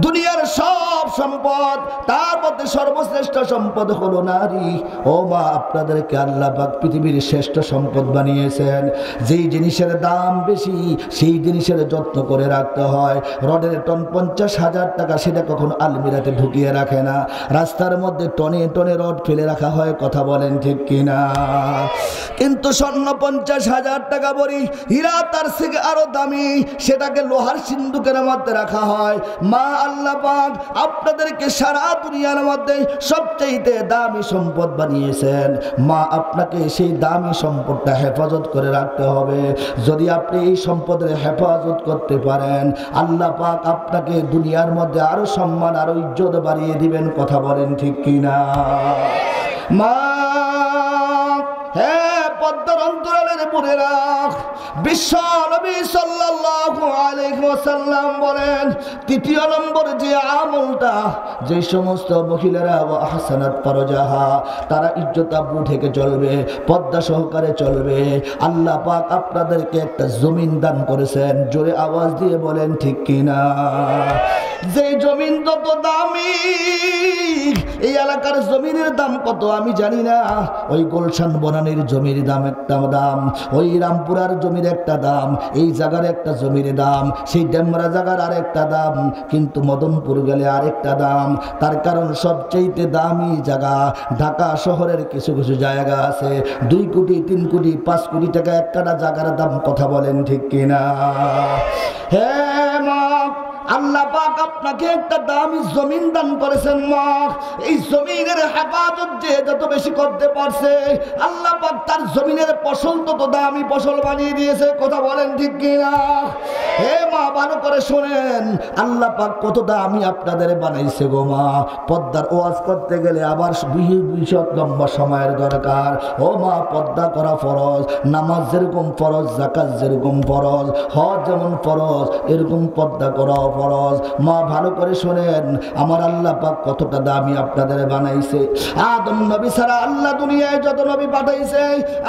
দুনিয়ার সব সম্পদ, তার মধ্যে সর্বশ্রেষ্ঠ সম্পদ হলো নারী। ও মা, আপনাদেরকে আল্লাহ পাক পৃথিবীর শ্রেষ্ঠ সম্পদ বানিয়েছেন। যেই জিনিসের দাম বেশি, সেই জিনিসের যত্ন করে রাখতে হয়। রডের টন 50,000 টাকা, সেটা কখনো আলমিরাতে ঢুকিয়ে রাখে না, রাস্তার মধ্যে টনে টনে রড ফেলে রাখা হয়। কথা বলেন ঠিক কিনা? কিন্তু স্বর্ণ 50,000 টাকা বড়ি, হীরা তার থেকে আরো দামি, সেটাকে লোহার সিন্ধুকের মধ্যে রাখা হয়। মা, আল্লাহ পাক আপনাদেরকে সারা দুনিয়ার মধ্যে সবচেয়ে দামি সম্পদ বানিয়েছেন। মা, আপনাকে সেই দামি সম্পদটা হেফাজত করে রাখতে হবে। যদি আপনি এই সম্পদের হেফাজত করতে পারেন, আল্লাহ পাক আপনাকে দুনিয়ার মধ্যে আরো সম্মান, আরো ইজ্জত বাড়িয়ে দিবেন। কথা বলেন ঠিক কিনা? মা, হ্যাঁ, পদ্মার অন্তরালের পরে রাখ। বিশ্ব নবী সাল্লাল্লাহু আলাইহি ওয়াসাল্লাম বলেন তৃতীয় নম্বর যে আমলটা, যে সমস্ত মহিলারা আহসানাত ফারজাহা, তারা ইজ্জত আব্রু ঢেকে চলবে, পর্দা সহকারে চলবে। আল্লাহ পাক আপনাদেরকে একটা জমিন দান করেছেন। জোরে আওয়াজ দিয়ে বলেন ঠিক কিনা? যে জমিন যত দামি, এই এলাকার জমিনের দাম কত আমি জানি না। ওই গুলশান বনানীর জমির দাম একটা দাম, ওই রামপুরার জমির একটা দাম, এই জায়গার একটা জমির দাম, সেই ডেমরা জায়গার আরেকটা দাম, কিন্তু মদনপুর গেলে আরেকটা দাম। তার কারণ সবচেয়ে দামি জায়গা ঢাকা শহরের কিছু কিছু জায়গা আছে 2 কোটি 3 কোটি 5 কোটি টাকা এক কাটা জায়গার দাম। কথা বলেন ঠিক কিনা? হ্যাঁ মা, আল্লাহ পাক আপনাকে একটা দামি জমিন দান করেছেন। মা, এই জমিনের হেফাজত যে যত বেশি করতে পারছে, আল্লাহ পাক তার জমিনের ফসল তত দামি ফসল বানিয়ে দিয়েছে। কথা বলেন ঠিক কিনা? হে মা, ভালো করে শোনেন, আল্লাহ পাক কত দামি আপনাদের বানাইছে গো মা। পর্দার ওয়াজ করতে গেলে আবার বিশদ লম্বা সময়ের দরকার। ও মা, পর্দা করা ফরজ, নামাজ যেরকম ফরজ, যাকাত যেরকম ফরজ, হজ যেমন ফরজ, এরকম পর্দা করা ফরজ। মা, ভালো করে শোনেন, আমার আল্লাহ পাক কতটা দামি আপনাদের বানাইছে। আদম নবী ছাড়া আল্লাহ দুনিয়ায় যত নবী পাঠাইছে,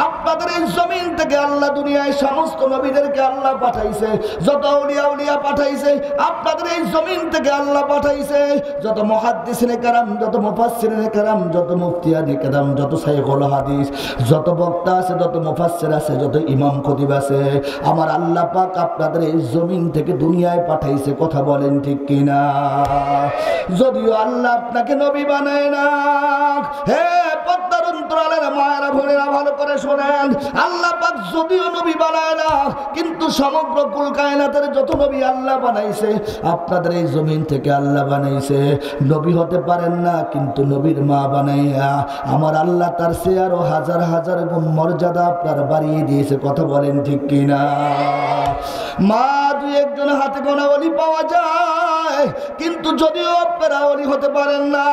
আপনাদের এই জমিন থেকে আল্লাহ দুনিয়ায় সমস্ত নবীদেরকে আল্লাহ পাঠাইছে। যত আউলিয়া উলিয়া পাঠাইছে, আপনাদের এই জমিন থেকে আল্লাহ পাঠাইছে। যত মুহাদ্দিসিনে কেরাম, যত মুফাসসিরিনে কেরাম, যত মুফতিয়ানে কেরাম, যত শাইখুল হাদিস, যত বক্তা আছে, যত মুফাসসির আছে, যত ইমাম খতিব আছে, আমার আল্লাহ পাক আপনাদের এই জমিন থেকে দুনিয়ায় পাঠাইছে। কথা বলেন ঠিক কিনা? যদিও আল্লাহ আপনাকে নবী বানায় না, হে পদ্মার অন্তরালের মায়েরা বোনেরা, ভালো করে শোনেন, আল্লাহ পাক যদিও নবী বানায় না, কিন্তু সমগ্র কুল কায়নাতের যত নবী আল্লাহ বানাইছে, আপনাদের এই জমিন থেকে আল্লাহ বানাইছে। নবী হতে পারেন না, কিন্তু নবীর মা বানাইয়া আমার আল্লাহ তার চেয়ে আরো হাজার হাজার গুণ মর্যাদা আপনার বাড়িয়ে দিয়েছে। কথা বলেন ঠিক কিনা? মা, 2-1 হাতে গোনা ওলি পাওয়া যায়, কিন্তু যদিও আপনারা ওলি হতে পারেন না,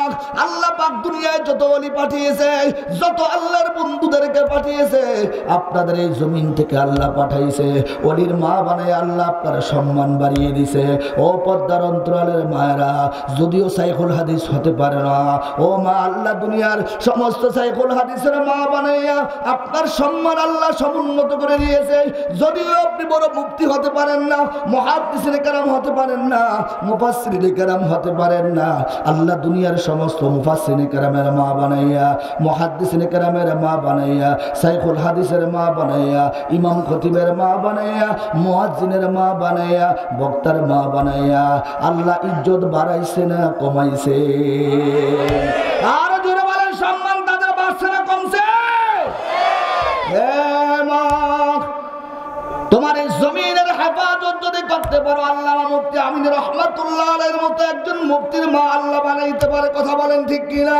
আল্লাহ পাক দুনিয়ায় যত ওলি পাঠিয়েছে, যত আল্লাহর বন্ধুদেরকে পাঠিয়েছে, আপনাদের এই জমিন থেকে আল্লাহ পাঠাইছে। ওলির মা বানায় আল্লাহ আপনার সম্মান বাড়িয়ে দিছে। ও পর্দার অন্তরালের মায়েরা, যদিও শাইখুল হাদিস হতে পারে না, ও মা, আল্লাহ দুনিয়ার সমস্ত শাইখুল হাদিসের মা বানাইয়া আপনার সম্মান আল্লাহ সমুন্নত করে দিয়েছে। যদিও আপনি বড় মুফতি হতে পারেন না, মুহাদ্দিসিনে কেরাম হতে পারেন না, মুফাসসিরিনে কেরাম হতে পারেন না, আল্লাহ দুনিয়ার সমস্ত মুফাসসিরিনে কেরামের মা বানাইয়া, মুহাদ্দিসিনে কেরামের মা বানাইয়া, শাইখুল হাদিসের মা বানাইয়া, ইমাম খতিবের মা বানাইয়া, মুয়াজ্জিনের মা বানাইয়া, বক্তার মা বানাইয়া আল্লাহ ইজ্জত বাড়াইছে না কমাইছে? আর জোরে বলেন, সম্মান তাদের বাড়ছে না কমছে? তোমার এই জমিনের হেফাজত যদি করতে ভাবতে পারো আল্লামা মুফতি আমিন রহমাতুল্লাহ আলাইহির মতো একজন মুফতির মা আল্লাহ বানাইতে পারে, কথা বলেন ঠিক কিনা?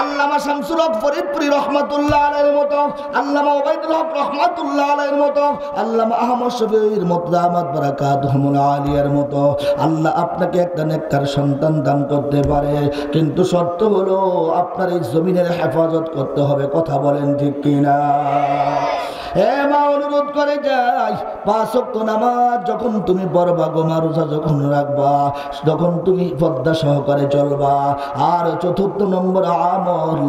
আল্লামা শামসুল হক ফরিদপুরি রহমাতুল্লাহ আলাইহির মতো, আল্লামা ওবাইদুল হক রহমাতুল্লাহ আলাইহির মতো, আল্লামা আহমদ শফিউর মতো, দামাত বারাকাতুহুমুল আলিয়ার মতো আল্লাহ আপনাকে একটা নেককার সন্তান দান করতে পারে, কিন্তু শর্ত হলো আপনার এই জমিনের হেফাজত করতে হবে, কথা বলেন ঠিক কিনা? হে মা, অনুরোধ করে যাই, 5 ওয়াক্ত নামাজ যখন তুমি পড়বা, গোমা রোজা যখন রাখবা, যখন তুমি পর্দা সহকারে চলবা, আর 4 নম্বর আমল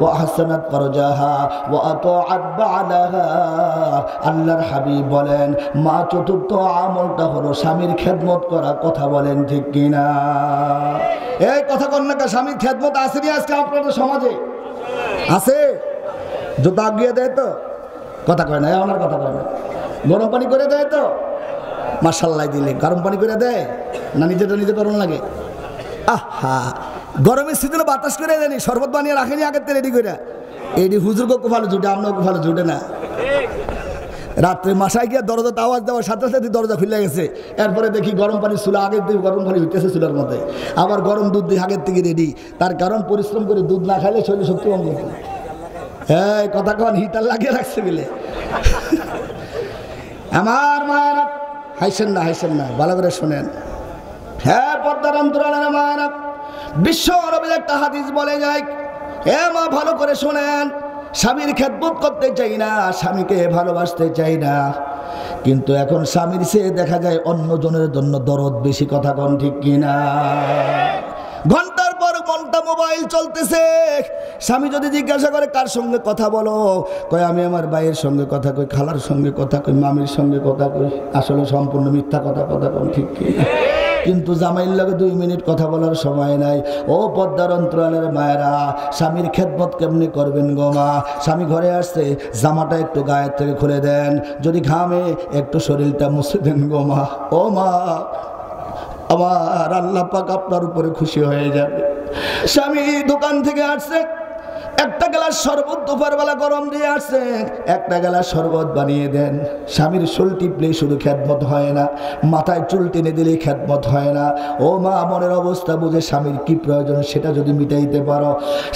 ওয়া হাসানাত ফারজাহা ওয়া আতাআত বা'লাহা। আল্লাহর হাবিব বলেন মা 4র্থ আমলটা হলো স্বামীর খেদমত করা, কথা বলেন ঠিক কিনা? এই কথা কন না, স্বামীর খেদমত আছে নি আজকে আপনাদের সমাজে? আছে? জুতা আগিয়ে দেয় তো? কথা কয় না, আমার কথা কয় না। গরম পানি করে দেয় তো? মাশাআল্লাহ দিলে গরম পানি করে দেয় না, নিজেটা নিজে গরম লাগে? আহা, গরমের সিজনে বাতাস করে দেয়নি, শরবত বানিয়ে রাখেনি আগের থেকে রেডি করে। এটি হুজুর কো ভালো জুটে, আপনার ভালো জুটে না। রাত্রে মাসায় গিয়ে দরজাতে আওয়াজ দেওয়ার সাথে সাথে দরজা খুলে গেছে, এরপরে দেখি গরম পানি চুলা আগের থেকে গরম পানি হইতেছে চুলার মধ্যে, আবার গরম দুধ দিয়ে আগের থেকে রেডি। তার কারণ পরিশ্রম করে দুধ না খাইলে শরীর শক্তি কম করবে। হ্যাঁ, কথা কন, হিটার লাগিয়ে রাখছে বলে। আমার মায়েরা হাইছেন না, ভালো করে শোনেন। হ্যাঁ, পর্দার অন্তরালের মায়েরা, বিশ্ব নবীর একটা হাদিস বলে যায়, হে মা ভালো করে শোনেন, স্বামীর খেদমত করতে চাই না, স্বামীকে ভালোবাসতে চাই না, কিন্তু এখন স্বামীর চেয়ে দেখা যায় অন্যজনের জন্য দরদ বেশি, কথা কন ঠিক কিনা? ঘন্টার পর ঘন্টা মোবাইল চলতেছে, স্বামী যদি জিজ্ঞাসা করে কার সঙ্গে কথা বলো, কয় আমি আমার ভাইয়ের সঙ্গে কথা কই, খালার সঙ্গে কথা কই, মামির সঙ্গে কথা কই, আসলে সম্পূর্ণ মিথ্যা কথা, কথা কন ঠিক কিনা? কিন্তু জামাইয়ের লগে 2 মিনিট কথা বলার সময় নাই। ও পর্দার অন্তরালের মায়েরা, স্বামীর খেদমত কেমনি করবেন গো মা? স্বামী ঘরে আসছে, জামাটা একটু গায়ের থেকে খুলে দেন, যদি ঘামে একটু শরীরটা মুছে দেন গো মা। ও মা, আমার আল্লাহ পাক আপনার উপরে খুশি হয়ে যাবে। স্বামী দোকান থেকে আসছে, একটা গ্লাস শরবত দুপুরবেলা গরম দিয়ে আসছে, একটা গ্লাস শরবত বানিয়ে দেন। স্বামীর চুল টিপলে শুধু খেদমত হয় না, মাথায় চুল টেনে দিলে খেদমত হয় না। ও মা, মনের অবস্থা বুঝে স্বামীর কি প্রয়োজন সেটা যদি মিটাইতে পারো,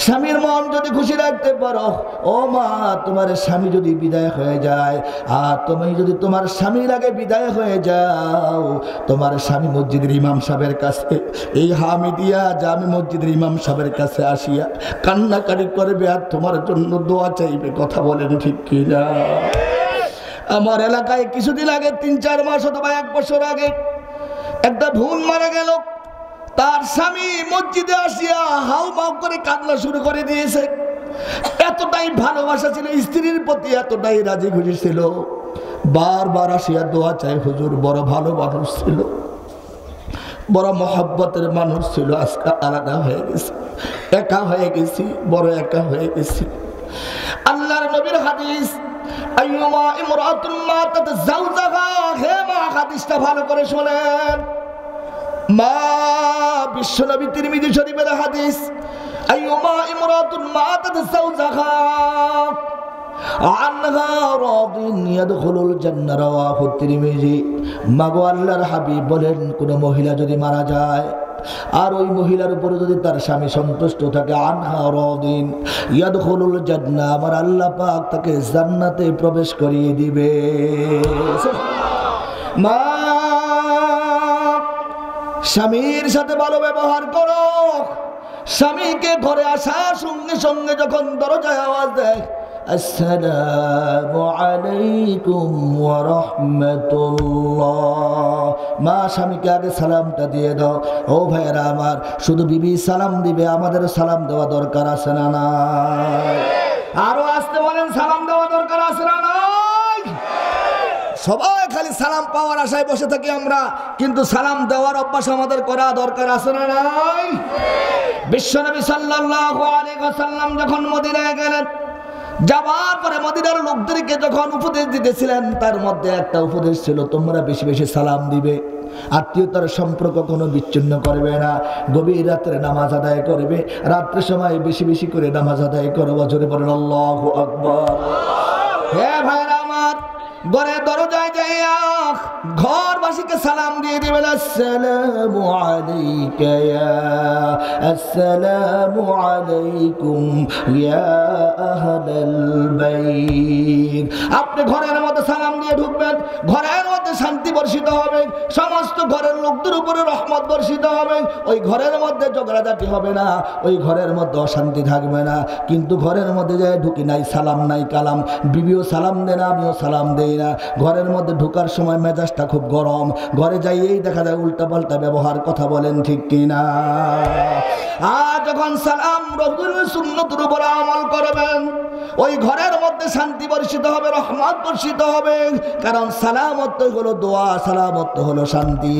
স্বামীর মন যদি খুশি রাখতে পারো, ও মা, তোমার স্বামী যদি বিদায় হয়ে যায়, আর তুমি যদি তোমার স্বামীর আগে বিদায় হয়ে যাও, তোমার স্বামী মসজিদের ইমাম সাহেবের কাছে, এই হামিদিয়া জামি মসজিদের ইমাম সাহেবের কাছে আসিয়া কান্নাকারি করবে আর তোমার জন্য দোয়া চাইবে, কথা বলেন ঠিক কিনা? আমার এলাকায় কিছুদিন আগে 3-4 মাস অথবা 1 বছর আগে একটা ভুল মারা গেল, তার স্বামী মসজিদে আসিয়া হাউ মাউ করে কান্না শুরু করে দিয়েছে। এতটাই ভালোবাসা ছিল স্ত্রীর প্রতি, এতটাই রাজি খুশি ছিল, বারবার আসিয়া দোয়া চাই। হুজুর বড় ভালো মানুষ ছিল, বড় মহব্বতের মানুষ ছিল, আজকে আলাদা হয়ে গেছে, একা হয়ে গেছি, বড় একা হয়ে গেছি। আল্লাহর নবীর হাদিস, আইয়ুমা ইমরাতুন মাতাত যাওজাহা, হে মা, হাদিসটা ভালো করে শুনেন মা, বিশ্বনবী তিরমিজি শরীফের হাদিস, আইয়ুমা ইমরাতুন মাতাত যাওজাহা আনহা রাদিন ইয়াদখুলুল জান্নাহ, রাওয়াহু তিরমিজি। মাগো আল্লাহর হাবিব বলেন, কোন মহিলা যদি মারা যায় আর ওই মহিলার উপরে যদি তার স্বামী সন্তুষ্ট থাকে, আনহা রাদিন ইয়াদখুলুল জান্নাহ, আমার আল্লাহ পাক তাকে জান্নাতে প্রবেশ করিয়ে দিবে। মা, স্বামীর সাথে ভালো ব্যবহার করো। স্বামীকে ঘরে আসার সঙ্গে সঙ্গে যখন দরজায় আওয়াজ দেয়, আসসালামু আলাইকুম ওয়া রাহমাতুল্লাহ, মা স্বামীকে আগে সালামটা দিয়ে দাও। ও ভাইরা আমার, শুধু বিবি সালাম দিবে, আমাদের সালাম দেওয়া দরকার আছে না নাই? আরো আসতে বলেন, সালাম দেওয়া দরকার আছে না নাই? সবাই খালি সালাম পাওয়ার আশায় বসে থাকি আমরা, কিন্তু সালাম দেওয়ার অভ্যাস আমাদের করা দরকার আছে না নাই? বিশ্বনবী সাল্লাল্লাহু আলাইহি ওয়াসাল্লাম যখন মদিনায় গেলেন, যাওয়ার পরে মদিনার লোকদেরকে যখন উপদেশ দিতেছিলেন, তার মধ্যে একটা উপদেশ ছিল, তোমরা বেশি বেশি সালাম দিবে, আত্মীয়তার সম্পর্ক কোনো বিচ্ছিন্ন করবে না, গভীর রাত্রে নামাজ আদায় করবে, রাত্রের সময় বেশি বেশি করে নামাজ আদায় করো। জোরে বলেন আল্লাহু আকবার। হে ভাইরা আমার, ঘরে দরজায় যাইয়া ঘরবাসীকে সালাম দিয়ে দিবেন, আসসালামু আলাইকা ইয়া আসসালামু আলাইকুম ইয়া আহলাল বাইত। আপনি ঘরের মধ্যে সালাম দিয়ে ঢুকবেন, ঘরের মধ্যে শান্তি বর্ষিত হবে, সমস্ত ঘরের লোকদের উপরে রহমত বর্ষিত হবে। ওই ঘরের মধ্যে ঝগড়াঝাটি হবে না, ওই ঘরের মধ্যে অশান্তি থাকবে না। কিন্তু ঘরের মধ্যে যায় ঢুকি নাই সালাম নাই কালাম, বিবিও সালাম দেয় না, আমিও সালাম দেই না। ঘরের মধ্যে ঢোকার সময় মেজাজটা খুব গরম, ঘরে যাইয়েই দেখা যায় উল্টা পাল্টা ব্যবহার, কথা বলেন ঠিক কিনা? আর যখন সালাম রাসূলের সুন্নতের উপর আমল করবেন, ওই ঘরের মধ্যে শান্তি বর্ষিত হবে, রহমত বর্ষিত হবে। কারণ সালাম অর্থ হলো দোয়া, সালাম অর্থ হলো শান্তি।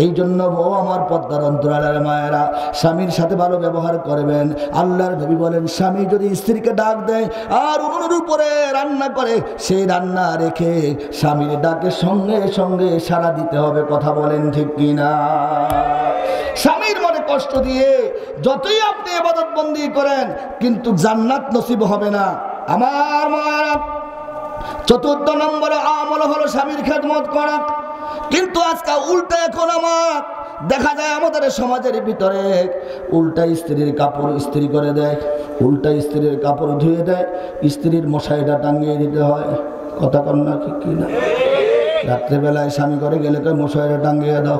এই জন্য ও আমার পর্দার অন্তরালের মায়েরা, স্বামীর সাথে ভালো ব্যবহার করবেন। আল্লাহর নবী বলেন, স্বামী যদি স্ত্রীকে ডাক দেয় আর উনুনের উপরে রান্না করে, সেই রান্না রেখে স্বামীর ডাকে সঙ্গে সঙ্গে সাড়া দিতে হবে, কথা বলেন ঠিক কিনা? স্বামীর মনে কষ্ট দিয়ে যতই আপনি ইবাদত বন্দি করেন, কিন্তু জান্নাত নসিব হবে না। আমার মায়েরা, চতুর্থ নম্বরে আমল হলো স্বামীর খেদমত করা। কিন্তু আজকে উল্টা, এখন আমার দেখা যায় আমাদের সমাজের ভিতরে উল্টা স্ত্রীর কাপড় ইস্ত্রি করে দেয়, উল্টা স্ত্রীর কাপড় ধুয়ে দেয়, স্ত্রীর মশারিটা টাঙিয়ে দিতে হয়, কথা কন না কি কিনা? রাত্রেবেলায় স্বামী করে গেলে কয় মশারিটা টাঙিয়ে দাও,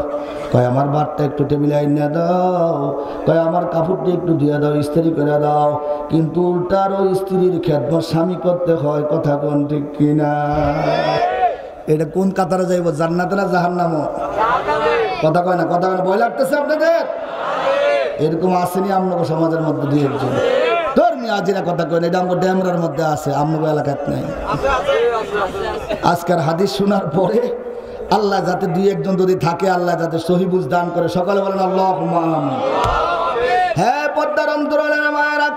কয় আমার ভাতটা একটু টেবিলে আইনে দাও, কয় আমার কাপড়টা একটু ধুয়ে দাও, ইস্ত্রি করে দাও। কিন্তু উল্টার ওই স্ত্রীর খেদমত স্বামী করতে হয়, কথা কোন ঠিক কিনা? এটা কোন কাতারে যাইব, জান্নাতে না জাহান্নামে? কথা কয় না, কথা কয় না, ভয় লাগতেছে আপনাদের? এরকম আসেনি আপনাকে সমাজের মধ্যে দুই একজন? ধর্মীয় আজিরা কথা কয় না, এটা আমাকে ড্যামরার মধ্যে আছে, আপনাকে এলাকাত নেই। আজকের হাদিস শোনার পরে আল্লাহ যাতে দুই একজন যদি থাকে, আল্লাহ যাতে সহিবুজ দান করে। সকালে বলেন আল্লাহুম্মা আমিন। হ্যাঁ পর্দার অন্তরালের মায়েরা,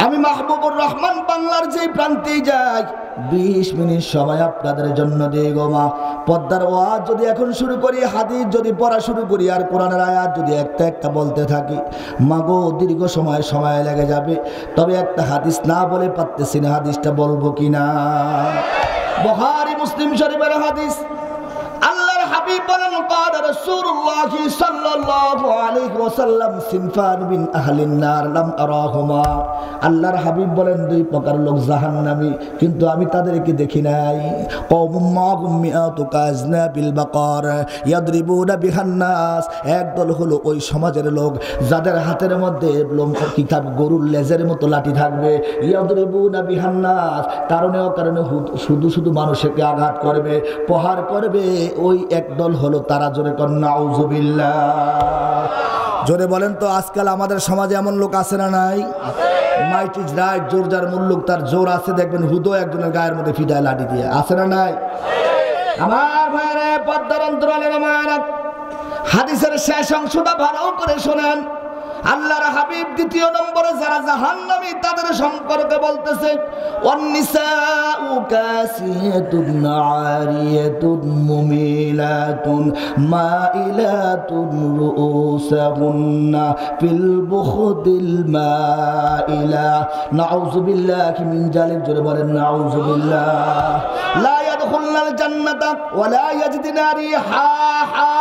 আমি মাহবুবুর রহমান বাংলার যে প্রান্তেই যাই, 20 মিনিট সময় আপনাদের জন্য দিয়ে গো মা। পর্দার ওয়াজ যদি এখন শুরু করি, হাদিস যদি পড়া শুরু করি, আর কোরআনের আয়াত যদি একটা একটা বলতে থাকি, মাগো দীর্ঘ সময় লেগে যাবে। তবে একটা হাদিস না বলে পারতেছি না, হাদিসটা বলবো কিনা? বুখারী মুসলিম শরীফের হাদিস। আল্লাহর হাবিব বলেন, ক্বালা রাসূলুল্লাহ সাল্লাল্লাহু আলাইহি ওয়াসাল্লাম, সিনফান মিন আহলিন নার লাম আরাহুমা। আল্লাহর হাবিব বলেন, দুই প্রকার লোক জাহান্নামী, কিন্তু আমি তাদেরকে দেখি নাই। কওমুম মাহুম মিআতু কাজনাবিল বাকার ইয়াদরিবুনা বিহান নাস। একদল হলো ওই সমাজের লোক যাদের হাতের মধ্যে কিতাব গরুর লেজের মতো লাঠি থাকবে, ইয়াদরিবুনা বিহান নাস, কারণে অকারণে শুধু মানুষকে আঘাত করবে, প্রহার করবে। ওই একদল হলো তারা। জোরে কর নাউযুবিল্লাহ। জোরে বলেন তো, আজকাল আমাদের সমাজে এমন লোক আছে না নাই? মাইট ইজ রাইট, জোর যার মুল্লুক তার জোর আছে। দেখবেন হুদো একজনের গায়ের মধ্যে ফিদায় লাঠি দিয়ে, আছে না নাই? আমার ভাইরা, পর্দার অন্তরালের মায়েরা, হাদিসের শেষ অংশটা ভালো করে শোনেন। আল্লাহর হাবিব দ্বিতীয় নম্বরে যারা জাহান্নামী তাদের সম্পর্কে বলতেছে, ওয়ান্নিসাউ কাসিয়াতুন আরিয়াতুন মুমিলাতুন মাইলাতুন রুউসাহুন্না ফিল বুখদিল মাইলা। নাউযু বিল্লাহি মিন জালিক। জোরে বলেন নাউযু বিল্লাহ। লা ইয়াদখুলুল জান্নাতা ওয়া লা ইয়াজিদুনা রিহাহা।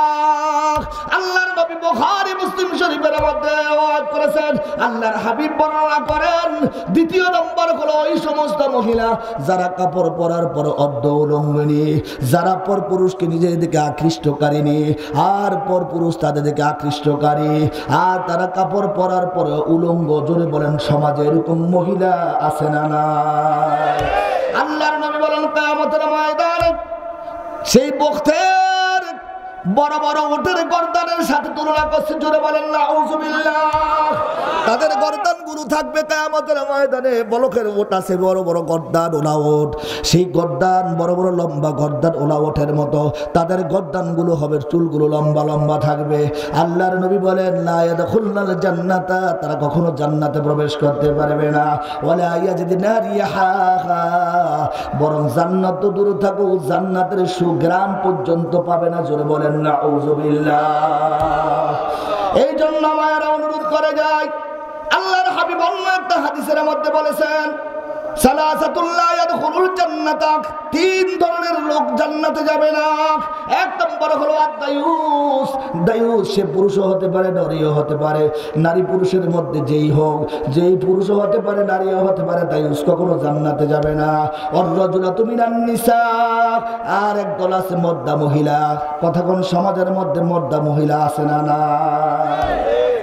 আল্লাহর নবী বুখারী মুসলিম শরীফের মধ্যে ওয়াজ করেছেন, আল্লাহর হাবিব বর্ণনা করেন, দ্বিতীয় নম্বর হলো ওই সমস্ত মহিলা যারা কাপড় পরার পর অর্ধ উলঙ্গিনী, যারা পর পুরুষকে নিজের দিকে আকৃষ্টকারিনী, আর পর পুরুষ তাদের দিকে আকৃষ্টকারী, আর তারা কাপড় পরার পর উলঙ্গ। জোরে বলেন, সমাজে এরকম মহিলা আছে না নাই? আল্লাহর নবী বলেন, কিয়ামতের ময়দানে সেই বক্তের বড় বড় উটের গর্দানের সাথে তুলনা করছে। জোরে বলেন নাউযুবিল্লাহ। তাদের গর্দান গুলো থাকবে কিয়ামতের ময়দানে। বলকের উট আছে, বড় বড় গর্দান ওলা উট, সেই গর্দান বড় বড় লম্বা গর্দান ওলা উটের মতো। তাদের গর্দান গুলো হবে, চুলগুলো লম্বা লম্বা থাকবে। আল্লাহর নবী বলেন, লা ইয়াদখুলুল জান্নাতা, তারা কখনো জান্নাতে প্রবেশ করতে পারবে না। ওয়ালা ইয়াজিদুনা রিহাহা, বরং জান্নাত তো দূরে থাকুক, জান্নাতের সুঘ্রাণ পর্যন্ত পাবে না। জোরে বলেন নাউযুবিল্লাহ। এই জন্য মায়েরা অনুরোধ করে যায়, আল্লাহর হাবিব অন্য একটা হাদিসের মধ্যে বলেছেন, সালাসাতুল লা ইয়াদখুলুল জান্নাতা, তিন ধরনের লোক জান্নাতে যাবে না। এক নম্বর হলো আদ-দায়ুস। দায়ুস সে পুরুষও হতে পারে, নারীও হতে পারে। নারী পুরুষের মধ্যে যেই হোক, যেই পুরুষও হতে পারে, নারীও হতে পারে, দায়ুস কখনো জান্নাতে যাবে না। ওয়ার-রাজুলাতু মিনান নিসা, আর একদল আছে মদ্দা মহিলা। কথা কোন সমাজের মধ্যে মদ্দা মহিলা আছে না? না,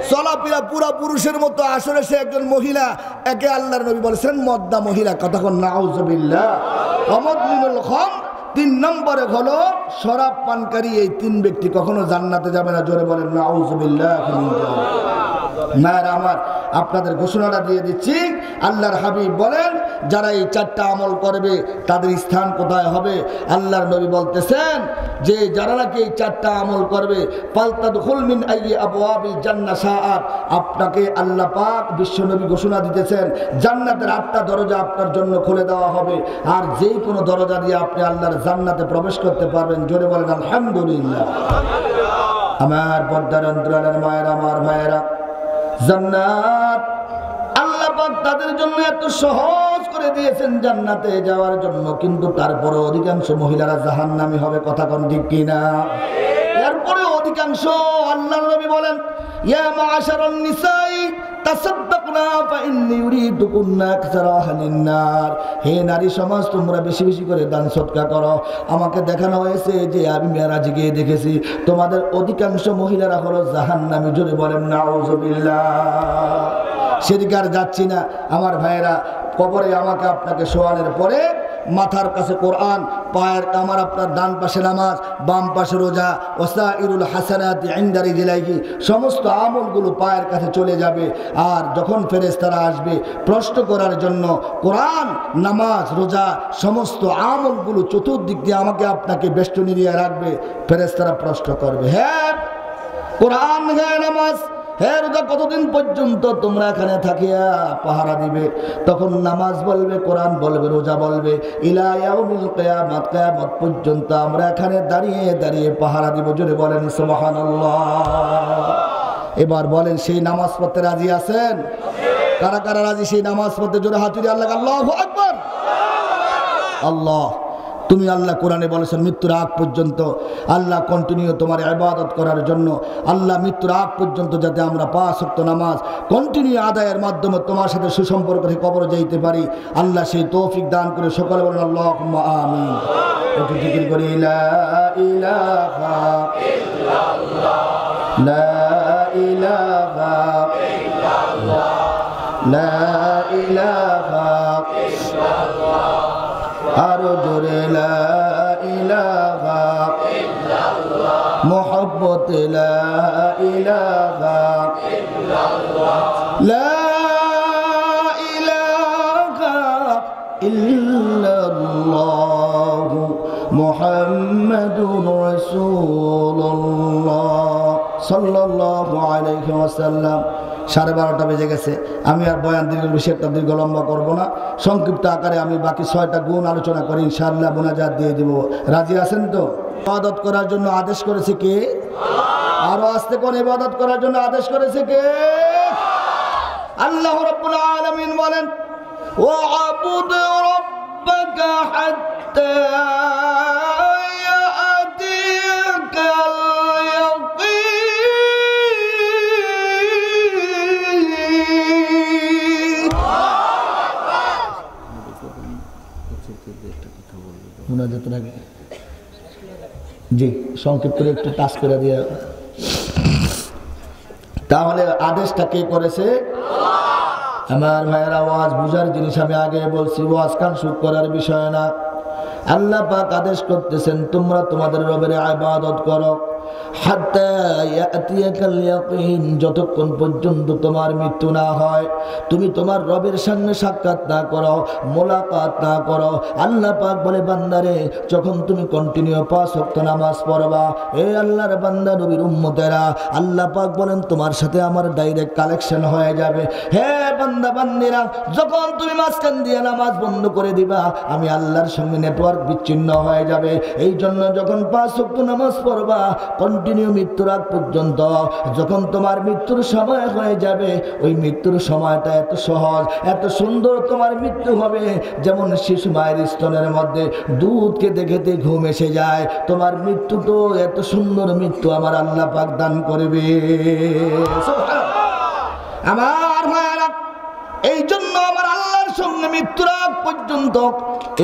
চলাফেরা পুরা পুরুষের মতো, আসলে সে একজন মহিলা। একে আল্লাহর নবী বলেছেন মদ্দা মহিলা। কথা কোন নাউজুবিল্লাহ। ওয়ামদমিনুল খামর, তিন নম্বরে হলো শরাব পানকারী। এই তিন ব্যক্তি কখনো জান্নাতে যাবে না। জোরে বলেন নাউজুবিল্লাহ। মায়েরা আমার, আপনাদের ঘোষণাটা দিয়ে দিচ্ছি। আল্লাহর হাবিব বলেন যারা এই চারটা আমল করবে তাদের স্থান কোথায় হবে? আল্লাহর নবী বলতেছেন যে যারা নাকি এই চারটা আমল করবে, ফালতাদখুল মিন আইয়ি আবওয়াবিল জান্নাহ শাআত, আপনাকে আল্লাহ পাক বিশ্ব নবী ঘোষণা দিতেছেন জান্নাতের 8টা দরজা আপনার জন্য খুলে দেওয়া হবে, আর যেই কোনো দরজা দিয়ে আপনি আল্লাহর জান্নাতে প্রবেশ করতে পারবেন। জোরে বলেন আলহামদুলিল্লাহ। আমার পর্দার অন্তরালের মায়েরা, আমার ভাইয়েরা, জান্নাত আল্লাহ পাক তাদের জন্য এত সহজ করে দিয়েছেন জান্নাতে যাওয়ার জন্য, কিন্তু তারপরে অধিকাংশ মহিলারা জাহান্নামী হবে। কথা কোন ঠিক কিনা? এরপরে অধিকাংশ আল্লাহর নবী বলেন ইয়া মাআশারান নিসাই তাসাদদাকনা ফাইন্নী ইউরিদুকুন্না আকসারা আহলিন নার, হে নারী সমাজ তোমরা বেশি বেশি করে দান সদকা করো। আমাকে দেখানো হয়েছে যে আমি মেরাজে গিয়ে দেখেছি তোমাদের অধিকাংশ মহিলারা হলো জাহান্নামী। জোরে বলেন নাউজুবিল্লাহ। সেদিকে আর যাচ্ছি না আমার ভাইয়েরা। কবরে আমাকে আপনাকে শোয়ানোর পরে মাথার কাছে কোরআন, পায়ের আমার আপনার ডান পাশে নামাজ, বাম পাশে রোজা, ওয়াসাইরুল হাসানাতি ইনদা রিজলাইহি, সমস্ত আমলগুলো পায়ের কাছে চলে যাবে। আর যখন ফেরেশতারা আসবে প্রশ্ন করার জন্য, কোরআন, নামাজ, রোজা, সমস্ত আমলগুলো চতুর্দিক দিয়ে আমাকে আপনাকে বেষ্টনী দিয়ে রাখবে। ফেরেশতারা প্রশ্ন করবে, হ্যাঁ কোরআন, হ্যাঁ নামাজ, হ্যাঁ রোজা, কতদিন পর্যন্ত তোমরা এখানে থাকিয়া পাহারা দিবে? তখন নামাজ বলবে, কোরআন বলবে, রোজা বলবে ইলা ইয়াউমিল কিয়ামাত, কিয়ামত পর্যন্ত আমরা এখানে দাঁড়িয়ে দাঁড়িয়ে পাহারা দিব। জোরে বলেন সুবহানাল্লাহ। এবার বলেন সেই নামাজ পড়তে রাজি আছেন? কারা কারা রাজি সেই নামাজ পড়তে? জোরে হাত তুলে আল্লাহ আল্লাহু আকবার। আল্লাহ, তুমি আল্লাহ কোরআনে বলেছেন মৃত্যুর আগ পর্যন্ত আল্লাহ কন্টিনিউ তোমার ইবাদত করার জন্য। আল্লাহ মৃত্যুর আগ পর্যন্ত যাতে আমরা 5 ওয়াক্ত নামাজ কন্টিনিউ আদায়ের মাধ্যমে তোমার সাথে সুসম্পর্ক রেখে কবরে যাইতে পারি, আল্লাহ সেই তৌফিক দান করে। সকলে বলেন আল্লাহুম্মা আমিন। একটু জিকির করি লা ইলাহা ইল্লাল্লাহ, লা ইলাহা ইল্লাল্লাহ, লা ইলাহা ইল্লাল্লাহ, আরো জোরে লা ইলাহা ইল্লাল্লাহ, মুহাব্বত লা ইলাহা ইল্লাল্লাহ, লা ইলাহা ইল্লাল্লাহ, মুহাম্মাদুর রাসূলুল্লাহ সাল্লাল্লাহু আলাইহি ওয়াসাল্লাম। 12:30 বেজে গেছে। আমি আর বয়ান বেশি একটা দীর্ঘ লম্বা করবো না। সংক্ষিপ্ত আকারে আমি বাকি 6টা গুণ আলোচনা করি, ইনশাআল্লাহ মুনাজাত দিয়ে দিব। রাজি আছেন তো? ইবাদত করার জন্য আদেশ করেছে কে? আরো আস্তে করে ইবাদত করার জন্য আদেশ করেছে কে? আল্লাহ রাব্বুল আলামিন বলেন ওয়া'বুদ রাব্বাকা হাত্তা ইয়া'তিয়াকাল মুনাজাতের আগে জি সংক্ষেপ করে একটু টাচ করে দিয়ে। তাহলে আদেশটা কে করেছে? আমার ভাইয়েরা, ওয়াজ বুঝার জিনিস। আমি আগে বলছি ওয়াজ কান সুখ করার বিষয় না। আল্লাহ পাক আদেশ করতেছেন তোমরা তোমাদের রবের ইবাদত করো হাত্তা ইয়াতিয়াকাল ইয়াকিন, যতক্ষণ পর্যন্ত তোমার মৃত্যু না হয়, তুমি তোমার রবের সঙ্গে সাক্ষাৎ না করো, মোলাকাত না করো। আল্লাহ পাক বলে বান্দারে যখন তুমি কন্টিনিউ 5 ওয়াক্ত নামাজ পড়বা, এ আল্লাহর বান্দা নবীর উম্মতেরা, আল্লাহ পাক বলেন তোমার সাথে আমার ডাইরেক্ট কালেকশন হয়ে যাবে। হে বান্দা বান্দিরা, যখন তুমি মাঝখান দিয়ে নামাজ বন্ধ করে দিবা, আমি আল্লাহর সঙ্গে নেটওয়ার্ক বিচ্ছিন্ন হয়ে যাবে। এই জন্য যখন 5 ওয়াক্ত নামাজ পড়বা কন্টিনিউ কন্টিনিউ মৃত্যুর আগ পর্যন্ত। যখন তোমার মৃত্যুর সময় হয়ে যাবে, ওই মৃত্যুর সময়টা এত সহজ, এত সুন্দর তোমার মৃত্যু হবে, যেমন শিশু মায়ের স্তনের মধ্যে দুধ খেতে খেতে ঘুম এসে যায়। তোমার মৃত্যু তো এত সুন্দর মৃত্যু আমার আল্লাহ পাক দান করবে। আমার ভাইরা, এই জন্য আমার আল্লাহর সঙ্গে মৃত্যুর আগ পর্যন্ত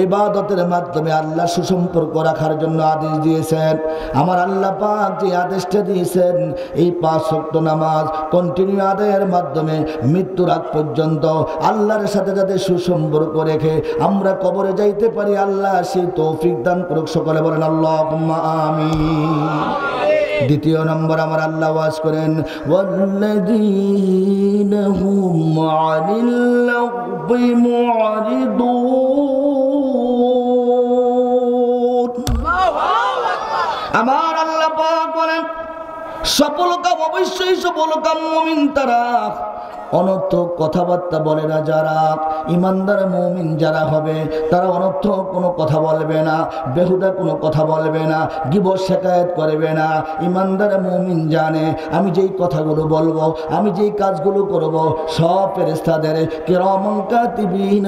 ইবাদতের মাধ্যমে আল্লাহ সুসম্পর্ক রাখার জন্য আদেশ দিয়েছেন। আমার আল্লাহ পাক যে আদেশটা দিয়েছেন, এই 5 ওয়াক্ত নামাজ কন্টিনিউ আদায়ের মাধ্যমে মৃত্যুর আগ পর্যন্ত আল্লাহর সাথে যাতে সুসম্পর্ক রেখে আমরা কবরে যাইতে পারি, আল্লাহ সেই তৌফিক দান করুক। সকলে বলেন আল্লাহুম্মা আমিন। দ্বিতীয় নম্বর আমার আল্লাহ ওয়াজ করেন, ওয়াল্লাযীনা হুম আনিল লাগবি মুআরিদুন। আমার আল্লাহ পাক বলেন, সফল কাম অবশ্যই সফল কাম মুমিন তারা, অনর্থক কথাবার্তা বলে না যারা। ইমানদার মুমিন যারা হবে তারা অনর্থক কোনো কথা বলবে না, বেহুদা কোনো কথা বলবে না, গীবত শিকায়েত করবে না। ইমানদার মুমিন জানে আমি যেই কথাগুলো বলবো, আমি যেই কাজগুলো করব, সব ফেরেশতাদের কিরামান কাতিবিন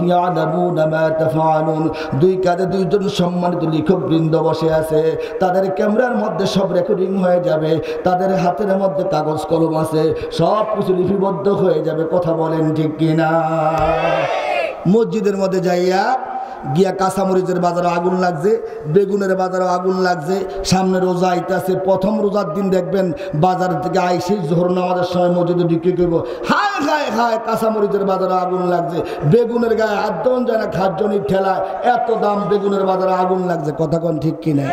ইয়ালামুনা মা তাফআলুন, দুই কাঁধে দুইজন সম্মানিত লেখক বৃন্দ বসে আছে, তাদের ক্যামেরার মধ্যে সব রেকর্ডিং হয়ে যাবে, তাদের হাতের মধ্যে কাগজ কলম আছে, সব কিছু লিপিবদ্ধ হয়ে যাবে। কথা বলেন ঠিক কিনা? মসজিদের মধ্যে যাইয়া গিয়া কাঁচামরিচের বাজারে আগুন লাগছে, বেগুনের বাজারে আগুন লাগছে, সামনে রোজা আইতাছে। প্রথম রোজার দিন দেখবেন বাজার থেকে আইসি জোহর নামাজের সময় মসজিদে বিক্রি করবো, হায় হায় হায় কাঁচামরিচের বাজারে আগুন লাগছে, বেগুনের গায়ে হাত দেওয়া যায় না, খাদ্যনির ঠেলায় এত দাম, বেগুনের বাজারে আগুন লাগছে। কথা কোন ঠিক কিনা?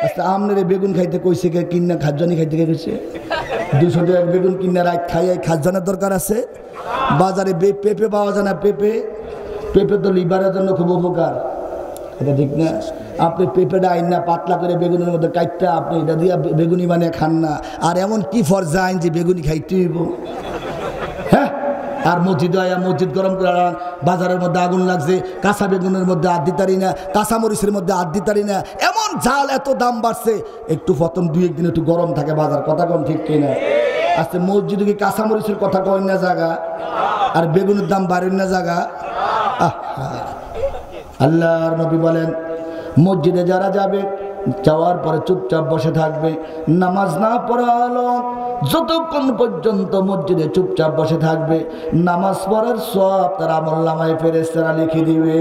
আচ্ছা, আমনের বেগুন খাইতে কইছে কে, কিনা খাদ্যানি খাইতে কে কইছে? 200 টাকা বেগুন কিনা রাখ খাইয়ে খাদ্যানের দরকার আছে। বাজারে পেঁপে পাওয়া যায় না, পেঁপে তো লিভারের জন্য খুব উপকার, এটা ঠিক না? আপনি পেঁপেটা আইন না পাতলা করে বেগুনের মধ্যে কাটটা আপনি এটা দিয়ে বেগুনি বানিয়ে খান না, আর এমন কি ফরজ আইন যে বেগুনি খাইতে হইব? হ্যাঁ, আর মসজিদে আয়া মসজিদ গরম করে আনান, বাজারের মধ্যে আগুন লাগছে, কাঁচা বেগুনের মধ্যে হাত দিতারি না, কাঁচা মরিচের মধ্যে হাত দিতারি না, এমন ঝাল, এত দাম বাড়ছে। একটু প্রথম 2-1 দিন একটু গরম থাকে বাজার। কথা কোন ঠিক কিনা? আচ্ছা, মসজিদে কি কাঁচা মরিচের কথা কয় না জায়গা, আর বেগুনের দাম বাড়েন না জায়গা? আল্লাহর নবী বলেন, মসজিদে যারা যাবে যাওয়ার পরে চুপচাপ বসে থাকবে, নামাজ না পড়ালো যতক্ষণ পর্যন্ত মসজিদে চুপচাপ বসে থাকবে, নামাজ পড়ার সব তার আমলনামায় ফেরেশতারা লিখে দিবে।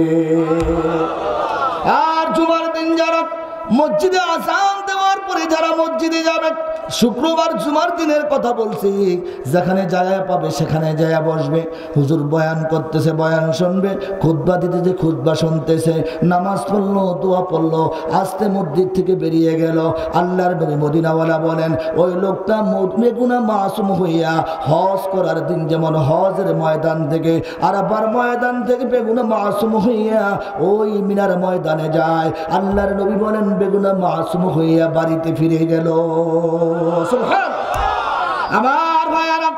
আর জুমার দিন যারা মসজিদে আযান দেওয়ার পরে যারা মসজিদে যাবে, শুক্রবার জুমার দিনের কথা বলছি, যেখানে জায়গা পাবে সেখানে জায়গা বসবে, হুজুর বয়ান করতেছে বয়ান শুনবে, খুতবা দিতেছে খুতবা শুনতেছে, নামাজ পড়লো দোয়া পড়লো, আস্তে মসজিদ থেকে বেরিয়ে গেল। আল্লাহর নবী মদিনাওয়ালা বলেন, ওই লোকটা বেগুনা মাসুম হইয়া হজ করার দিন যেমন হজের ময়দান থেকে আরাফার ময়দান থেকে বেগুনা মাসুম হইয়া ওই মিনার ময়দানে যায়, আল্লাহর নবী বলেন বেগুনা মাসুম হইয়া বাড়িতে ফিরে গেল। আমার ভাইয়ারা,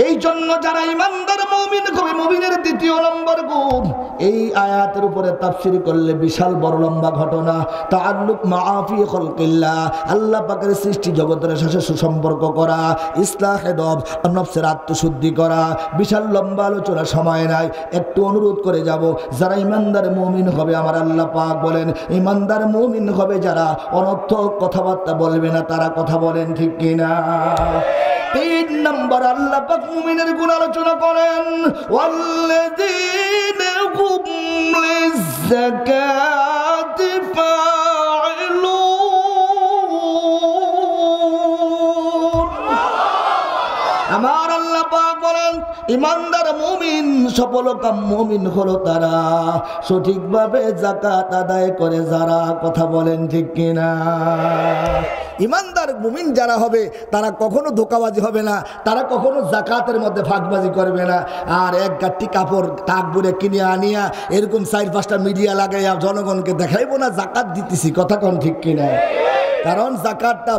এই জন্য যারা ইমানদার মুমিন হবে, মুমিনের দ্বিতীয় নম্বর গুণ, এই আয়াতের উপরে তাফসীর করলে বিশাল বড় লম্বা ঘটনা, তাআল্লুক মাআফি খালকিল্লাহ, আল্লাহ পাকের সৃষ্টি জগতের সাথে সুসম্পর্ক করা, ইসলাহে নফসের আত্মশুদ্ধি করা, বিশাল লম্বা আলোচনা, সময় নাই। একটু অনুরোধ করে যাব, যারা ইমানদার মুমিন হবে, আমার আল্লাহ পাক বলেন ইমানদার মুমিন হবে যারা অনর্থক কথাবার্তা বলবে না। তারা কথা বলেন ঠিক কিনা? 3 নম্বর আল্লাহ পাক মুমিনের গুণ আলোচনা করেন, ওয়াল্লাযীনা হুম লিয-যাকাতি ফাইলুন। আমার আল্লাহ পাক বলেন ইমানদার মুমিন, সফল কাম মুমিন হলো তারা সঠিকভাবে যাকাত আদায় করে যারা। কথা বলেন ঠিক কিনা? ইমানদার মুমিন যারা হবে তারা কখনো ধোঁকাবাজি হবে না, তারা কখনো যাকাতের মধ্যে ফাঁকবাজি করবে না। আর এক গাঠি কাপড় তাকবুরে কিনে আনিয়া এরকম 4-5টা মিডিয়া লাগাইয়া জনগণকে দেখাইবো না যাকাত দিতেছি। কথা কোন ঠিক কিনা? কারণ জাকাতটা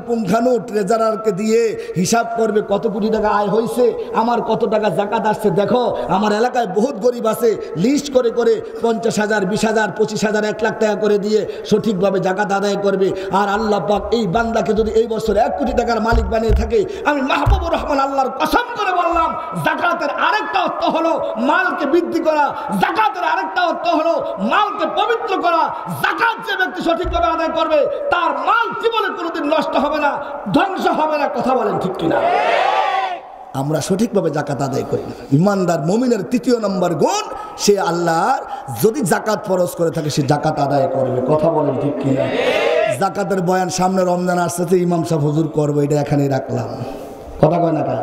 পুঙ্খানু ট্রেজারারকে দিয়ে হিসাব করবে কত কোটি টাকা আয় হয়েছে, আমার কত টাকা জাকাত আসছে। দেখো আমার এলাকায় বহুত গরিব আছে, লিস্ট করে করে 50,000, 20,000, 25,000, 1 লাখ টাকা করে দিয়ে সঠিকভাবে জাকাত আদায় করবে। আর আল্লাহ পাক এই বান্দাকে যদি এই বছর 1 কোটি টাকার মালিক বানিয়ে থাকে, আমি মাহবুবুর রহমান আল্লাহর কসম করে বললাম, জাকাতের আরেকটা অর্থ হলো মালকে বৃদ্ধি করা, জাকাতের আরেকটা অর্থ হলো মালকে পবিত্র করা। জাকাত যে ব্যক্তি সঠিকভাবে আদায় করবে তার মাল জীবনে কোনোদিন নষ্ট হবে না, ধ্বংস হবে না। কথা বলেন ঠিক কিনা? আমরা সঠিকভাবে জাকাত আদায় করি না। ইমানদার মুমিনের 3য় নম্বর গুণ, সে আল্লাহর যদি জাকাত ফরজ করে থাকে সে জাকাত আদায় করবে। কথা বলেন ঠিক কিনা? জাকাতের বয়ান সামনে রমজান আসছে, ইমাম সাহেব হুজুর করবো, এটা এখানেই রাখলাম। কথা কয় না কার?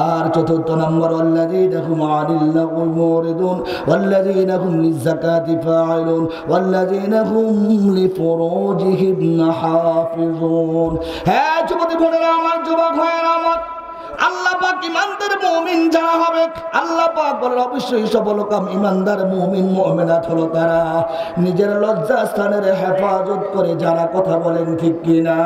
আর 4র্থ নম্বর, ওয়াল্লাযীনা হুম আনিল লাগwi মুরিদুন ওয়াল্লাযীনা হুম লিয-যাকাতি ফাঈলুন ওয়াল্লাযীনা হুম লিফুরুজিহিম হাফিজুন। হ্যাঁ যুবতী বোনেরা আমার, যুবক ভাইয়েরা আমার, আল্লাহ পাক ইমানদার মুমিন যারা হবে, আল্লাহ পাক বলেন অবশ্যই সফলকাম ইমানদার মুমিন মুমিনাত হলো তারা নিজের লজ্জাস্থানের হেফাজত করে যারা। কথা বলেন ঠিক কিনা?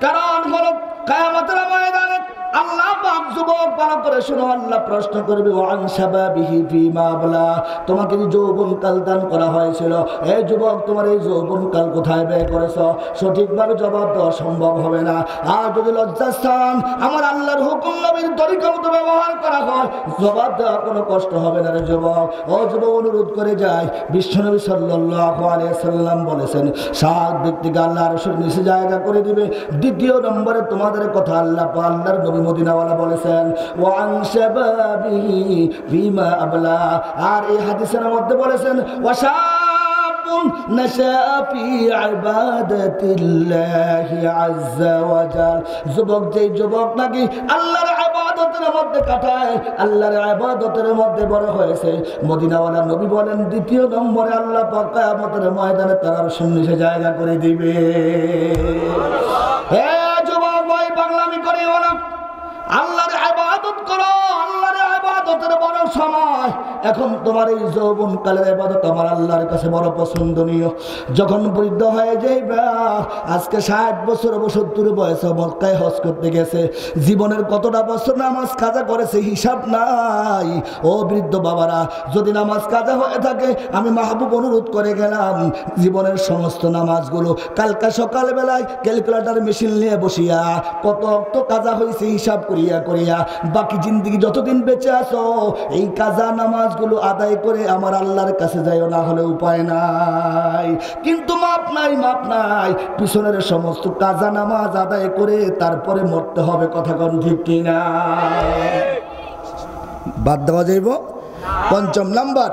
কারণ হলো কিয়ামতের ময়দানে আল্লাহ পাক যুবক ভালো করে শোনো, আল্লাহ প্রশ্ন করবে ওয়ান শাবাবিহি ফিমা আবলা, তোমাকে যে যৌবনকাল দান করা হয়েছিল, এই যুবক তোমার এই যৌবনকাল কোথায় ব্যয় করেছো? সঠিকভাবে জবাব দেওয়া সম্ভব হবে না। আর যদি লজ্জাস্থান আমার আল্লাহর হুকুম নবীর তরিকা মতো ব্যবহার করা হয়, জবাব দেওয়া কোনো কষ্ট হবে না রে যুবক। ও যুবক অনুরোধ করে যায়, বিশ্বনবী সাল্লাল্লাহু আলাইহি ওয়াসাল্লাম বলেছেন 7 ব্যক্তিকে আল্লাহ আরশের নিচে জায়গা করে দিবে। 2য় নম্বরে তোমাদের কথা আল্লাহ আল্লাহর নবী মদিনাওয়ালা বলেছেন ওয়ান শাবাবিহি ফিমা আবলা। আর এই হাদিসের মধ্যে বলেছেন ওয়াশাবুন নাশা ফি ইবাদাতিল্লাহি আযজা ওয়া জাল, যুবক যেই যুবক নাকি আল্লাহর ইবাদতের মধ্যে কাটায়, আল্লাহর ইবাদতের মধ্যে বড় হয়েছে, মদিনাওয়ালা নবী বলেন 2য় নম্বরে আল্লাহ পাক কিয়ামতের ময়দানে তার আরশের নিচে জায়গা করে দিবে। হে যুবক ভাই, পাগলামি করিও না, আল্লাহর ইবাদত করো। আল্লাহর ইবাদতের বড় সময় এখন। তোমার এই যৌবনকালের ইবাদত আমার আল্লাহর কাছে বড় পছন্দনীয়। যখন বৃদ্ধ হয়ে যাইবা, আজকে 60 বছর 70 বয়সে মক্কায় হজ করতে গেছে, জীবনের কতটা বছর নামাজ কাজা করেছে হিসাব নাই। ও বৃদ্ধ বাবারা, যদি নামাজ কাজা হয়ে থাকে, আমি মাহবুব অনুরোধ করে গেলাম জীবনের সমস্ত নামাজগুলো কালকা সকালবেলায় ক্যালকুলেটর মেশিন নিয়ে বসিয়া কত অক্ত কাজা হয়েছে হিসাব করিয়া করিয়া বাকি জিন্দেগি যতদিন বেঁচে আছো এই কাজা নামাজগুলো আদায় করে আমার আল্লাহর কাছে যাইও, না হলে উপায় নাই। কিন্তু মাপ নাই, মাপ নাই। পিছনের সমস্ত কাজা নামাজ আদায় করে তারপরে মরতে হবে। কথা কোন ঠিক কিনা? বাদ দেওয়া যাইব। 5ম নাম্বার,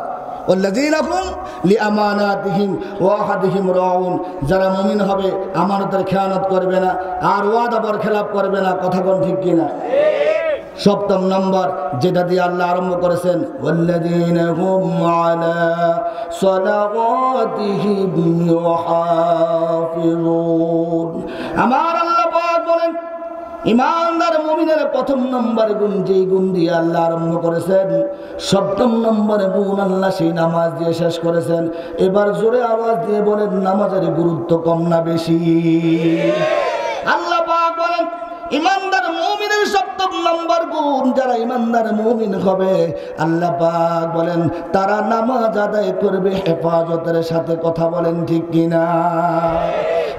ওয়াল্লাযীনা হুম লিআমানাতিহিম ওয়া আহাদিহিম রাউন, যারা মুমিন হবে আমানতের খেয়ানত করবে না আর ওয়াদা বরখেলাপ করবে না। কথা কোন ঠিক কিনা? 7ম নম্বর, যেটা দিয়ে আল্লাহ আরম্ভ করেছেন ওয়াল্লাযীনা হুম আলা সালাওয়াতিহিম ইউহাফিজুন। আমার আল্লাহ পাক বলেন ইমানদার মুমিনের 1ম নম্বর গুণ, যেই গুণ দিয়ে আল্লাহ আরম্ভ করেছেন, 7ম নম্বরে গুণ আল্লাহ সেই নামাজ দিয়ে শেষ করেছেন। এবার জোরে আওয়াজ দিয়ে বলেন, নামাজের গুরুত্ব কম না বেশি? আল্লাহ পাক বলেন ইমানদার মুমিনের 7ম নম্বর গুণ, যারা ইমানদার মুমিন হবে আল্লাহ পাক বলেন তারা নামাজ আদায় করবে হেফাজতের সাথে। কথা বলেন ঠিক কিনা?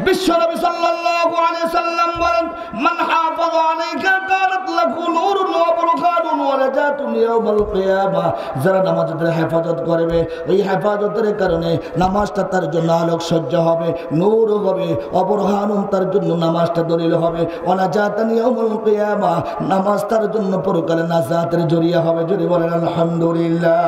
বিশ্বনবী সাল্লাল্লাহু আলাইহি সাল্লাম বলেন মান হাফাযা আলাইকা কানাত লাহু নূরুন ওয়া বুরহানুন ওয়া নাজাতুন ইয়াউমাল কিয়ামা, যারা নামাজের হেফাজত করবে ওই হেফাজতের কারণে নামাজটা তার জন্য আলোকসজ্জা হবে, নূর হবে, অবরহানুন তার জন্য নামাজটা দলিল হবে, ওয়া নাজাতুন ইয়াউমাল কিয়ামা নামাজ তার জন্য পরকালে নাজাতের জরিয়া হবে। যদি বলেন আলহামদুলিল্লাহ।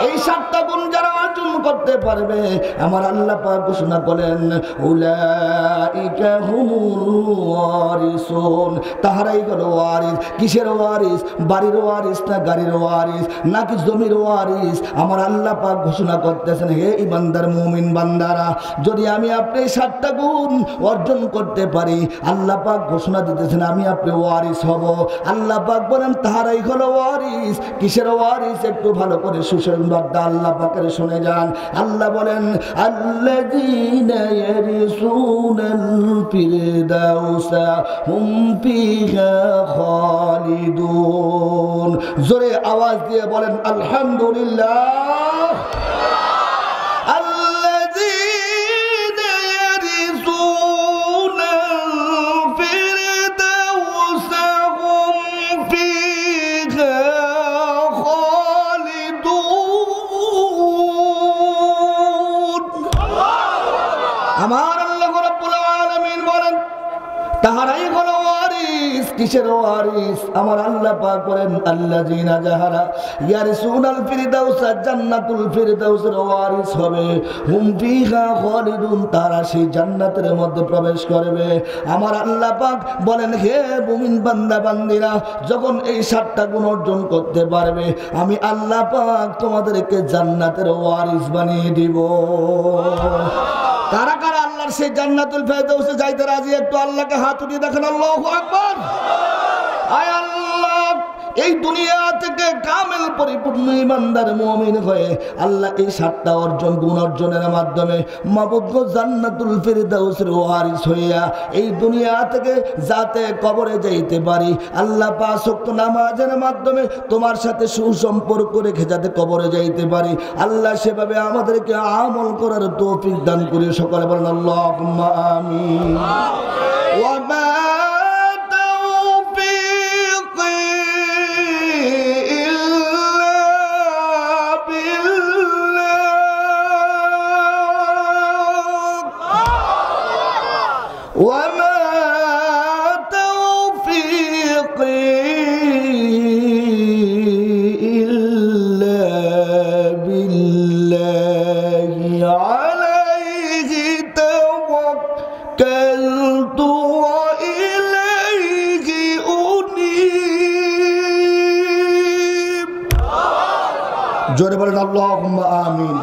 এই 7টা গুণ যারা অর্জন করতে পারবে আমার আল্লাহ পাক ঘোষণা করেন উলাইকা হুমুল ওয়ারিসুন, তাহারাই হলো ওয়ারিস। কিসের ওয়ারিস? বাড়ির ওয়ারিস না গাড়ির ওয়ারিস নাকি জমির ওয়ারিস? আমার আল্লাহ পাক ঘোষণা করতেছেন হে ইমানদার মুমিন বান্দারা, যদি আমি আপনি 7টা গুণ অর্জন করতে পারি, আল্লাহ পাক ঘোষণা দিতেছেন আমি আপনি ওয়ারিস হব। আল্লাহ পাক বলেন তাহারাই হলো ওয়ারিস। কিসের ওয়ারিস? একটু ভালো করে সুসংবাদটা আল্লাহ পাকের শুনে যান। আল্লাহ বলেন আল্লাযীনা ইয়ারিসুনাল ফিরদাউসা হুম ফিহা খালিদুন। জোরে আওয়াজ দিয়ে বলেন আলহামদুলিল্লাহ। আমার আল্লাহ রাব্বুল আলামিন বলেন তাহারাই হলো ওয়ারিস। কিসের ওয়ারিস? আমার আল্লাহ পাক বলেন আল্লাযীনা যাহারা ইয়ারিসুনাল ফিরদাউসা, জান্নাতুল ফিরদাউসের ওয়ারিস হবে। হুম ফিহা খালিদুন, তারা সেই জান্নাতের মধ্যে প্রবেশ করবে। আমার আল্লাহ পাক বলেন হে মুমিন বান্দা বান্দিরা, যখন এই 7টা গুণ অর্জন করতে পারবে আমি আল্লাহ পাক তোমাদেরকে জান্নাতের ওয়ারিস বানিয়ে দিব। কারা কারা আল্লাহর সেই জান্নাতুল ফিরদাউসে যাইতে রাজি? একটু আল্লাহকে হাত উঠিয়ে দেখেন। আল্লাহু আকবার। আয় আল্লাহ, এই দুনিয়া থেকে কামেল পরিপূর্ণ ইমানদার মুমিন হয়ে আল্লাহ এই 7টা গুণ অর্জনের মাধ্যমে মাবুদ জান্নাতুল ফিরদাউসের ওয়ারিস হইয়া এই দুনিয়া থেকে যাতে কবরে যাইতে পারি, আল্লাহ 5 ওয়াক্ত নামাজের মাধ্যমে তোমার সাথে সুসম্পর্ক রেখে যাতে কবরে যাইতে পারি, আল্লাহ সেভাবে আমাদেরকে আমল করার তৌফিক দান করে। সকলে বলেন আল্লাহুম্মা আমিন। ওয়া মা وما توفيقي إلا بالله عليه توكلت وإليه أنيب. جوري بلد اللهم آمين.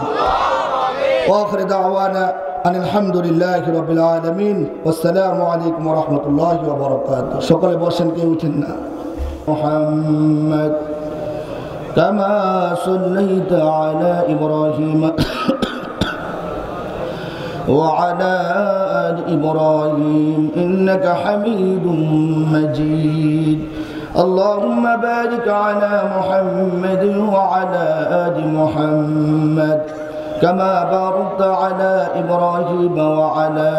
وآخر دعوانا أن الحمد لله رب العالمين والسلام عليكم ورحمة الله وبركاته. সকলে বসেন, কেউ উঠেন না। محمد كما صليت على إبراهيم وعلى آل إبراهيم إنك حميد مجيد. اللهم بارك على محمد وعلى آل محمد كما باركت على إبراهيم وعلى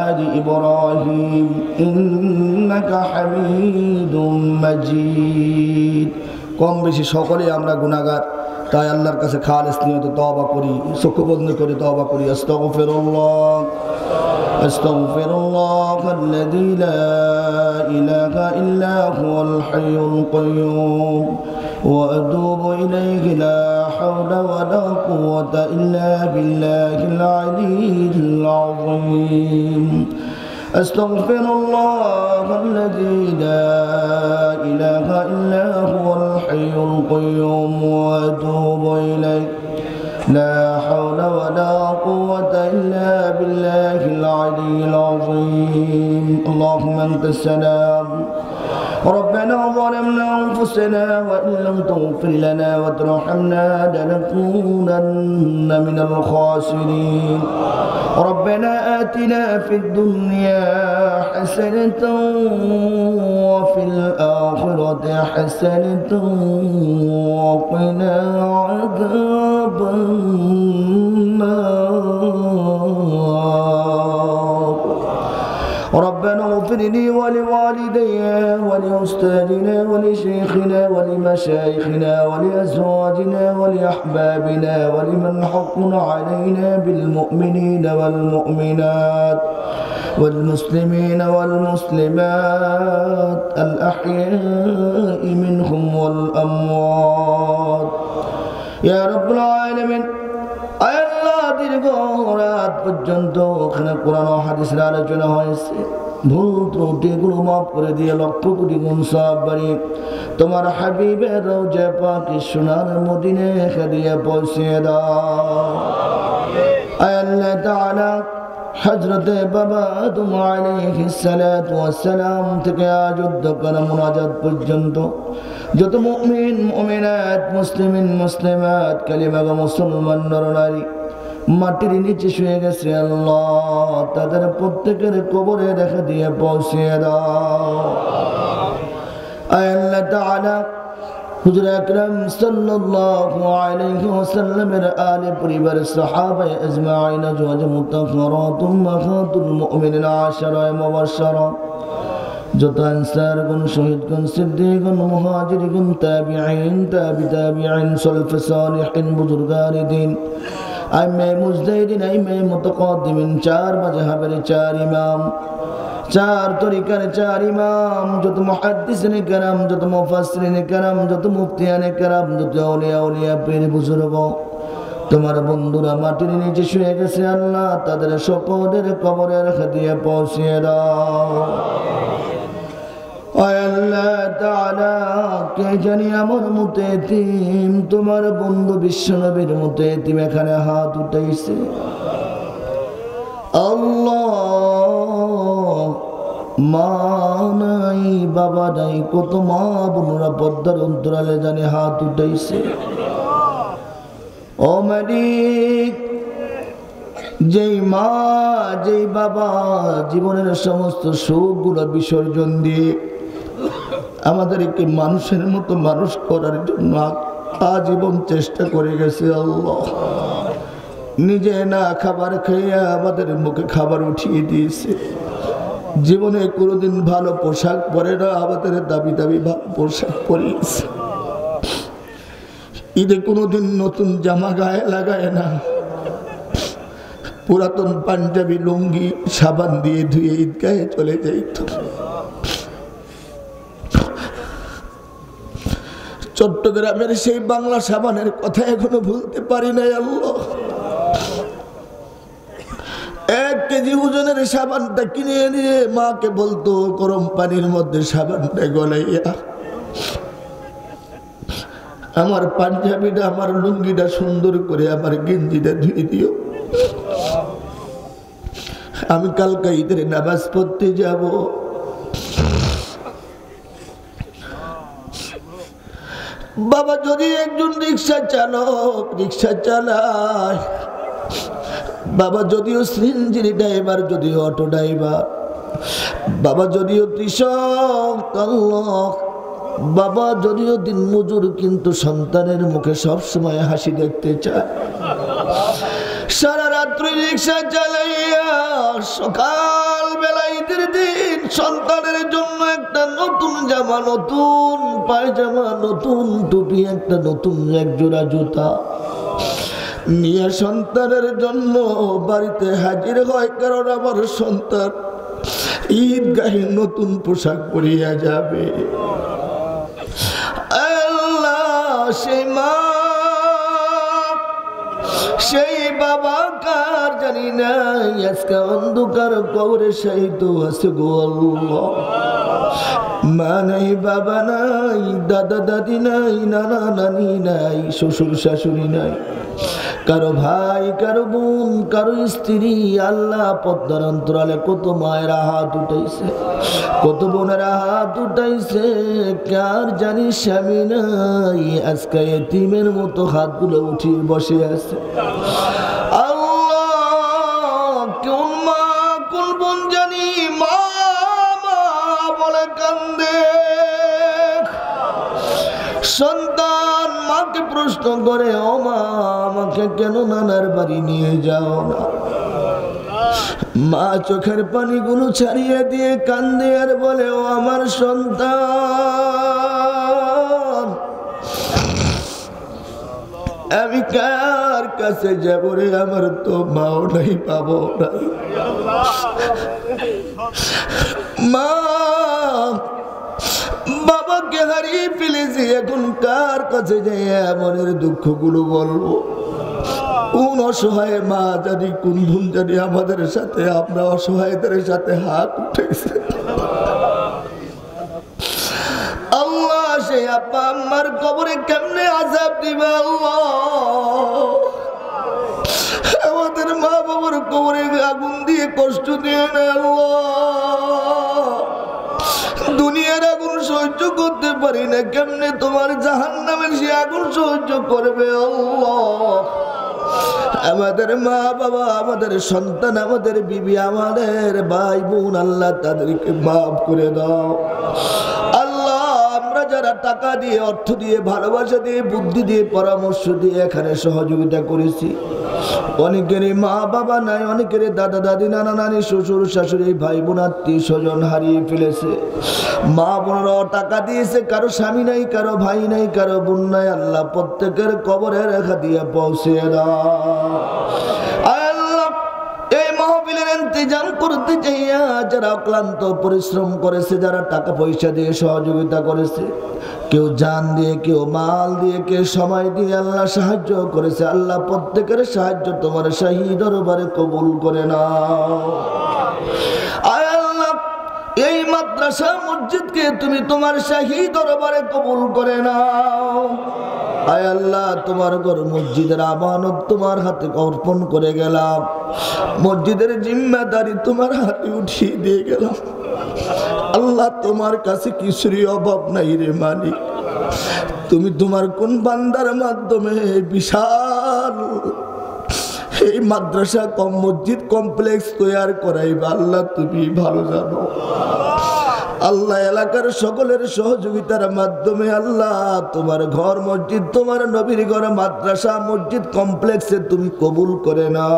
آل إبراهيم إنك حميد مجيد. কম বেশি সকলেই আমরা গুনাহগার, তাই আল্লাহর কাছে খালেস নিয়তে তওবা করি, চক্ষু বন্ধ করে তওবা করি। আস্তাগফিরুল্লাহ আস্তাগফিরুল্লাহ আল্লাযী লা ইলাহা ইল্লা হুয়াল হাইয়ুল কাইয়্যুম ওয়া আতুবু ইলাইহি লা হাওলা ওয়া লা কুওয়াতা ইল্লা বিল্লাহিল আলিয়্যিল আযীম. أستغفر الله الذي لا إله إلا هو الحي القيوم وأتوب إليه لا حول ولا قوة إلا بالله العلي العظيم. اللهم أنت السلام ربنا ظلمنا أنفسنا وإن لم تغفر لنا وترحمنا لنكونن من الخاسرين. ربنا آتنا في الدنيا حسنة وفي الآخرة حسنة وقنا عذاب النار. ربنا اغفر لي ولوالدي ولأستاذنا ولشيخنا ولمشايخنا ولأزواجنا ولأحبابنا ولمن حقنا علينا بالمؤمنين والمؤمنات والمسلمين والمسلمات الأحياء منهم والأموات يا رب العالمين. আল্লাহ দীর্ঘ রাত পর্যন্ত ওখানে কোরআন ও হাদিসের আলোচনা হয়েছে, ভুল ত্রুটিগুলো মাফ করে দিয়ে লক্ষ কোটি গুণ সওয়াব বাড়িয়ে তোমার হাবিবের রওজা পাকে সোনার মদিনে খাদিয়া পৌঁছে দাও। আল্লাহ তাআলা হযরতে বাবা আদম আলাইহিস সালাতু ওয়াস সালাম থেকে আজ অধ্যকার মুনাজাত পর্যন্ত যত মুমিন মুমিনাত মুসলিমিন মুসলিমাত কালিমা মুসলমান নর নারী মাটির নিচে শুয়ে গেছে আল্লাহ তাদের প্রত্যেকের কবরে রেখে দিয়ে পৌঁছে দাও। আয় আল্লাহ তাআলা হুজুর আকরাম সাল্লাল্লাহু আলাইহি ওয়াসাল্লামের আলে পরিবার সাহাবায়ে আজমাইন আজওয়াজ মুতাহহারাত উম্মাহাতুল মুমিনিন আশারা মুবাশশারা যত আনসার গুন শহীদ গুন সিদ্দিক গুন মুহাজির গুন তাবিঈন তাবিঈন সালফ সালিহিন বুজুরগান দ্বীন আইমে মুজতাহিদিন আইমে মুতাকাদ্দিমিন চার মাযহাবের চার ইমাম চার তরিকার চার ইমাম যত মুহাদ্দিসিনে কেরাম যত মুফাসসিরিনে কেরাম যত মুফতিয়ানে কেরাম যত আউলিয়া পীর বুজুর্গ তোমার বন্ধুরা মাটির নিচে শুয়ে গেছে আল্লাহ তাদের সকলের কবরে রেখে দিয়ে পৌঁছে দাও। আয় আল্লাহ তাআলা কে জানি আমার মতো এতিম তোমার বন্ধু বিশ্বনবীর মতো এতিম এখানে হাত উঠাইছে আল্লাহ মা নাই বাবা নাই কত মা বোনরা পর্দার অন্তরালে জানি হাত উঠাইছে। ও মালিক যেই মা যেই বাবা জীবনের সমস্ত সুখগুলো বিসর্জন দিয়ে আমাদেরকে মানুষের মতো মানুষ করার জন্য আজীবন চেষ্টা করে গেছে আল্লাহ নিজে না খাবার খেয়ে আমাদের মুখে খাবার উঠিয়ে দিয়েছে। জীবনে কোনোদিন ভালো পোশাক পরে না আমাদের দাবি দাবি ভালো পোশাক পরিয়েছে। ঈদে কোনোদিন নতুন জামা গায়ে লাগায় না, পুরাতন পাঞ্জাবি লুঙ্গি সাবান দিয়ে ধুয়ে ঈদগাহে চলে যাইত। চট্টগ্রামের সেই বাংলা সাবানের কথা এখনো ভুলতে পারি নাই আল্লাহ। 1 কেজি ওজনের সাবানটা কিনে নিয়ে মাকে বলতো গরম পানির মধ্যে সাবানটা গলাইয়া আমার পাঞ্জাবিটা আমার লুঙ্গিটা সুন্দর করে আমার গেঞ্জিটা ধুয়ে দিও, আমি কালকে ঈদের নামাজ পড়তে যাব। বাবা যদি একজন রিক্সা চালক রিক্সা চালায়, বাবা যদিও সিএনজি ড্রাইভার, যদিও অটো ড্রাইভার, বাবা যদিও কৃষক, বাবা যদিও দিনমজুর, কিন্তু সন্তানের মুখে সব সময় হাসি দেখতে চায়। সারা রাত্রি রিক্সা চালাইয়া সকাল বেলা ঈদের দিন সন্তানের জন্য একটা নতুন জামা, নতুন পায়জামা, নতুন টুপি, একটা নতুন এক জোড়া জুতা নিয়ে সন্তানের জন্য বাড়িতে হাজির হয়, কারণ আমার সন্তান ঈদগাহে নতুন পোশাক পরিয়া যাবে। আল্লাহ সেই মা সেই বাবা কার জানি নাই আজকে অন্ধকার কবরে শায়িত আছে গো আল্লাহ। মা নাই, বাবা নাই, দাদা দাদি নাই, নানা নানি নাই, শ্বশুর শাশুড়ি নাই, কারো ভাই, কারো বোন, কারো স্ত্রী। আল্লাহ পদ্মার অন্তরালে কত মায়েরা হাত উঠাইছে, কত বোনেরা হাত উঠাইছে, কার জানি স্বামী নাই, আজকে এতিমের মতো হাতগুলো উঠিয়ে বসে আছে। আল্লাহ কোন মা কোন বোন জানি মা মা বলে কান্দে, সন্তান মাকে প্রশ্ন করে, ও মা আমাকে কেন নানার বাড়ি নিয়ে যাও না? মা চোখের পানিগুলো ছাড়িয়ে দিয়ে কান্দে আর বলে, ও আমার সন্তান, আমি কার কাছে যাব রে? আমার তো মাও নাই, বাবাও নাই। মা বাবাকে হারিয়ে ফেলেছি, এখন কার কাছে যাই মনের দুঃখগুলো বলবো? কোন অসহায় মা জানি, কোন বোন জানি আমাদের সাথে, আমরা অসহায়দের সাথে হাত উঠেছে। আল্লাহ সেই আপা আম্মার কবরে কেমনে আযাব দিবে আল্লাহ? আমাদের মা বাবার কবরে আগুন দিয়ে কষ্ট দিয়ে না আল্লাহ। দুনিয়ার আগুন সহ্য করতে পারি না, কেমনে তোমার জাহান্নামের সে আগুন সহ্য করবে আল্লাহ? আমাদের মা বাবা, আমাদের সন্তান, আমাদের বিবি, আমাদের ভাই বোন, আল্লাহ তাদেরকে মাফ করে দাও। আল্লাহ আমরা যারা টাকা দিয়ে, অর্থ দিয়ে, ভালোবাসা দিয়ে, বুদ্ধি দিয়ে, পরামর্শ দিয়ে এখানে সহযোগিতা করেছি, অনেকেরই মা বাবা নাই, অনেকেরই দাদা দাদি, নানা নানি, শ্বশুর শাশুড়ি, ভাই বোন, আত্মীয় স্বজন হারিয়ে ফেলেছে। মা বোনরাও টাকা দিয়েছে, কারো স্বামী নাই, কারো ভাই নাই, কারো বোন নাই। আল্লাহ প্রত্যেকের কবরে রেখা দিয়ে পৌঁছে দাও। আল্লাহ এই মাহফিলের ইন্তজাম করতে চাইয়া যারা ক্লান্ত পরিশ্রম করেছে, যারা টাকা পয়সা দিয়ে সহযোগিতা করেছে, কেউ জান দিয়ে, কেউ মাল দিয়ে, কেউ সময় দিয়ে আল্লাহ সাহায্য করেছে, আল্লাহ প্রত্যেকের সাহায্য তোমার শাহী দরবারে কবুল করে নাও। আয় আল্লাহ এই মাদ্রাসা মসজিদকে তুমি তোমার শাহী দরবারে কবুল করে নাও। আয় আল্লাহ তোমার ঘর মসজিদের আমানত তোমার হাতে অর্পণ করে গেলাম, মসজিদের জিম্মাদারি তোমার হাতে উঠিয়ে দিয়ে গেলাম। আল্লাহ তোমার কাছে কিছুরই অভাব নাই রে মালিক। তুমি তোমার কোন বান্দার মাধ্যমে বিশাল এই মাদ্রাসা মসজিদ কমপ্লেক্স তৈরি করাইবা, আল্লাহ তুমি ভালো জানো। আল্লাহ এলাকার সকলের সহযোগিতার মাধ্যমে আল্লাহ তোমার ঘর মসজিদ, তোমার নবীর ঘর মাদ্রাসা মসজিদ কমপ্লেক্সে তুমি কবুল করে নাও।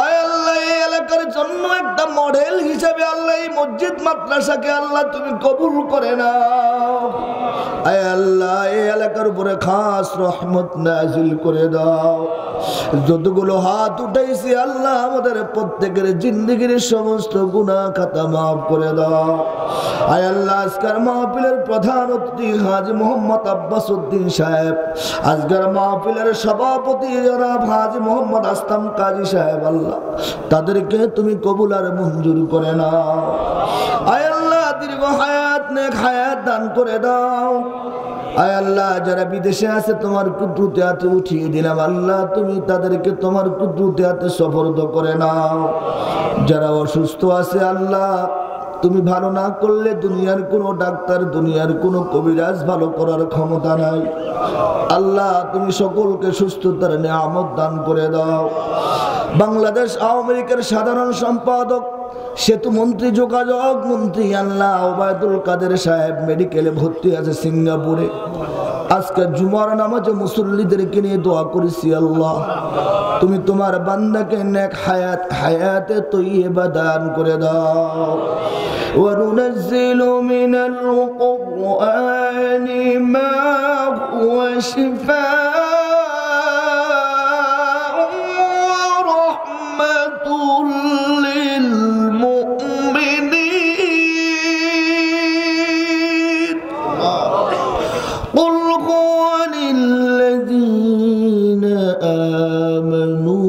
আয় আল্লাহ এই এলাকার জন্য একটা মডেল হিসেবে আল্লাহ এই মসজিদ মাদ্রাসাকে আল্লাহ তুমি কবুল করে নাও। আয় আল্লাহ এই এলাকার উপরে খাস রহমত নাজিল করে দাও। যতগুলো হাত উঠাইছি আল্লাহ আমাদের প্রত্যেকের জিন্দেগির সমস্ত গুনাহ খাতা মাফ করে দাও। আয় আল্লাহ আজকের মাহফিলের প্রধান অতিথি হাজী মোহাম্মদ আব্বাস উদ্দিন সাহেব, আজকের মাহফিলের সভাপতি জনাব হাজী মোহাম্মদ আসলাম কাজী সাহেব, আল্লাহ তাদেরকে তুমি কবুল আর মঞ্জুর করে নাও। আয় আল্লাহ দীর্ঘ হায়াত, নেক হায়াত দান করে দাও। আয় আল্লাহ যারা বিদেশে আছে তোমার কুদরতে হাতে উঠিয়ে দিলাম, আল্লাহ তুমি তাদেরকে তোমার কুদরতে হাতে সুপর্দ করে নাও। যারা অসুস্থ আছে আল্লাহ তুমি ভালো না করলে দুনিয়ার কোনো ডাক্তার, দুনিয়ার কোনো কবিরাজ ভালো করার ক্ষমতা নাই। আল্লাহ তুমি সকলকে সুস্থতার নিয়ামত দান করে দাও। বাংলাদেশ আওয়ামী লীগের সাধারণ সম্পাদক, সেতু মন্ত্রী, যোগাযোগ মন্ত্রী আল্লাহ ওবায়দুল কাদের সাহেব মেডিকেলে ভর্তি আছে সিঙ্গাপুরে। আজকে জুমার নামাজে মুসল্লিদেরকে নিয়ে দোয়া করেছি, আল্লাহ তুমি তোমার বান্দাকে নেক হায়াত, হায়াতে তৈয়বা দান করে দাও। ওয়ানুনাজ্জিলু মিনাল কুরআনি মা হুয়া শিফাa'un ওয়া রাহমাতুল লিল মুমিনিন। কুল হুয়া লিল্লাযীনা আমানু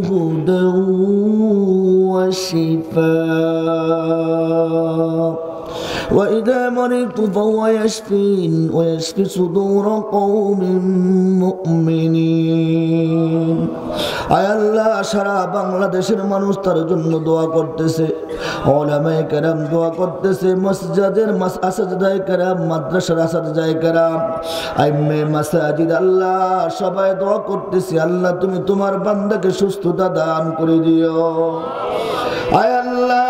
হুদান ওয়া শিফাa'un وإذا مرضت فهو يشفين ويشفي صدور قوم مؤمنين। আয় আল্লাহ সারা বাংলাদেশের মানুষ তার জন্য দোয়া করতেছে, উলামায়ে কেরাম দোয়া করতেছে, মসজিদের আসাদজায়ে কেরাম, মাদ্রাসার আসাদজায়ে কেরাম, আইম্মে মাসাজিদ আল্লাহ সবাই দোয়া করতেছে, আল্লাহ তুমি তোমার বান্দাকে সুস্থতা দান করে দিও। আয় আল্লাহ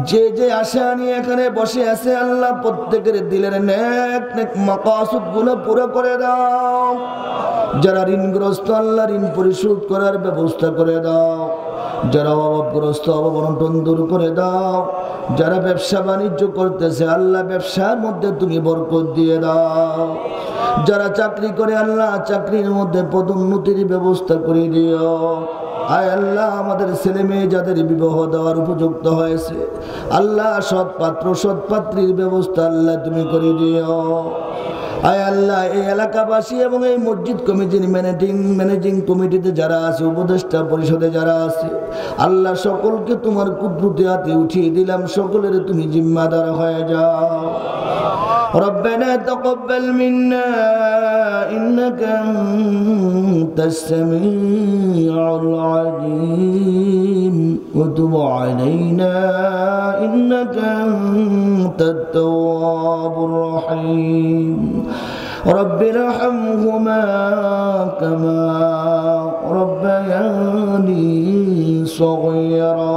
যে যে আশা নিয়ে এখানে বসে আছে আল্লাহ প্রত্যেকের দিলের নেক নেক মাকাসুদ গুলো পুরো করে দাও। যারা ঋণগ্রস্ত আল্লাহ ঋণ পরিশোধ করার ব্যবস্থা করে দাও। যারা অভাবগ্রস্ত অভাব-অনটন দূর করে দাও। যারা ব্যবসা বাণিজ্য করতেছে আল্লাহ ব্যবসার মধ্যে তুমি বরকত দিয়ে দাও। যারা চাকরি করে আল্লাহ চাকরির মধ্যে পদোন্নতির ব্যবস্থা করে দিও। আয় আল্লাহ আমাদের ছেলে মেয়ে যাদের বিবাহ দেওয়ার উপযুক্ত হয়েছে আল্লাহ সৎ পাত্র সৎ পাত্রীর ব্যবস্থা আল্লাহ তুমি করে দিও। আয় আল্লাহ এই এলাকাবাসী এবং এই মসজিদ কমিটির ম্যানেজিং কমিটিতে যারা আছে, উপদেষ্টা পরিষদে যারা আছে আল্লাহ সকলকে তোমার কুদরতে হাতে উঠিয়ে দিলাম, সকলের তুমি জিম্মাদার হয়ে যাও। ربنا تقبل منا إنك أنت السميع العليم وتب علينا إنك أنت التواب الرحيم رب ارحمهما كما ربياني صغيرا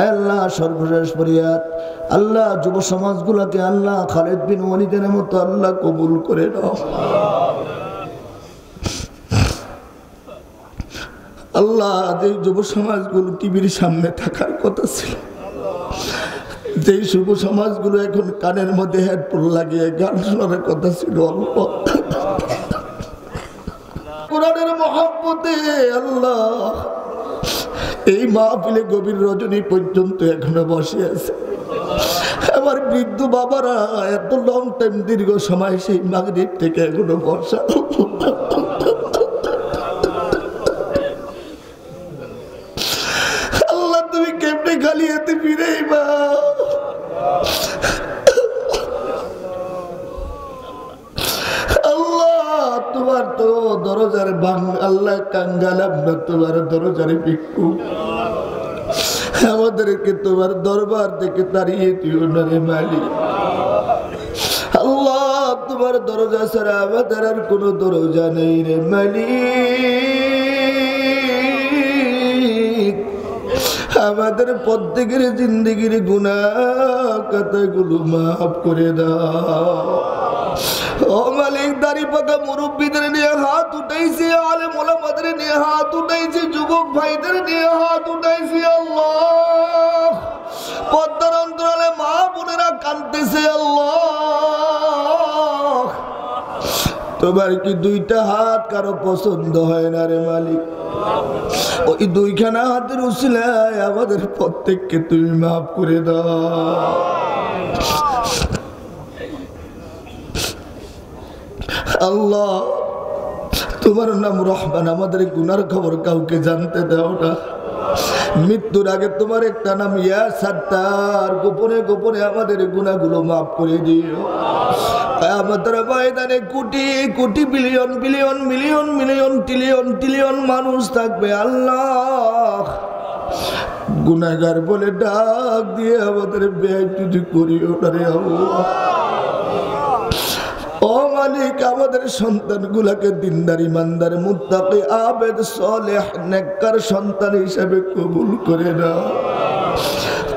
আল্লাহ সর্বশেষ ফরিয়াদ আল্লাহ যুব সমাজগুলোকে আল্লাহ খালিদ বিন ওয়ালিদের মতো আল্লাহ কবুল করে নাও আল্লাহ যে যুব সমাজগুলো টিভির সামনে থাকার কথা ছিল যে যুব সমাজগুলো এখন কানের মধ্যে হেডফোন লাগিয়ে গান শোনার কথা ছিল আল্লাহ কোরআনের মহব্বতে আল্লাহ এই মাহফিলে গভীর রজনী পর্যন্ত এখনো বসে আছে আমার বৃদ্ধ বাবারা এত লং টাইম দীর্ঘ সময় সেই মাগরিব থেকে এখনো বসা আল্লাহ তুমি কেমনে খালি হাতে ফিরে বা তোমার তো দরজার ভাঙ আল্লাহ কাঙ্গালাম না তোমার দরজার ভিক্ষু আমাদেরকে তোমার দরবার থেকে তাড়িয়ে দিও না রে মালিক আল্লাহ তোমার দরজা ছাড়া আমাদের আর কোনো দরজা নেই রে মালিক আমাদের প্রত্যেকের জিন্দেগির গুনাহ কথাগুলো মাফ করে দাও ও মালিক দাড়ি পাকা মুরব্বীদের নিয়ে হাত উঠাইছি আলেম ওলামাদের নিয়ে হাত উঠাইছি যুবক ভাইদের নিয়ে হাত উঠাইছি আল্লাহ পদ্মার অন্তরালে মা বোনেরা কাঁদতেছে আল্লাহ তোমার কি দুইটা হাত কারো পছন্দ হয় না রে মালিক ওই দুইখানা হাতের উসিলায় আমাদের প্রত্যেককে তুমি মাফ করে দাও আল্লাহ তোমার নাম রহমান আমাদের গুনার খবর কাউকে জানতে দাও না মৃত্যুর আগে তোমার একটা নাম ইয়া সাত্তার গোপনে গোপনে আমাদের গুনাহগুলো মাফ করে দিও আমাদের ময়দানে crore crore billion billion million million trillion trillion মানুষ থাকবে আল্লাহ গুনাহগার বলে ডাক দিয়ে আমাদের বেয়াদবি করিও না রে আল্লাহ ও মালিক আমাদের সন্তানগুলোকে দিনদার ইমানদার মুত্তাকি আবেদ সালেহ নেককার সন্তান হিসেবে কবুল করে নাও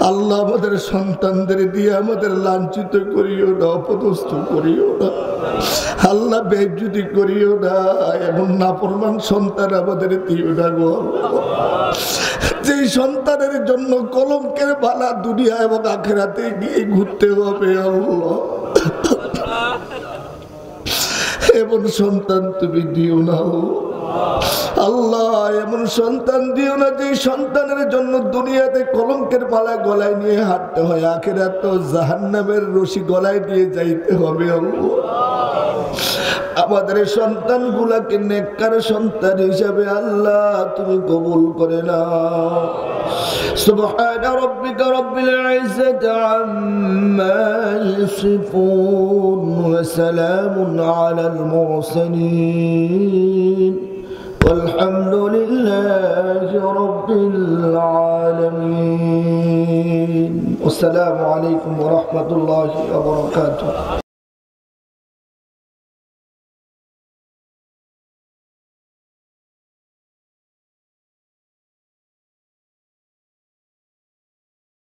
আল্লাহ আমাদের সন্তানদের দিয়ে আমাদের লাঞ্ছিত করিও না অপদস্থ করিও না আল্লাহ বেইজ্জতি করিও না এমন নাফরমান সন্তান আমাদের দিও না গো যে সন্তানের জন্য কলঙ্কের বালা দুনিয়া এবং আখিরাতে গিয়ে ঘুরতে হবে আল্লাহ এমন সন্তান তুমি দিও না আল্লাহ এমন সন্তান দিও না যে সন্তানের জন্য দুনিয়াতে কলঙ্কের মালা গলায় নিয়ে হাঁটতে হয় আখিরাত তো জাহান্নামের রশি গলায় দিয়ে যাইতে হবে আল্লাহ আমাদের সন্তানগুলাকে নেককার সন্তান হিসাবে আল্লাহ তুমি কবুল করে নাও سبحان ربك رب العزة عما يصفون وسلام على المرسلين والحمد لله رب العالمين والسلام عليكم ورحمة الله وبركاته